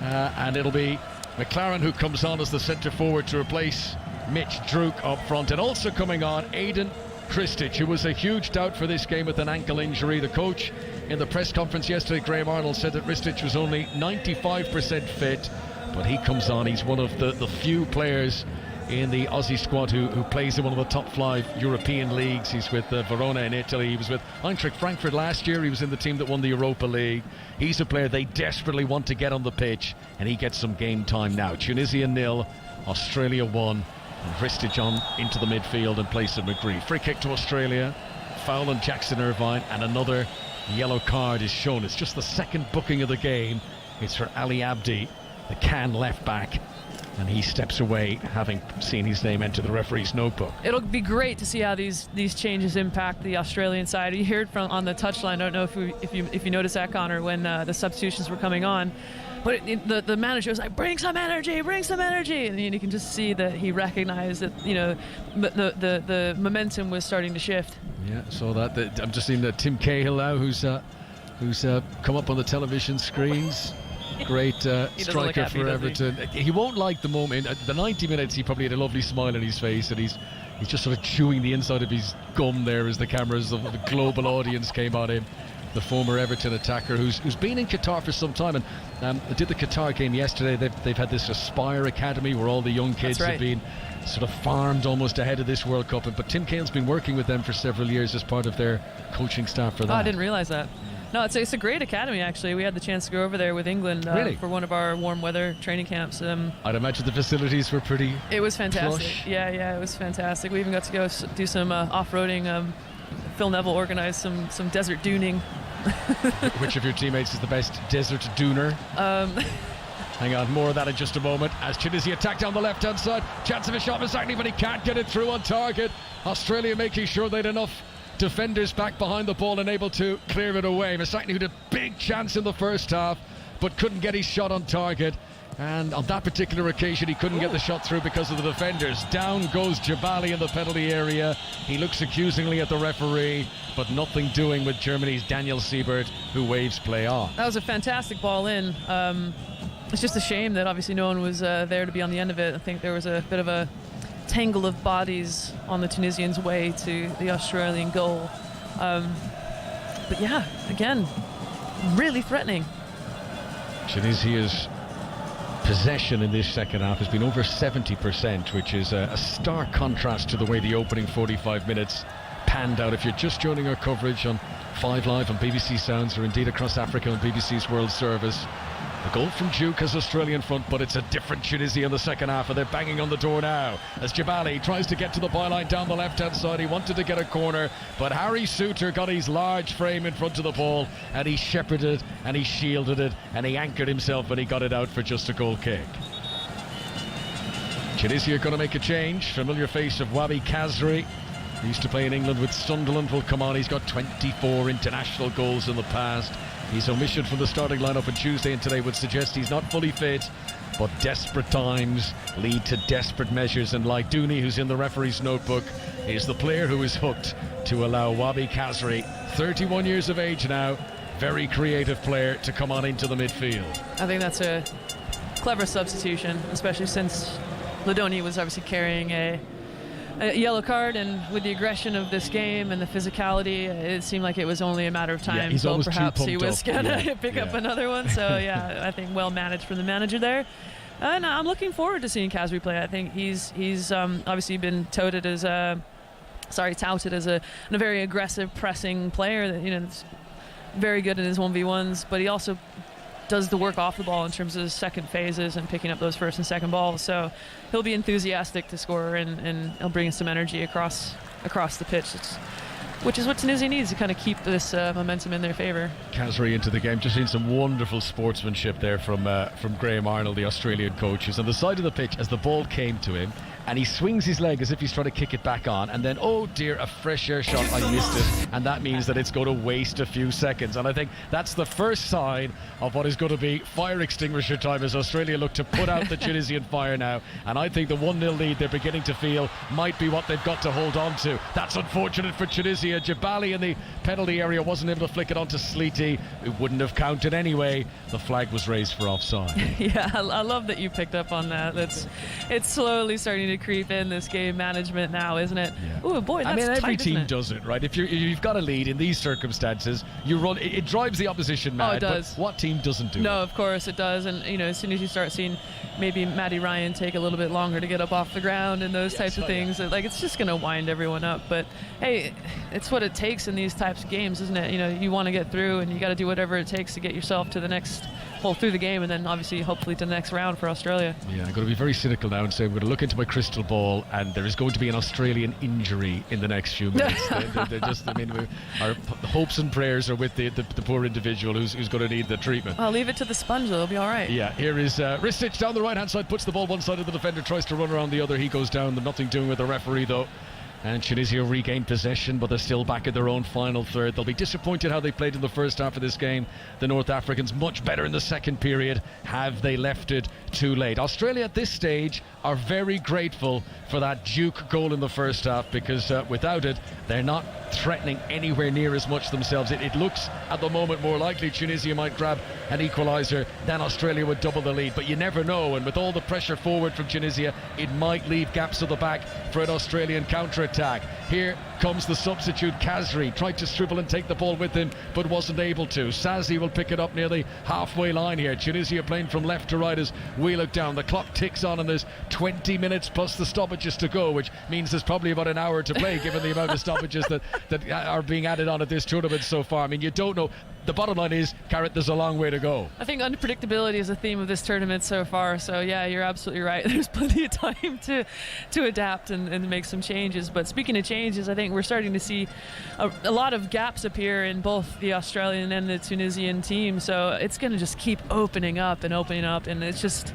and it'll be McLaren who comes on as the centre forward to replace Mitch Duke up front. And also coming on, Aidan Kristic, who was a huge doubt for this game with an ankle injury. The coach in the press conference yesterday, Graham Arnold, said that Kristic was only 95% fit, but he comes on. He's one of the few players in the Aussie squad who plays in one of the top 5 European leagues. He's with Verona in Italy. He was with Eintracht Frankfurt last year. He was in the team that won the Europa League. He's a player they desperately want to get on the pitch, and he gets some game time now. Tunisia 0, Australia 1, and Kristic on into the midfield in place of McGree. Free kick to Australia, foul on Jackson Irvine, and another yellow card is shown. It's just the second booking of the game. It's for Ali Abdi, the Cannes left back, and he steps away, having seen his name enter the referee's notebook. It'll be great to see how these changes impact the Australian side. You heard from on the touchline. I don't know if you noticed that, Connor, when the substitutions were coming on. But the manager was like, bring some energy, and you can just see that he recognized that the momentum was starting to shift. Yeah, so that I'm just seeing Tim Cahill now, who's come up on the television screens. Great striker for Everton. He won't like the moment. At the 90 minutes, he probably had a lovely smile on his face, and he's just sort of chewing the inside of his gum there as the cameras of the global audience came on him. The former Everton attacker who's been in Qatar for some time, and did the Qatar game yesterday. They've had this Aspire Academy where all the young kids have been sort of farmed almost cahid of this World Cup. But Tim Cahill's been working with them for several years as part of their coaching staff for that. Oh, I didn't realize that. No, it's a great academy, actually. We had the chance to go over there with England for one of our warm weather training camps. I'd imagine the facilities were pretty It was fantastic. plush. Yeah, it was fantastic. We even got to go do some off-roading. Phil Neville organised some desert duning. Which of your teammates is the best desert dooner? Hang on, more of that in just a moment. As Tunisia attack down the left-hand side. Chance of a shot for Masakni, but he can't get it through on target. Australia making sure they had enough defenders back behind the ball and able to clear it away. Masakni, who had a big chance in the first half, but couldn't get his shot on target. And on that particular occasion, he couldn't get the shot through because of the defenders. Down goes Jabali in the penalty area. He looks accusingly at the referee, but nothing doing with Germany's Daniel Siebert, who waves play on. That was a fantastic ball in. It's just a shame that obviously no one was there to be on the end of it. I think there was a bit of a tangle of bodies on the Tunisians' way to the Australian goal. But yeah, again, really threatening. Tunisia's possession in this second half has been over 70%, which is a stark contrast to the way the opening 45 minutes panned out. If you're just joining our coverage on 5 Live on BBC Sounds, or indeed across Africa on BBC's World Service, the goal from Duke has Australia in front, but it's a different Tunisia in the second half, and they're banging on the door now as Jabali tries to get to the byline down the left-hand side. He wanted to get a corner, but Harry Souter got his large frame in front of the ball, and he shepherded and he shielded it and he anchored himself, and he got it out for just a goal kick. Tunisia are going to make a change. Familiar face of Wabi Kazri, who used to play in England with Sunderland, will come on. He's got 24 international goals in the past. His omission from the starting lineup on Tuesday and today would suggest he's not fully fit, but desperate times lead to desperate measures, and like Dooney, who's in the referee's notebook, is the player who is hooked to allow Wabi Kazri, 31 years of age now, very creative player, to come on into the midfield. I think that's a clever substitution, especially since Ladoni was obviously carrying a yellow card, and with the aggression of this game and the physicality, it seemed like it was only a matter of time. He's almost perhaps too he was pumped up. gonna pick up another one. So yeah, I think well managed from the manager there. And I'm looking forward to seeing Kazri play. I think he's obviously been touted as a very aggressive pressing player that, is very good in his 1v1s, but he also does the work off the ball in terms of his second phases and picking up those first and second balls. So he'll be enthusiastic to score, and he'll bring some energy across the pitch, which is what Tunisia needs to kind of keep this momentum in their favour. Kazri into the game. Just seen some wonderful sportsmanship there from Graham Arnold, the Australian coach. He's on the side of the pitch as the ball came to him, and he swings his leg as if he's trying to kick it back on, and then, oh dear, a fresh air shot, I missed it, and that means that it's going to waste a few seconds. And I think that's the first sign of what is going to be fire extinguisher time as Australia look to put out the Tunisian fire now. And I think the 1-0 lead they're beginning to feel might be what they've got to hold on to. That's unfortunate for Tunisia. Jabali in the penalty area wasn't able to flick it onto Sleety. It wouldn't have counted anyway. The flag was raised for offside. Yeah, I love that you picked up on that. It's slowly starting to to creep in, this game management now, isn't it? Yeah. Oh boy, that's tight, every team isn't it? does it, right? If you've got a lead in these circumstances, you run. It drives the opposition mad. Oh, it does. But what team doesn't do it? No, of course it does. And as soon as you start seeing maybe Matty Ryan take a little bit longer to get up off the ground and those types of things, it's just going to wind everyone up. But hey, it's what it takes in these types of games, isn't it? You want to get through, and you got to do whatever it takes to get yourself to the next, through the game, and then obviously hopefully to the next round for Australia. Yeah, I'm going to be very cynical now and say I'm going to look into my crystal ball, and there is going to be an Australian injury in the next few minutes. they're just, our hopes and prayers are with the poor individual who's going to need the treatment. I'll leave it to the sponge, they'll be all right. Yeah, here is Ristich down the right-hand side, puts the ball one side of the defender, tries to run around the other. He goes down, nothing doing with the referee though. And Tunisia regained possession, but they're still back in their own final third. They'll be disappointed how they played in the first half of this game. The North Africans much better in the second period. Have they left it too late? Australia at this stage are very grateful for that Duke goal in the first half, because without it, they're not threatening anywhere near as much themselves. It looks at the moment more likely Tunisia might grab an equaliser than Australia would double the lead, but you never know, and with all the pressure forward from Tunisia, it might leave gaps at the back for an Australian counter-attack. Here comes the substitute Khazri, tried to dribble and take the ball with him but wasn't able to. Sazi will pick it up near the halfway line here. Tunisia playing from left to right as we look down. The clock ticks on and there's 20 minutes plus the stoppages to go, which means there's probably about an hour to play given the amount of stoppages that are being added on at this tournament so far. I mean, you don't know. The bottom line is, Carrot, there's a long way to go. I think unpredictability is a theme of this tournament so far, so yeah, you're absolutely right. There's plenty of time to adapt and make some changes. But speaking of changes, I think we're starting to see a lot of gaps appear in both the Australian and the Tunisian team, so it's going to just keep opening up, and it's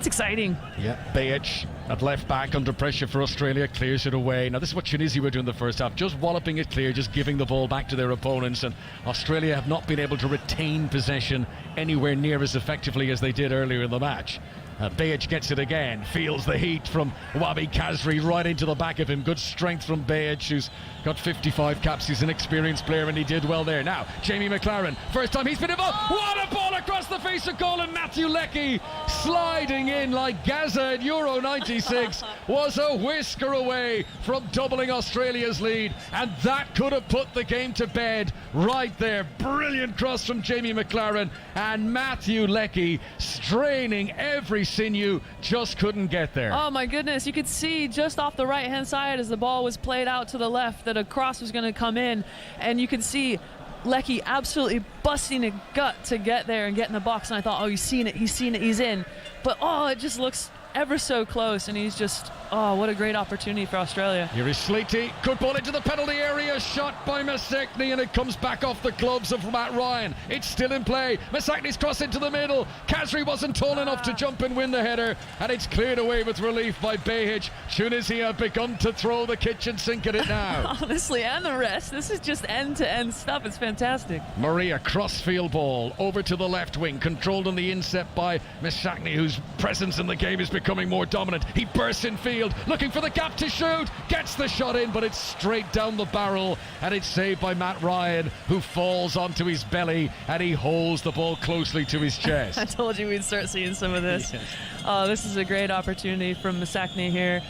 exciting. Yeah, Bejic at left back under pressure for Australia, clears it away. Now this is what Tunisia were doing the first half, just walloping it clear, just giving the ball back to their opponents, and Australia have not been able to retain possession anywhere near as effectively as they did earlier in the match. Bejic gets it again, feels the heat from Wabi Khazri right into the back of him. Good strength from Bejic, who's got 55 caps. He's an experienced player and he did well there. Now, Jamie McLaren, first time he's been involved. What a ball across the face of goal, and Matthew Leckie sliding in like Gaza at Euro 96 was a whisker away from doubling Australia's lead, and that could have put the game to bed right there. Brilliant cross from Jamie McLaren, and Matthew Leckie straining every sinew, just couldn't get there. Oh my goodness, you could see just off the right hand side as the ball was played out to the left that a cross was going to come in, and you could see Leckie absolutely busting a gut to get there and get in the box, and I thought, oh, he's seen it, he's in, but it just looks ever so close, and he's just, what a great opportunity for Australia. Here is Sleety, good ball into the penalty area, shot by Masakni, and it comes back off the gloves of Matt Ryan. It's still in play. Masakni's cross into the middle. Khazri wasn't tall enough to jump and win the header, and it's cleared away with relief by Bejic. Tunisia have begun to throw the kitchen sink at it now. Honestly, and the rest, this is just end-to-end stuff. It's fantastic. Maria, crossfield ball over to the left wing, controlled on the inset by Masakni, whose presence in the game is becoming more dominant. He bursts in field, looking for the gap to shoot, gets the shot in, but it's straight down the barrel, and it's saved by Matt Ryan, who falls onto his belly and he holds the ball closely to his chest. I told you we'd start seeing some of this. Yes. This is a great opportunity from Masakni here.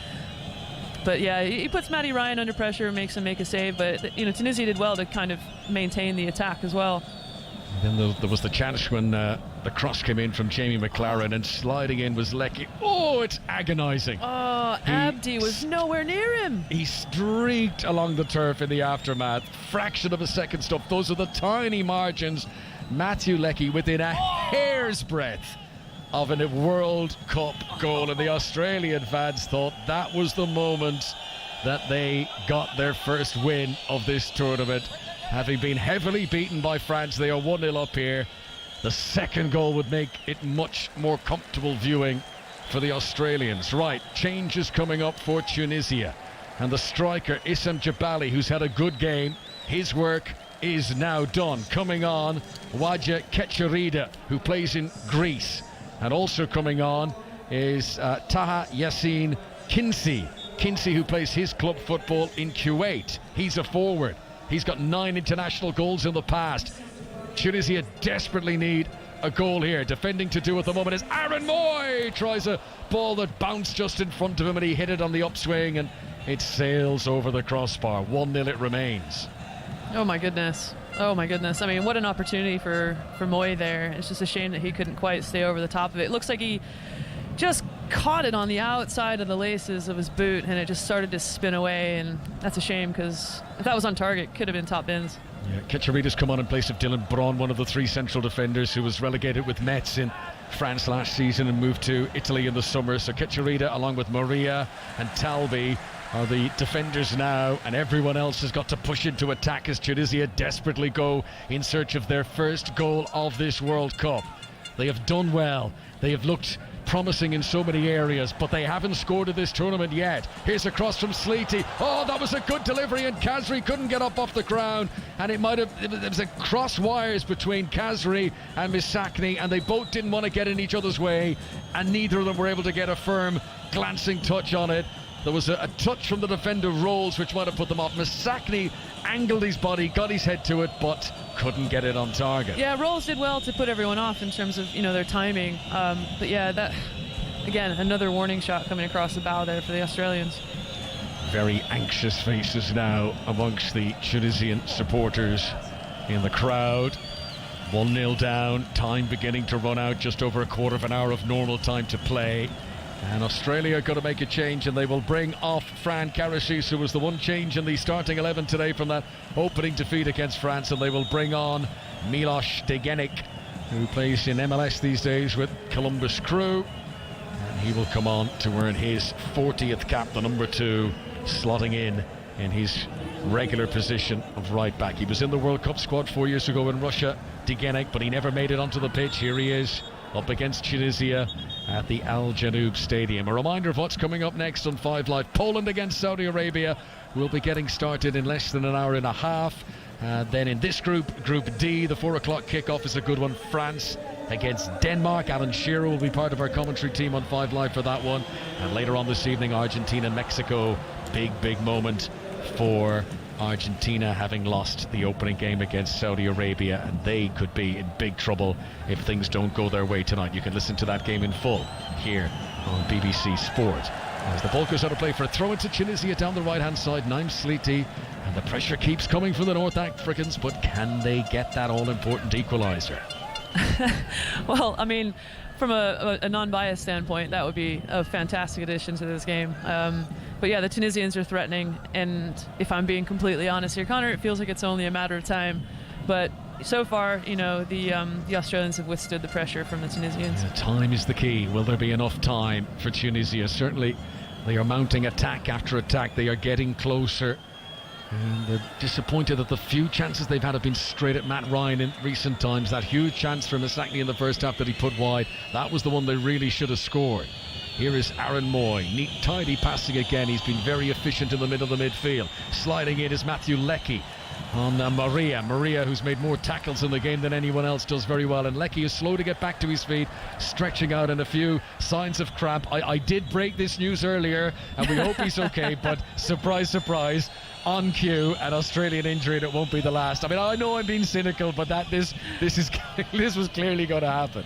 But yeah, he puts Matty Ryan under pressure, makes him make a save, but Tunisia did well to kind of maintain the attack as well. Then there was the chance when the cross came in from Jamie McLaren, and sliding in was Leckie. Oh, it's agonising. Oh, Abdi was nowhere near him. He streaked along the turf in the aftermath. Fraction of a second stop. Those are the tiny margins. Matthew Leckie within a hair's breadth of a World Cup goal, and the Australian fans thought that was the moment that they got their first win of this tournament. Having been heavily beaten by France, they are 1-0 up here. The second goal would make it much more comfortable viewing for the Australians. Right, changes coming up for Tunisia. And the striker, Issam Jabali, who's had a good game, his work is now done. Coming on, Wadja Ketcherida, who plays in Greece. And also coming on is Taha Yassin Kinsey, who plays his club football in Kuwait. He's a forward. He's got 9 international goals in the past. Tunisia desperately need a goal here. Defending to do at the moment is Aaron Moy. Tries a ball that bounced just in front of him and he hit it on the upswing and it sails over the crossbar. 1-0 it remains. Oh my goodness. Oh my goodness. I mean, what an opportunity for Moy there. It's just a shame that he couldn't quite stay over the top of it. It looks like he just caught it on the outside of the laces of his boot and it just started to spin away, and that's a shame because if that was on target, could have been top bins. Yeah, Kitcharida's come on in place of Dylan Braun, one of the 3 central defenders who was relegated with Metz in France last season and moved to Italy in the summer. So Kitcharida, along with Maria and Talby, are the defenders now, and everyone else has got to push into attack as Tunisia desperately go in search of their first goal of this World Cup. They have done well. They have looked promising in so many areas, but they haven't scored at this tournament yet. Here's a cross from Sleety. Oh, that was a good delivery, and Kazri couldn't get up off the ground, and it was a cross wires between Kazri and Misakni, and they both didn't want to get in each other's way, and neither of them were able to get a firm glancing touch on it. There was a touch from the defender Rolls which might have put them off. Misakni angled his body, got his head to it, but couldn't get it on target. Yeah, Rolls did well to put everyone off in terms of, their timing. But yeah, that, again, another warning shot coming across the bow there for the Australians. Very anxious faces now amongst the Tunisian supporters in the crowd. 1-0 down, time beginning to run out, just over a quarter of an hour of normal time to play. And Australia are going to make a change, and they will bring off Fran Karasis, who was the one change in the starting 11 today from that opening defeat against France, and they will bring on Milos Degenek, who plays in MLS these days with Columbus Crew, and he will come on to earn his 40th cap, the number 2, slotting in his regular position of right back. He was in the World Cup squad 4 years ago in Russia, Degenek, but he never made it onto the pitch. Here he is up against Tunisia at the Al Janoub Stadium. A reminder of what's coming up next on 5 Live. Poland against Saudi Arabia will be getting started in less than an hour and a half. Then in this group, Group D, the 4 o'clock kickoff is a good one. France against Denmark. Alan Shearer will be part of our commentary team on 5 Live for that one. And later on this evening, Argentina, Mexico. Big moment for Argentina, having lost the opening game against Saudi Arabia, and they could be in big trouble if things don't go their way tonight. You can listen to that game in full here on BBC Sport. As the ball goes out of play for a throw into Tunisia down the right hand side, Naim Sleety, and the pressure keeps coming from the North Africans, but can they get that all-important equaliser? Well, I mean, from a non-biased standpoint, that would be a fantastic addition to this game. But yeah, the Tunisians are threatening, and if I'm being completely honest here, Connor, it feels like it's only a matter of time. But so far, the Australians have withstood the pressure from the Tunisians. Yeah, time is the key. Will there be enough time for Tunisia? Certainly, they are mounting attack after attack. They are getting closer. And they're disappointed that the few chances they've had have been straight at Matt Ryan in recent times. That huge chance from Misakni in the first half that he put wide, that was the one they really should have scored. Here is Aaron Moy, neat, tidy passing again. He's been very efficient in the middle of the midfield. Sliding in is Matthew Leckie on Maria, who's made more tackles in the game than anyone else, does very well. And Leckie is slow to get back to his feet, stretching out, and a few signs of cramp. I did break this news earlier, and we hope he's okay, but surprise, on cue, an Australian injury, and it won't be the last. I mean, I know I'm being cynical, but this was clearly going to happen.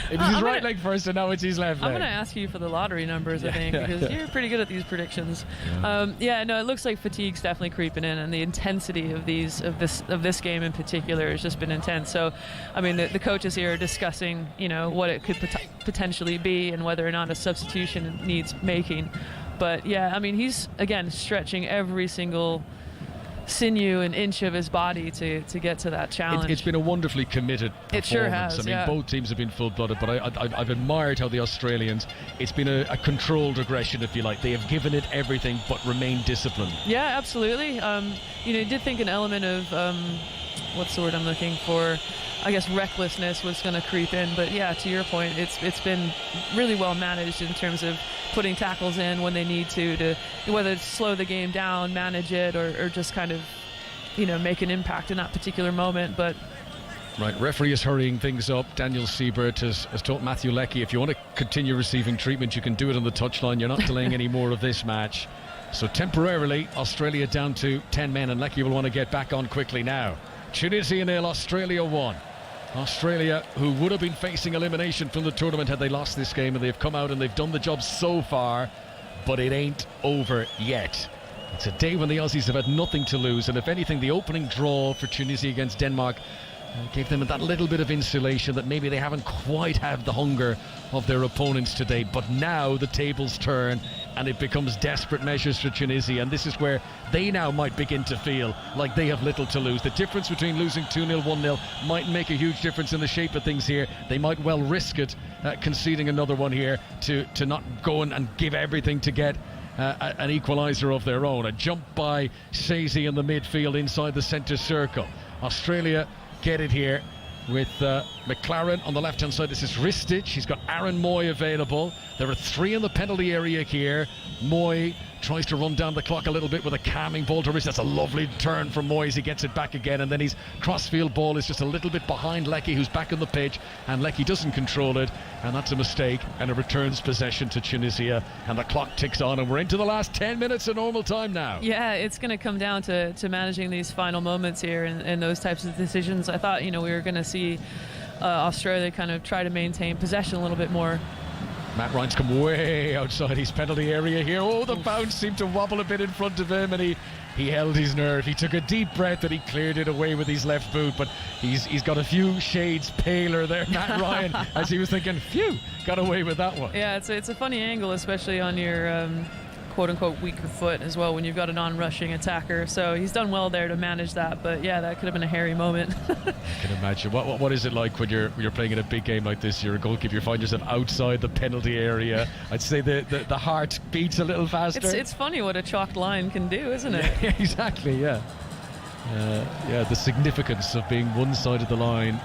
It was his right leg first, and now it's his left leg. I'm going to ask you for the lottery numbers, I think, because you're pretty good at these predictions. It looks like fatigue's definitely creeping in, and the intensity of this game in particular has just been intense. So, I mean, the coaches here are discussing, what it could potentially be and whether or not a substitution needs making. But yeah, I mean, he's again stretching every single sinew and inch of his body to get to that challenge. It's been a wonderfully committed performance. It sure has. I mean, both teams have been full-blooded, but I've admired how the Australians, it's been a controlled aggression, if you like. They have given it everything but remained disciplined. Yeah, absolutely. I did think an element of what's the word I'm looking for? I guess recklessness was going to creep in, but yeah, to your point, it's been really well managed in terms of putting tackles in when they need to whether it's slow the game down, manage it, or just kind of make an impact in that particular moment. But right, referee is hurrying things up. Daniel Siebert has told Matthew Leckie, if you want to continue receiving treatment, you can do it on the touchline. You're not delaying any more of this match. So temporarily, Australia down to 10 men, and Leckie will want to get back on quickly now. Tunisia 0, Australia 1. Australia, who would have been facing elimination from the tournament had they lost this game, and they've come out and they've done the job so far, but it ain't over yet. It's a day when the Aussies have had nothing to lose, and if anything, the opening draw for Tunisia against Denmark gave them that little bit of insulation that maybe they haven't quite had the hunger of their opponents today. But now the tables turn and it becomes desperate measures for Tunisia, and this is where they now might begin to feel like they have little to lose. The difference between losing 2-0, 1-0 might make a huge difference in the shape of things here. They might well risk it, conceding another one here to not go and give everything to get an equaliser of their own. A jump by Shazy in the midfield inside the centre circle. Australia get it here with McLaren on the left hand side. This is Ristic. He's got Aaron Moy available. There are 3 in the penalty area here. Moy tries to run down the clock a little bit with a calming ball to wrist. That's a lovely turn from Moy as he gets it back again, and then his crossfield ball is just a little bit behind Leckie, who's back on the pitch, and Leckie doesn't control it, and that's a mistake, and it returns possession to Tunisia, and the clock ticks on, and we're into the last 10 minutes of normal time now. Yeah, it's going to come down to managing these final moments here and those types of decisions. I thought, we were going to see Australia kind of try to maintain possession a little bit more. Matt Ryan's come way outside his penalty area here. Oh, the bounce seemed to wobble a bit in front of him, and he held his nerve. He took a deep breath and he cleared it away with his left boot, but he's got a few shades paler there, Matt Ryan, as he was thinking, phew, got away with that one. Yeah, it's a funny angle, especially on your quote-unquote weaker foot as well when you've got a non-rushing attacker. So he's done well there to manage that, but yeah, that could have been a hairy moment. I can imagine. What is it like when you're playing in a big game like this? You're a goalkeeper, you find yourself outside the penalty area. I'd say the heart beats a little faster. It's funny what a chalked line can do, isn't it? Yeah, exactly, yeah. The significance of being one side of the line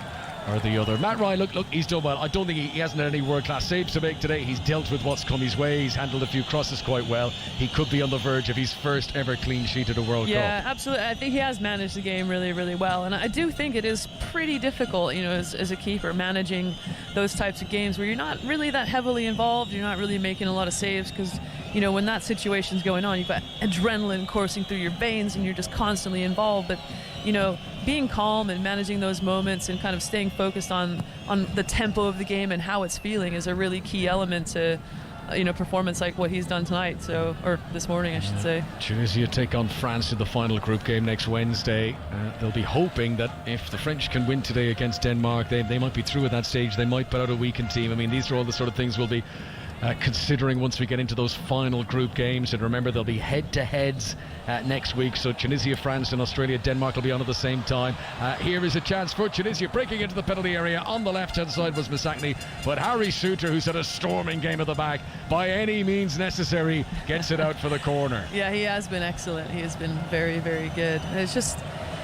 or the other. Matt Ryan, look, he's done well. I don't think he hasn't had any world-class saves to make today. He's dealt with what's come his way. He's handled a few crosses quite well. He could be on the verge of his first ever clean sheet at a World Cup. Yeah, absolutely. I think he has managed the game really, really well. And I do think it is pretty difficult, as a keeper, managing those types of games where you're not really that heavily involved. You're not really making a lot of saves because, when that situation's going on, you've got adrenaline coursing through your veins and you're just constantly involved. But, being calm and managing those moments and kind of staying focused on the tempo of the game and how it's feeling is a really key element to performance like what he's done tonight, or this morning I should say. Tunisia take on France in the final group game next Wednesday. They'll be hoping that if the French can win today against Denmark, they might be through at that stage. They might put out a weakened team. I mean, these are all the sort of things we'll be considering once we get into those final group games. And remember, there'll be head-to-heads next week, so Tunisia, France and Australia, Denmark will be on at the same time. Here is a chance for Tunisia, breaking into the penalty area. On the left-hand side was Misakni, but Harry Suter, who's had a storming game at the back, by any means necessary, gets it out for the corner. Yeah, he has been excellent. He has been very, very good. And it's just,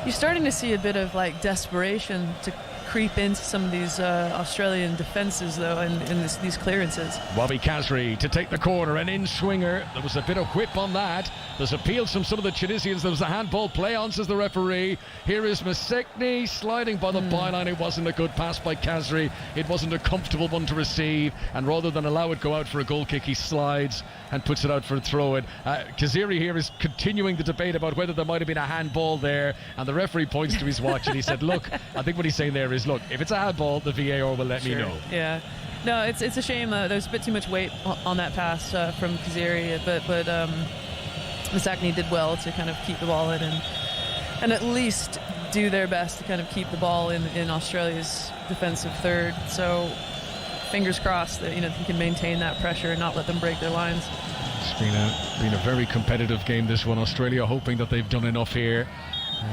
you're starting to see a bit of desperation to creep into some of these Australian defences, though, in these clearances. Wabi Kazri to take the corner, an in-swinger. There was a bit of whip on that. There's appeals from some of the Tunisians. There was a handball play on, says the referee. Here is Massekni sliding by the byline. It wasn't a good pass by Kazri. It wasn't a comfortable one to receive, and rather than allow it go out for a goal kick, he slides and puts it out for a throw-in. Kaziri here is continuing the debate about whether there might have been a handball there, and the referee points to his watch and he said, look, I think what he's saying there is, look, if it's a handball, the VAR will let me know. Yeah. No, it's a shame. There's a bit too much weight on that pass from Kaziri, but Misakni did well to kind of keep the ball in and at least do their best to kind of keep the ball in Australia's defensive third. So fingers crossed that he can maintain that pressure and not let them break their lines. It's been a very competitive game, this one. Australia hoping that they've done enough here.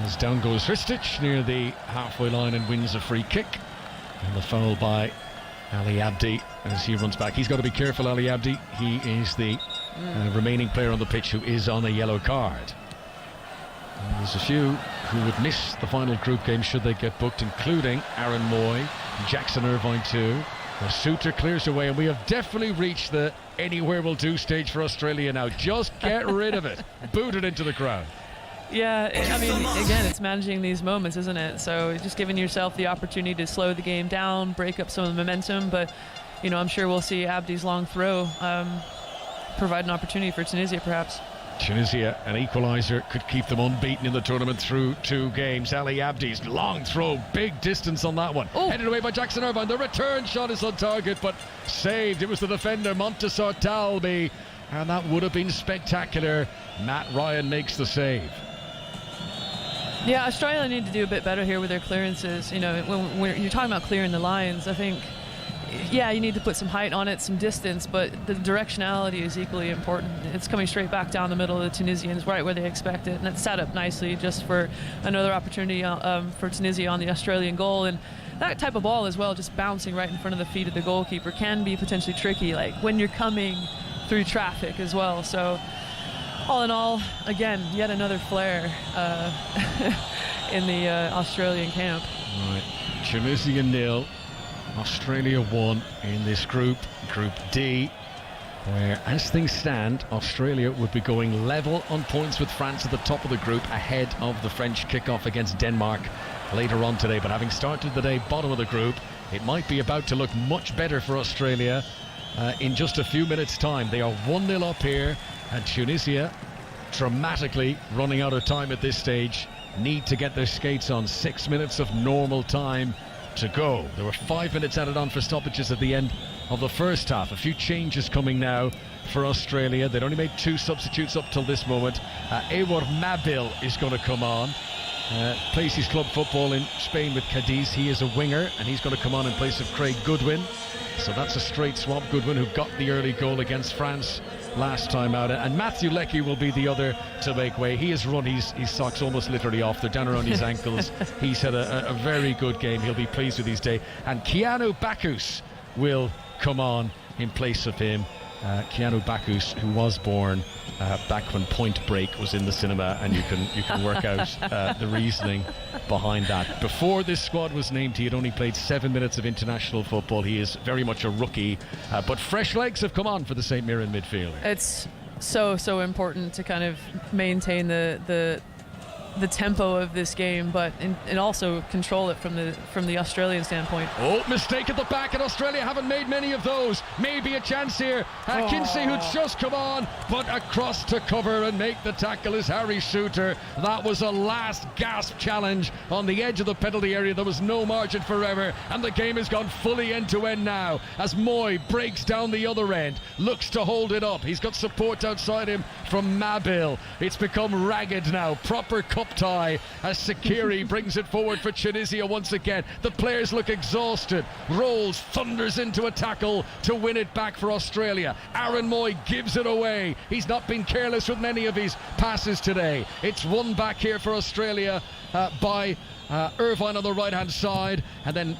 As down goes Ristic near the halfway line and wins a free kick. And the foul by Ali Abdi as he runs back. He's got to be careful, Ali Abdi. He is the remaining player on the pitch who is on a yellow card. And there's a few who would miss the final group game should they get booked, including Aaron Moy, Jackson Irvine too. The Suter clears away, and we have definitely reached the anywhere will do stage for Australia now. Just get rid of it. Boot it into the crowd. Yeah, I mean, again, it's managing these moments, isn't it? So just giving yourself the opportunity to slow the game down, break up some of the momentum. But, I'm sure we'll see Abdi's long throw provide an opportunity for Tunisia, perhaps. Tunisia, an equaliser, could keep them unbeaten in the tournament through 2 games. Ali Abdi's long throw, big distance on that one. Headed away by Jackson Irvine. The return shot is on target, but saved. It was the defender, Montessor Talbi, and that would have been spectacular. Matt Ryan makes the save. Yeah, Australia need to do a bit better here with their clearances. You know, when you're talking about clearing the lines, I think, yeah, you need to put some height on it, some distance, but the directionality is equally important. It's coming straight back down the middle of the Tunisians, right where they expect it, and it's set up nicely just for another opportunity for Tunisia on the Australian goal. And that type of ball as well, just bouncing right in front of the feet of the goalkeeper, can be potentially tricky, like when you're coming through traffic as well. So all in all, again, yet another flare in the Australian camp. Right, Tunisia 0, Australia 1 in this group, Group D, where, as things stand, Australia would be going level on points with France at the top of the group, ahead of the French kickoff against Denmark later on today. But having started the day bottom of the group, it might be about to look much better for Australia in just a few minutes' time. They are 1-0 up here, and Tunisia, dramatically running out of time at this stage, need to get their skates on. 6 minutes of normal time to go. There were 5 minutes added on for stoppages at the end of the first half. A few changes coming now for Australia. They'd only made 2 substitutes up till this moment. Ewer Mabil is going to come on. Plays his club football in Spain with Cadiz. He is a winger, and he's going to come on in place of Craig Goodwin. So that's a straight swap. Goodwin, who got the early goal against France last time out, and Matthew Leckie will be the other to make way. He has run his socks almost literally off. They're down around his ankles. He's had a very good game. He'll be pleased with his day. And Keanu Bacchus will come on in place of him. Keanu Bacchus, who was born back when Point Break was in the cinema, and you can work out the reasoning behind that. Before this squad was named, he had only played 7 minutes of international football. He is very much a rookie, but fresh legs have come on for the St Mirren midfielder. It's so important to kind of maintain the tempo of this game, but and also control it from the Australian standpoint. Oh, mistake at the back, and Australia haven't made many of those. Maybe a chance here. Kinsey, who'd just come on, but across to cover and make the tackle is Harry Suter. That was a last gasp challenge on the edge of the penalty area. There was no margin for error, and the game has gone fully end to end now as Moy breaks down the other end, looks to hold it up. He's got support outside him from Mabil. It's become ragged now, proper cup tie as Sakiri brings it forward for Tunisia once again. The players look exhausted. Rolls, thunders into a tackle to win it back for Australia. Aaron Moy gives it away. He's not been careless with many of his passes today. It's won back here for Australia by Irvine on the right hand side, and then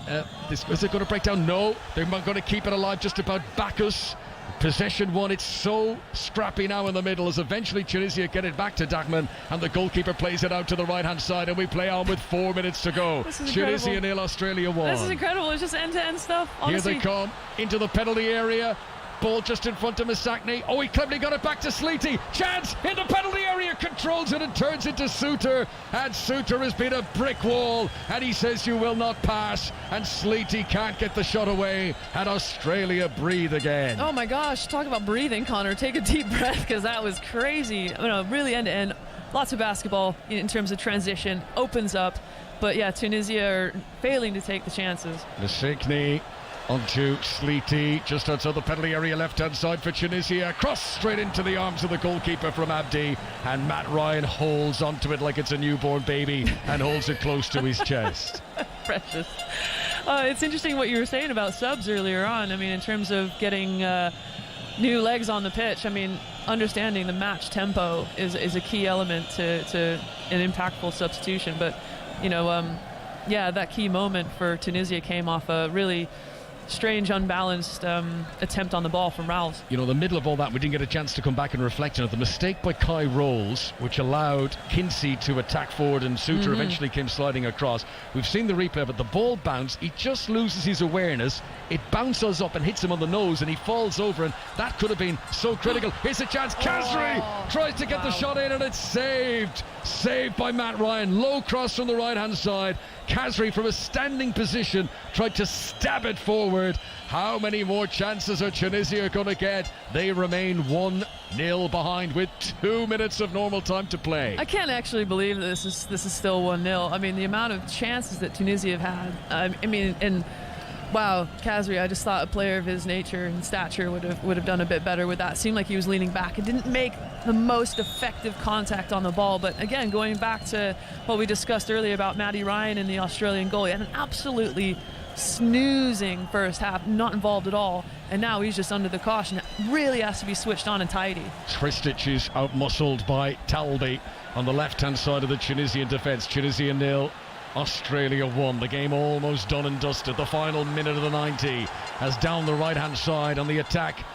is it going to break down? No, they're going to keep it alive just about. Bacchus, possession one. It's so scrappy now in the middle as eventually Tunisia get it back to Dachman, and the goalkeeper plays it out to the right hand side, and we play on with 4 minutes to go. Tunisia 0, Australia 1. This is incredible. It's just end-to-end stuff, honestly. Here they come into the penalty area. Ball just in front of Misakni. Oh, he cleverly got it back to Sleety. Chance in the penalty area, controls it and turns it to Suter. And Suter has been a brick wall, and he says you will not pass. And Sleety can't get the shot away, and Australia breathe again. Oh my gosh, talk about breathing, Connor. Take a deep breath, because that was crazy. Really end-to-end. Lots of basketball in terms of transition. Opens up. But yeah, Tunisia are failing to take the chances. Misakni onto Sleety, just outside the penalty area, left-hand side for Tunisia. Cross straight into the arms of the goalkeeper from Abdi, and Matt Ryan holds onto it like it's a newborn baby and holds it close to his chest. Precious. It's interesting what you were saying about subs earlier on. I mean, in terms of getting new legs on the pitch, I mean, understanding the match tempo is a key element to an impactful substitution. But, yeah, that key moment for Tunisia came off a really strange, unbalanced attempt on the ball from Rouse. The middle of all that, we didn't get a chance to come back and reflect on it. The mistake by Kai Rolls, which allowed Kinsey to attack forward, and Suter eventually came sliding across. We've seen the replay of it. The ball bounced. He just loses his awareness. It bounces up and hits him on the nose, and he falls over, and that could have been so critical. Here's a chance. Khazri tries to get the shot in, and it's saved. Saved by Matt Ryan. Low cross from the right-hand side. Khazri, from a standing position, tried to stab it forward, forward. How many more chances are Tunisia going to get? They remain 1-0 behind with 2 minutes of normal time to play. I can't actually believe that this is still 1-0. I mean, the amount of chances that Tunisia have had. I mean, and wow, Khazri, I just thought a player of his nature and stature would have done a bit better with that. It seemed like he was leaning back and didn't make the most effective contact on the ball. But again, going back to what we discussed earlier about Matty Ryan and the Australian goal, he had an absolutely snoozing first half, not involved at all, and now he's just under the caution. It really has to be switched on and tidy. Tristic is out-muscled by Talbi on the left-hand side of the Tunisian defence. Tunisia 0, Australia 1. The game almost done and dusted. The final minute of the 90 as down the right-hand side on the attack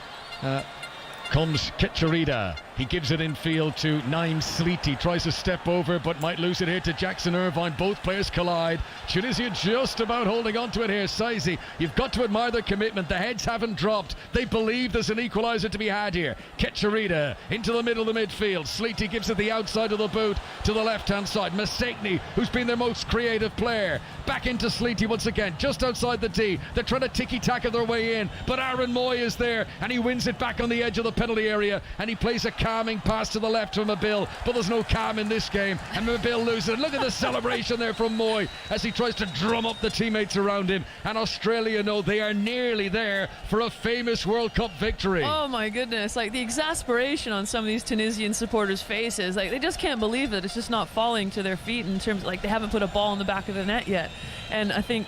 comes Ketcherida. He gives it in field to Naim Sliti, tries to step over but might lose it here to Jackson Irvine. Both players collide. Tunisia just about holding on to it here. Saizi, you've got to admire their commitment. The heads haven't dropped. They believe there's an equaliser to be had here. Ketcherida into the middle of the midfield. Sliti gives it the outside of the boot to the left-hand side. Masegni, who's been their most creative player, back into Sliti once again, just outside the tee. They're trying to ticky-tack their way in, but Aaron Moy is there, and he wins it back on the edge of the penalty area, and he plays a calming pass to the left from Mabil, but there's no calm in this game, and Mabil loses it. Look at the celebration there from Moy as he tries to drum up the teammates around him, and Australia know they are nearly there for a famous World Cup victory. Oh my goodness, like the exasperation on some of these Tunisian supporters' faces, like they just can't believe it. It's just not falling to their feet in terms of, like, they haven't put a ball in the back of the net yet. And I think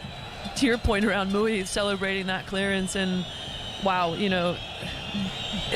to your point around Mouhi celebrating that clearance, and wow, you know,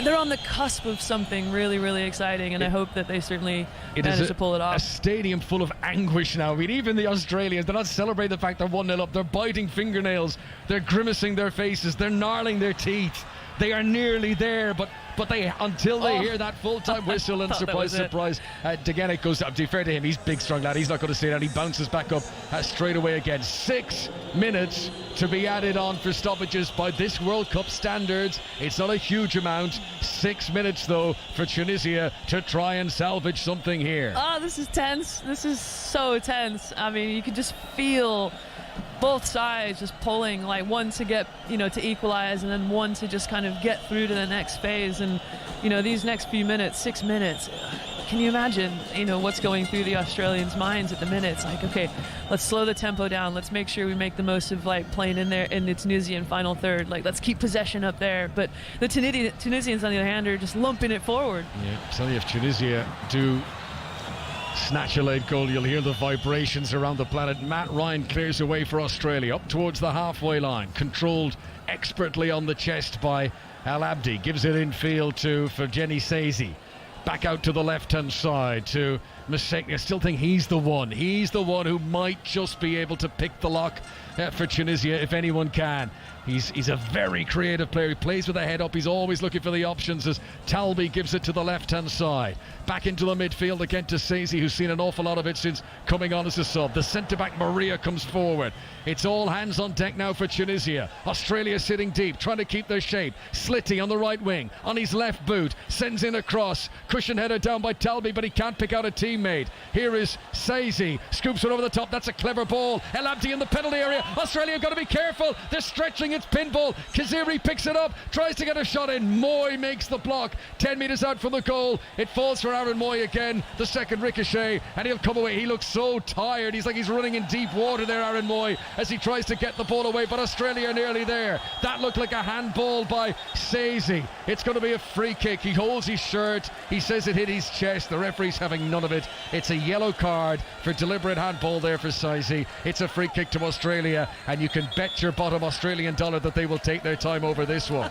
they're on the cusp of something really, really exciting, and I hope that they certainly manage to pull it off. A stadium full of anguish now. I mean, even the Australians, they're not celebrating the fact they're 1-0 up. They're biting fingernails. They're grimacing their faces. They're gnarling their teeth. They are nearly there, but they, until they hear that full-time whistle, and surprise, Degenek goes up. To be fair to him, he's big, strong lad. He's not going to stay down. He bounces back up straight away again. 6 minutes to be added on for stoppages by this World Cup standards. It's not a huge amount. 6 minutes, though, for Tunisia to try and salvage something here. This is tense. This is so tense. I mean, you can just feel both sides just pulling, like one to get, you know, to equalize, and then one to just kind of get through to the next phase. And, you know, these next few minutes, 6 minutes, can you imagine, you know, what's going through the Australians' minds at the minute? It's like, okay, let's slow the tempo down. Let's make sure we make the most of, like, playing in there in the Tunisian final third. Like, let's keep possession up there. But the Tunisians, on the other hand, are just lumping it forward. Yeah, tell you, if Tunisia do snatch a late goal, you'll hear the vibrations around the planet. Matt Ryan clears away for Australia up towards the halfway line, controlled expertly on the chest by Al Abdi. Gives it in field to Ferjeni Saizi. Back out to the left-hand side to Masegni. I still think he's the one who might just be able to pick the lock for Tunisia, if anyone can. He's a very creative player. He plays with a head up. He's always looking for the options as Talbi gives it to the left-hand side. Back into the midfield again to Saizi, who's seen an awful lot of it since coming on as a sub. The centre-back Maria comes forward. It's all hands on deck now for Tunisia. Australia sitting deep, trying to keep their shape. Slitty on the right wing, on his left boot, sends in a cross. Cushion header down by Talbi, but he can't pick out a teammate. Here is Saizi, scoops it over the top. That's a clever ball. El Abdi in the penalty area. Australia have got to be careful. They're stretching. It's pinball. Kaziri picks it up, tries to get a shot in. Moy makes the block. 10 metres out from the goal. It falls for Aaron Moy again. The second ricochet, and he'll come away. He looks so tired. He's like he's running in deep water there, Aaron Moy, as he tries to get the ball away, but Australia are nearly there. That looked like a handball by Saizi. It's going to be a free kick. He holds his shirt. He says it hit his chest. The referee's having none of it. It's a yellow card for deliberate handball there for Saizi. It's a free kick to Australia, and you can bet your bottom Australian dollar that they will take their time over this one.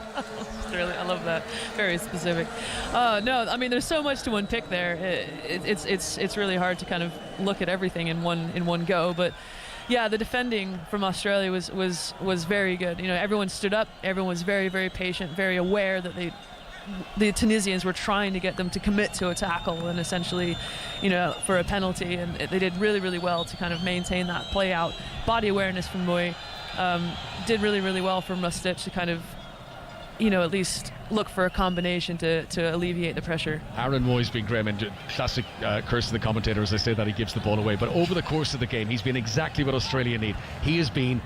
I love that. Very specific. No, I mean, there's so much to unpick there. It's really hard to kind of look at everything in one go, but yeah, the defending from Australia was very good. You know, everyone stood up. Everyone was very, very patient, very aware that the Tunisians were trying to get them to commit to a tackle and essentially, you know, for a penalty, and they did really, really well to kind of maintain that play out. Body awareness from Moy did really, really well for Rustic to kind of, you know, at least look for a combination to alleviate the pressure. Aaron Moy's been great, and classic curse of the commentator as I say that he gives the ball away, but over the course of the game he's been exactly what Australia need. He has been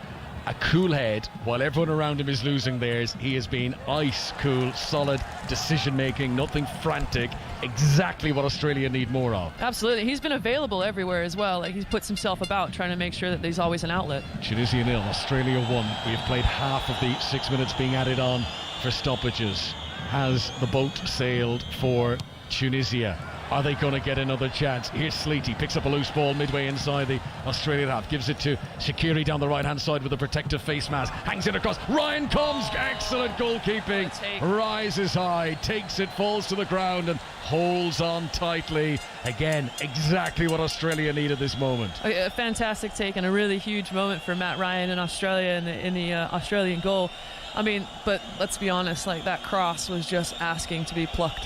a cool head while everyone around him is losing theirs. He has been ice cool, solid decision making, nothing frantic. Exactly what Australia need more of. Absolutely. He's been available everywhere as well. Like, he puts himself about trying to make sure that there's always an outlet. Tunisia 0, Australia 1. We have played half of the 6 minutes being added on for stoppages. Has the boat sailed for Tunisia? Are they going to get another chance? Here's Sleety, picks up a loose ball midway inside the Australian half, gives it to Shaqiri down the right-hand side with a protective face mask, hangs it across, Ryan comes, excellent goalkeeping, rises high, takes it, falls to the ground and holds on tightly. Again, exactly what Australia need at this moment. A fantastic take and a really huge moment for Matt Ryan in Australia in the Australian goal. I mean, but let's be honest, like, that cross was just asking to be plucked.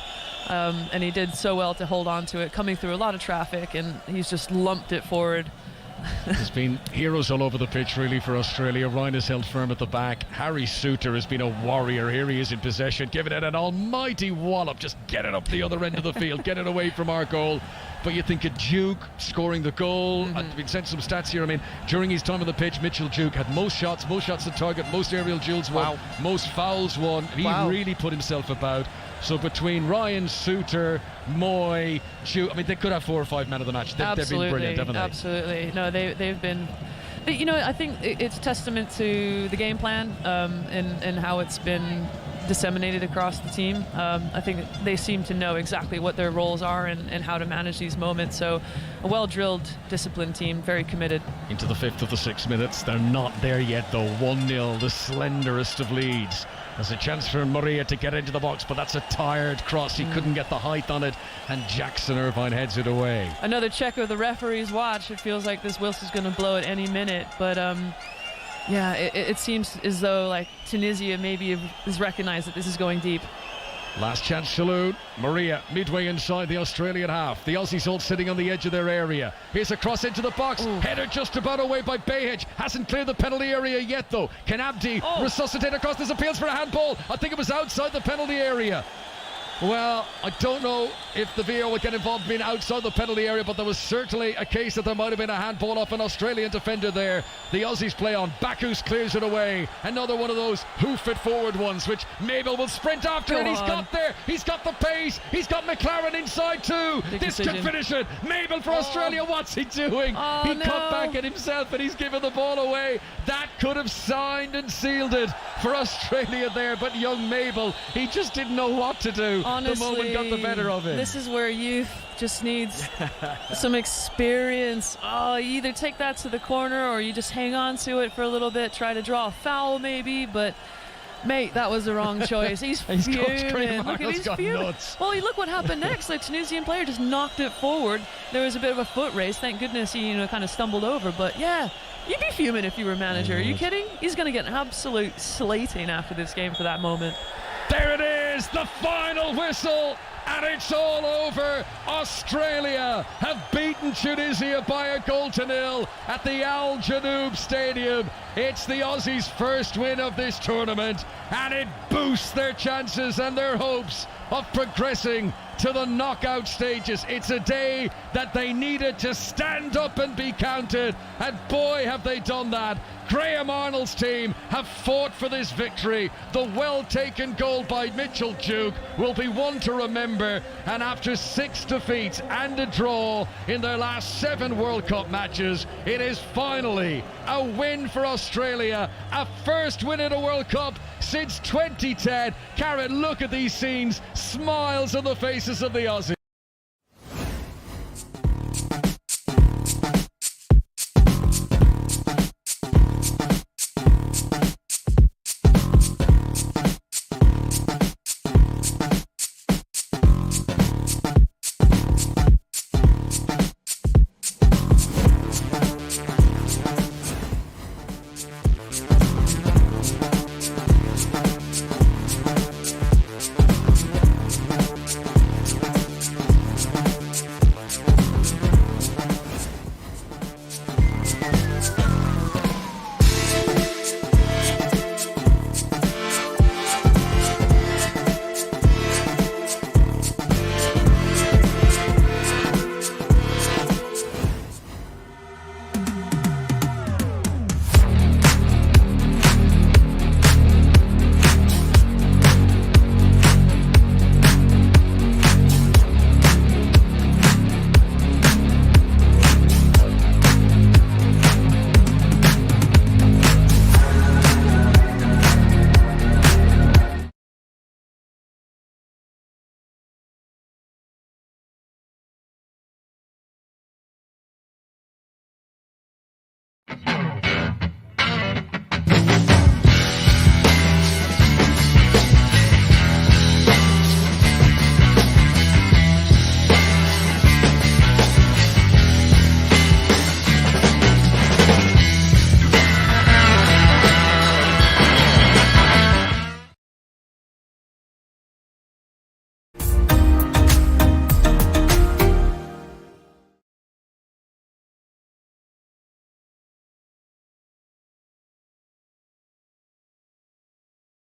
And he did so well to hold on to it, coming through a lot of traffic, and he's just lumped it forward. There's been heroes all over the pitch, really, for Australia. Ryan has held firm at the back. Harry Souttar has been a warrior. Here he is in possession, giving it an almighty wallop. Just get it up the other end of the field, get it away from our goal. But you think of Duke scoring the goal. I've been sent some stats here. I mean, during his time on the pitch, Mitchell Duke had most shots at target, most aerial duels won, most fouls won. He really put himself about. So between Ryan, Souttar, Moy, Duke, I mean, they could have 4 or 5 men of the match. They've been brilliant, haven't they? Absolutely. No, they've been... You know, I think it's testament to the game plan and how it's been disseminated across the team. I think they seem to know exactly what their roles are and how to manage these moments. So a well-drilled, disciplined team, very committed. Into the 5th of the 6 minutes. They're not there yet, though. 1-0, the slenderest of leads. There's a chance for Maria to get into the box, but that's a tired cross. He couldn't get the height on it, and Jackson Irvine heads it away. Another check of the referee's watch. It feels like this whistle's going to blow at any minute, but yeah, it seems as though, like, Tunisia maybe has recognized that this is going deep. Last chance salute. Maria midway inside the Australian half. The Aussies all sitting on the edge of their area. Here's a cross into the box. Header just about away by Behich. Hasn't cleared the penalty area yet, though. Can Abdi resuscitate across? There's appeals for a handball. I think it was outside the penalty area. Well, I don't know if the VAR would get involved being outside the penalty area, but there was certainly a case that there might have been a handball off an Australian defender there. The Aussies play on. Bacchus clears it away. Another one of those hoof it forward ones, which Mabel will sprint after, and he's got there. He's got the pace. He's got McLaren inside too. This could finish it. Mabel for Australia. What's he doing? He cut back at himself, and he's given the ball away. That could have signed and sealed it for Australia there, but young Mabel, he just didn't know what to do. Honestly, the moment got the better of him. This is where youth just needs some experience. You either take that to the corner or you just hang on to it for a little bit, try to draw a foul maybe, but mate, that was the wrong choice. He's fuming. Look at he's fuming. Nuts. Well, look what happened next. The Tunisian player just knocked it forward. There was a bit of a foot race. Thank goodness he kind of stumbled over, but yeah, you'd be fuming if you were manager. Are you kidding? He's going to get an absolute slating after this game for that moment. There it is, the final whistle, and it's all over. Australia have beaten Tunisia by 1-0 at the Al Janoub Stadium. It's the Aussies' first win of this tournament, and it boosts their chances and their hopes of progressing to the knockout stages. It's a day that they needed to stand up and be counted, and boy have they done that. Graham Arnold's team have fought for this victory. The well-taken goal by Mitchell Duke will be one to remember, and after 6 defeats and a draw in their last 7 World Cup matches, it is finally a win for Australia, a first win in a World Cup since 2010. Karen, look at these scenes, smiles on the faces of the Aussies.